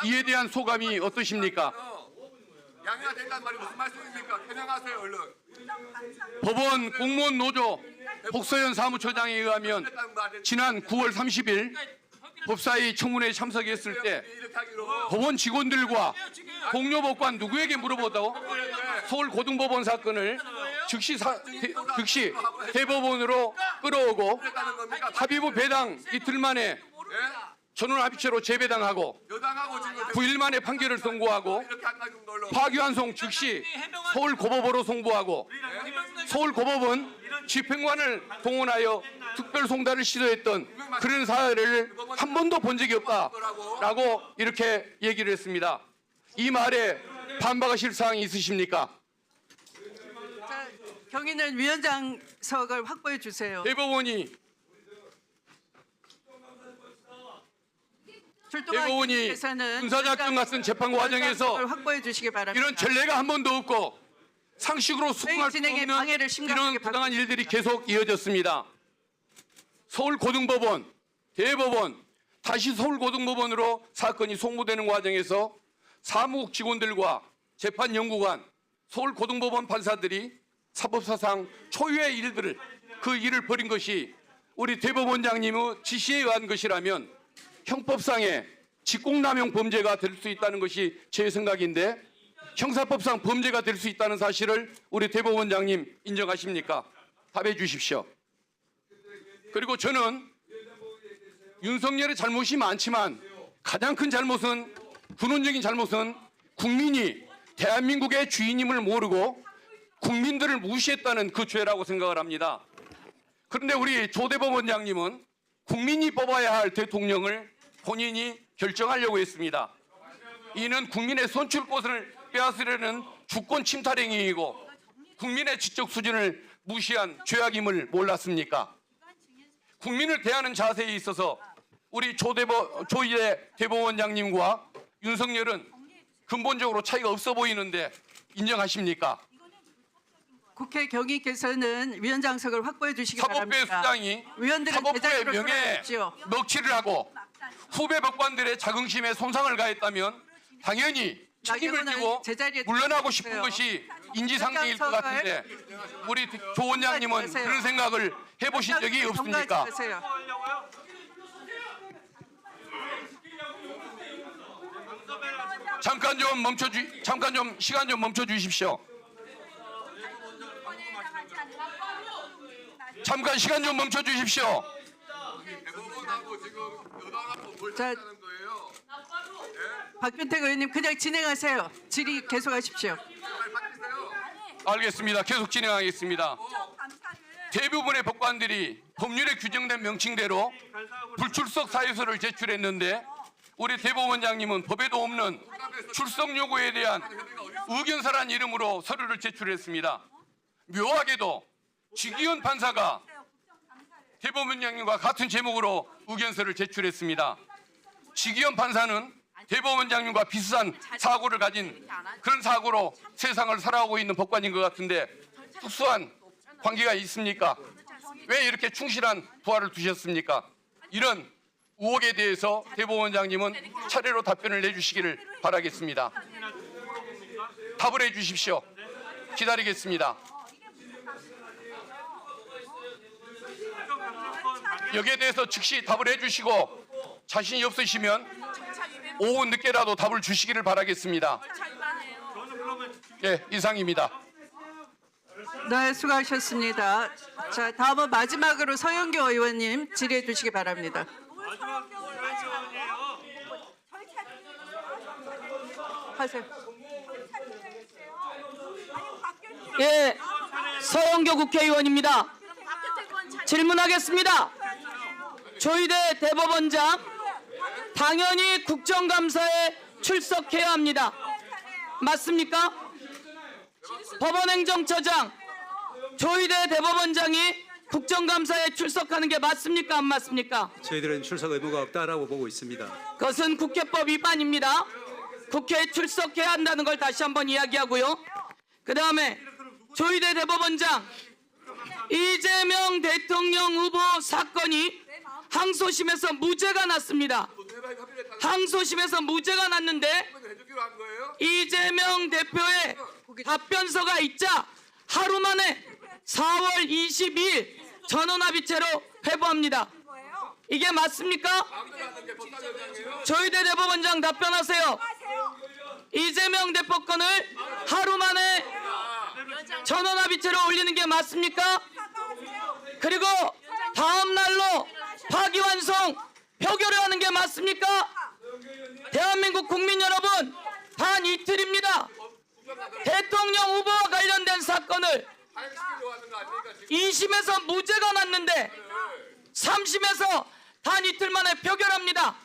이에 대한 소감이 어떠십니까? 양해가 된다는 말이 무슨 말씀입니까? 해명하세요 얼른. 법원 공무원 노조 복서현 사무처장에 의하면 지난 9월 30일 법사위 청문회에 참석했을 때 법원 직원들과 동료 법관 누구에게 물어보다고 서울고등법원 사건을 즉시 대법원으로 끌어오고 합의부 배당 이틀 만에 전원합의체로 재배당하고 9일 만에 판결을 선고하고 파기환송 즉시 서울고법으로 송부하고 서울고법은 집행관을 동원하여 특별송달을 시도했던 그런 사례를 한 번도 본 적이 없다라고 이렇게 얘기를 했습니다. 이 말에 반박하실 사항이 있으십니까? 자, 경위는 위원장석을 확보해 주세요. 대법원이 출동하기위해서는 군사작전 같은 재판 과정에서 확보해 주시기 바랍니다. 이런 전례가 한 번도 없고 상식으로 수긍할 수 없는 방해를 심각하게 이런 부당한 일들이 계속 이어졌습니다. 서울고등법원, 대법원, 다시 서울고등법원으로 사건이 송부되는 과정에서 사무국 직원들과 재판연구관, 서울고등법원 판사들이 사법사상 초유의 일들을 그 일을 벌인 것이 우리 대법원장님의 지시에 의한 것이라면 형법상의 직공남용 범죄가 될 수 있다는 것이 제 생각인데 형사법상 범죄가 될 수 있다는 사실을 우리 대법원장님 인정하십니까? 답해 주십시오. 그리고 저는 윤석열의 잘못이 많지만 가장 큰 잘못은 근원적인 잘못은 국민이 대한민국의 주인임을 모르고 국민들을 무시했다는 그 죄라고 생각을 합니다. 그런데 우리 조 대법원장님은 국민이 뽑아야 할 대통령을 본인이 결정하려고 했습니다. 이는 국민의 선출권을 빼앗으려는 주권 침탈 행위이고 국민의 지적 수준을 무시한 죄악임을 몰랐습니까? 국민을 대하는 자세에 있어서 우리 조희대 대법원장님과 윤석열은 근본적으로 차이가 없어 보이는데 인정하십니까? 국회 경위께서는 위원장석을 확보해 주시기 사법부의 바랍니다. 수장이 위원들은 사법부의 제자리로 명예에 돌아가십시오. 먹칠을 하고 후배 법관들의 자긍심에 손상을 가했다면 당연히 책임을 지고 물러나고 싶은 것이 인지상정일 것 같은데 우리 조 원장님은 그런 생각을 해보신 적이 없습니까? 잠깐 좀 시간 좀 멈춰 주십시오. 잠깐 시간 좀 멈춰 주십시오. 자, 박균택 의원님 그냥 진행하세요. 질의 계속하십시오. 알겠습니다. 계속 진행하겠습니다. 대부분의 법관들이 법률에 규정된 명칭대로 불출석 사유서를 제출했는데 우리 대법원장님은 법에도 없는 출석 요구에 대한 의견서란 이름으로 서류를 제출했습니다. 묘하게도 지기현 판사가 대법원장님과 같은 제목으로 의견서를 제출했습니다. 지기현 판사는 대법원장님과 비슷한 사고를 가진 그런 사고로 세상을 살아가고 있는 법관인 것 같은데 특수한 관계가 있습니까? 왜 이렇게 충실한 부하를 두셨습니까? 이런 의혹에 대해서 대법원장님은 차례로 답변을 내주시기를 바라겠습니다. 답을 해주십시오. 기다리겠습니다. 여기에 대해서 즉시 답을 해주시고 자신이 없으시면 오후 늦게라도 답을 주시기를 바라겠습니다. 예, 이상입니다. 네, 수고하셨습니다. 자, 다음은 마지막으로 서영교 의원님 질의해 주시기 바랍니다. 하세요. 예, 서영교 국회의원입니다. 질문하겠습니다. 조희대 대법원장 당연히 국정감사에 출석해야 합니다. 맞습니까? 법원행정처장 조희대 대법원장이 국정감사에 출석하는 게 맞습니까? 안 맞습니까? 저희들은 출석 의무가 없다라고 보고 있습니다. 그것은 국회법 위반입니다. 국회에 출석해야 한다는 걸 다시 한번 이야기하고요. 그 다음에 조희대 대법원장 이재명 대통령 후보 사건이 항소심에서 무죄가 났습니다. 항소심에서 무죄가 났는데 이재명 대표의 답변서가 있자 하루 만에 4월 22일 전원합의체로 회부합니다. 이게 맞습니까? 조희대 대법원장 답변하세요. 이재명 대법관을 하루 만에 전원합의체로 올리는 게 맞습니까? 그리고 다음 날로 파기환송 표결을 하는 게 맞습니까? 대한민국 국민 여러분, 단 이틀입니다. 대통령 후보와 관련된 사건을 2심에서 무죄가 났는데 3심에서 단 이틀 만에 표결합니다.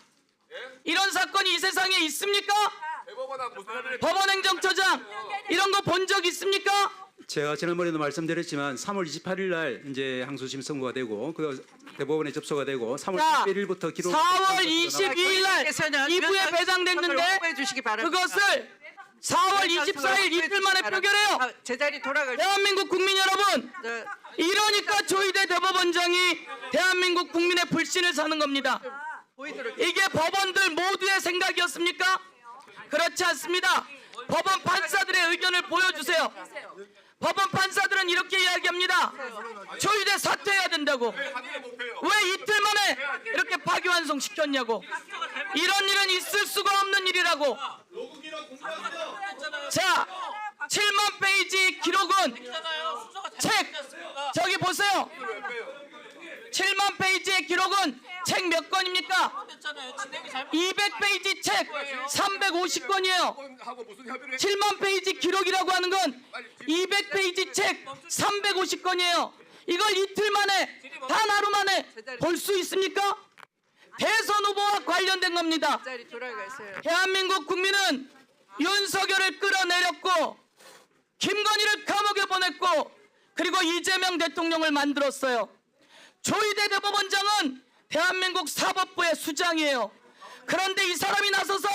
이런 사건이 이 세상에 있습니까? 법원행정처장, 이런 거 본 적 있습니까? 제가 지난번에도 말씀드렸지만 3월 28일 날 이제 항소심 선고가 되고 그 대법원에 접수가 되고 3월 11일부터 기록 4월 22일 날 2부에 배당됐는데 그것을 4월 24일 이틀 만에 표결해요. 제자리 돌아갈 대한민국 국민 여러분, 이러니까 조희대 대법원장이 대한민국 국민의 불신을 사는 겁니다. 이게 법원들 모두의 생각이었습니까? 그렇지 않습니다. 법원 판사들의 의견을 보여주세요. 법원 판사들은 이렇게 이야기합니다. 조희대 사퇴해야 된다고. 왜 이틀 만에 이렇게 파기환송 시켰냐고. 이런 일은 있을 수가 없는 일이라고. 자, 7만 페이지 기록은 책, 저기 보세요. 7만 페이지의 기록은 책 몇 권입니까? 200페이지 책 350권이에요. 7만 페이지 기록이라고 하는 건 200페이지 책 350권이에요. 이걸 이틀 만에, 단 하루 만에 볼 수 있습니까? 대선 후보와 관련된 겁니다. 대한민국 국민은 윤석열을 끌어내렸고 김건희를 감옥에 보냈고 그리고 이재명 대통령을 만들었어요. 조희대 대법원장은 대한민국 사법부의 수장이에요. 그런데 이 사람이 나서서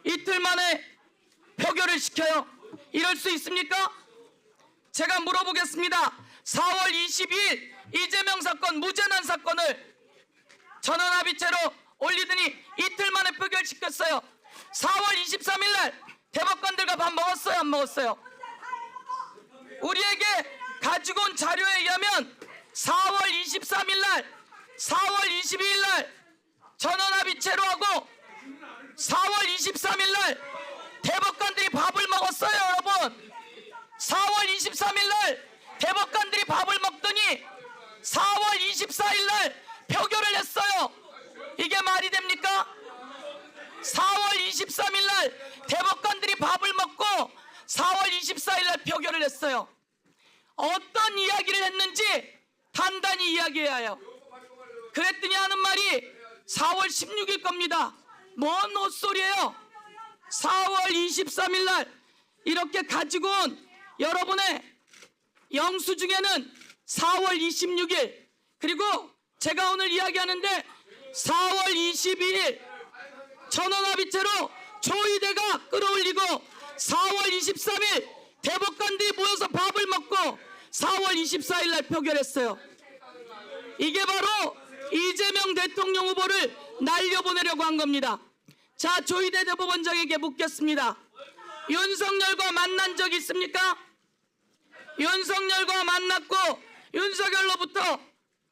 이틀 만에 표결을 시켜요. 이럴 수 있습니까? 제가 물어보겠습니다. 4월 22일 이재명 사건, 무죄난 사건을 전원합의체로 올리더니 이틀 만에 표결시켰어요. 4월 23일 날 대법관들과 밥 먹었어요, 안 먹었어요? 우리에게 가지고 온 자료에 의하면 4월 23일 날, 4월 22일 날 전원합의체로 하고 4월 23일 날 대법관들이 밥을 먹었어요, 여러분. 4월 23일 날 대법관들이 밥을 먹더니 4월 24일 날 표결을 했어요. 이게 말이 됩니까? 4월 23일 날 대법관들이 밥을 먹고 4월 24일 날 표결을 했어요. 어떤 이야기를 했는지 단단히 이야기해야 해요. 그랬더니 하는 말이 4월 16일 겁니다. 뭔 헛소리예요? 4월 23일 날 이렇게 가지고 온 여러분의 영수증에는 4월 26일, 그리고 제가 오늘 이야기하는데 4월 22일 전원합의체로 조희대가 끌어올리고 4월 23일 대법관들이 모여서 밥을 먹고 4월 24일 날 표결했어요. 이게 바로 이재명 대통령 후보를 날려보내려고 한 겁니다. 자, 조희대 대법원장에게 묻겠습니다. 윤석열과 만난 적 있습니까? 윤석열과 만났고 윤석열로부터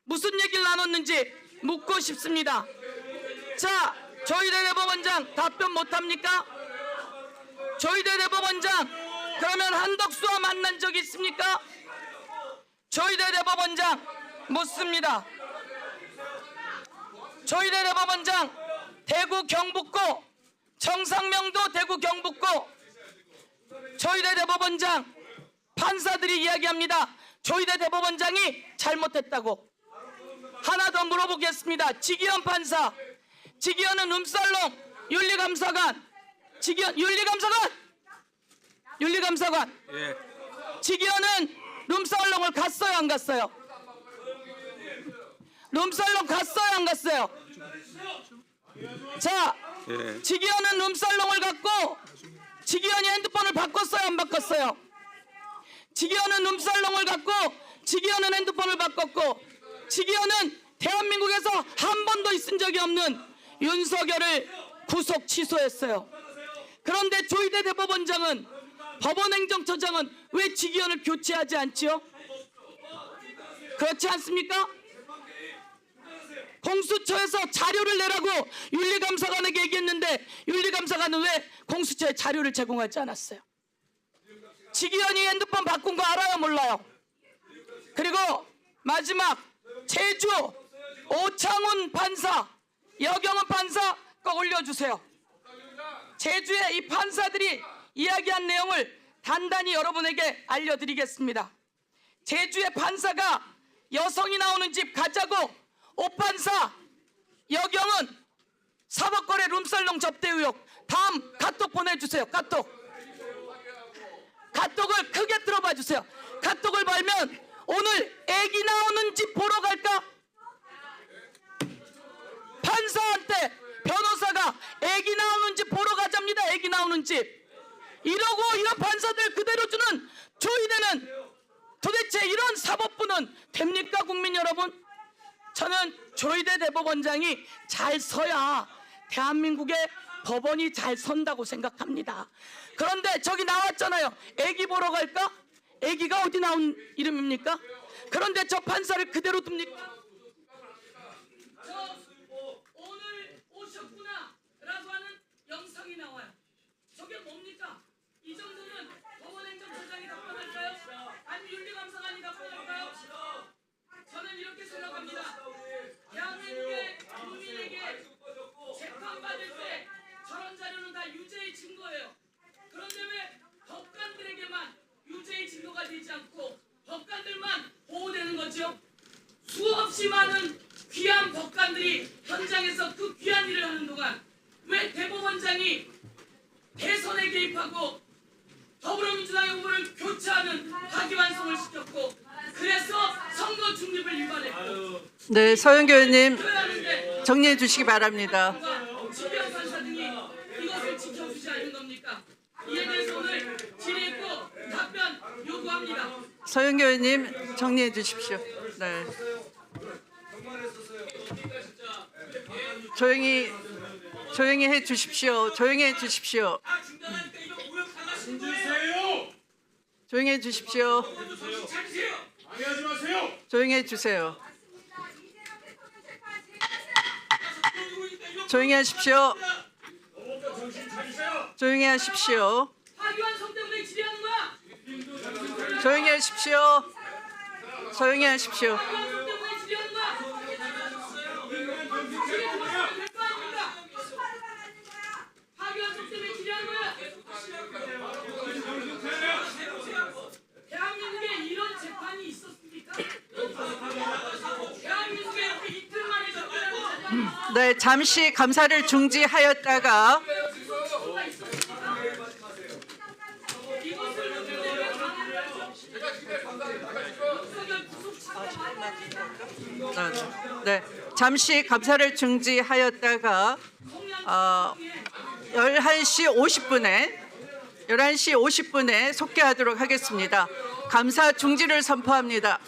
무슨 얘기를 나눴는지 묻고 싶습니다. 자, 조희대 대법원장 답변 못합니까? 조희대 대법원장, 그러면 한덕수와 만난 적 있습니까? 조희대 대법원장 묻습니다. 조희대 대법원장, 대구 경북고, 정상명도 대구 경북고, 조희대 대법원장, 판사들이 이야기합니다. 조희대 대법원장이 잘못했다고. 하나 더 물어보겠습니다. 지기현 판사, 지기현은 룸살롱 윤리감사관, 지기현 윤리감사관, 지기현은 룸살롱을 갔어요, 안 갔어요? 룸살롱 갔어요, 안 갔어요? 자, 지기현은 룸살롱을 갔고 지기현이 핸드폰을 바꿨어요, 안 바꿨어요? 지기현은 룸살롱을 갔고 지기현은 핸드폰을 바꿨고 지기현은 대한민국에서 한 번도 있은 적이 없는 윤석열을 구속 취소했어요. 그런데 조희대 대법원장은, 법원행정처장은 왜 지기현을 교체하지 않지요? 그렇지 않습니까? 공수처에서 자료를 내라고 윤리감사관에게 얘기했는데 윤리감사관은 왜 공수처에 자료를 제공하지 않았어요? 지기현이 핸드폰 바꾼 거 알아요, 몰라요? 그리고 마지막 제주 오창훈 판사, 여경은 판사 꼭 올려주세요. 제주의 이 판사들이 이야기한 내용을 단단히 여러분에게 알려드리겠습니다. 제주의 판사가 여성이 나오는 집 가자고 오판사 여경은 사법거래 룸살롱 접대 의혹. 다음 카톡 보내주세요. 카톡을 크게 들어봐 주세요. 카톡을 벌면 오늘 애기 나오는 집 보러 갈까? 판사한테 변호사가 애기 나오는 집 보러 가자입니다. 애기 나오는 집. 이러고 이런 판사들 그대로 주는 조이대는 도대체 이런 사법부는 됩니까, 국민 여러분? 저는 조이대 대법원장이 잘 서야 대한민국의 법원이 잘 선다고 생각합니다. 그런데 저기 나왔잖아요. 애기 보러 갈까? 애기가 어디 나온 이름입니까? 그런데 저 판사를 그대로 둡니까? 오늘 오셨구나 라고 하는 영상이 나와요. 저게 뭡니까? 이 정도는 법원행정처장이 답변할까요? 아니면 윤리감사관이 답변할까요? 저는 이렇게 생각합니다. 대한민국의 국민에게 재판받을 때 저런 자료는 다 유죄의 증거예요. 그런데 왜 법관들에게만 유죄의 증거가 되지 않고 법관들만 보호되는 거죠? 수없이 많은 귀한 법관들이 현장에서 그 귀한 일을 하는 동안 왜 대법원장이 대선에 개입하고 더불어민주당의 후보를 교체하는 파기환송을 시켰고 그래서 선거 중립을 위반했고. 네, 서영교 의원님 정리해 주시기 바랍니다. 지명 판사 등이 이것을 지켜주지 않는 겁니까? 이에 대해서 오늘 질의했고 답변 요구합니다. 서영교 의원님 정리해 주십시오. 네. 조용히 해 주십시오. 조용히 해 주십시오. 조용히 해 주십시오. 조용히 해 주세요. 조용히 하십시오. 조용히 하십시오. 조용히 하십시오. 조용히 하십시오. 대한민국에 이런 재판이 있었습니까? 대한민국에 이렇게 이틀 만에 접근하는 네, 잠시 감사를 중지하였다가 네, 잠시 감사를 중지하였다가 11시 50분에 속개하도록 하겠습니다. 감사 중지를 선포합니다.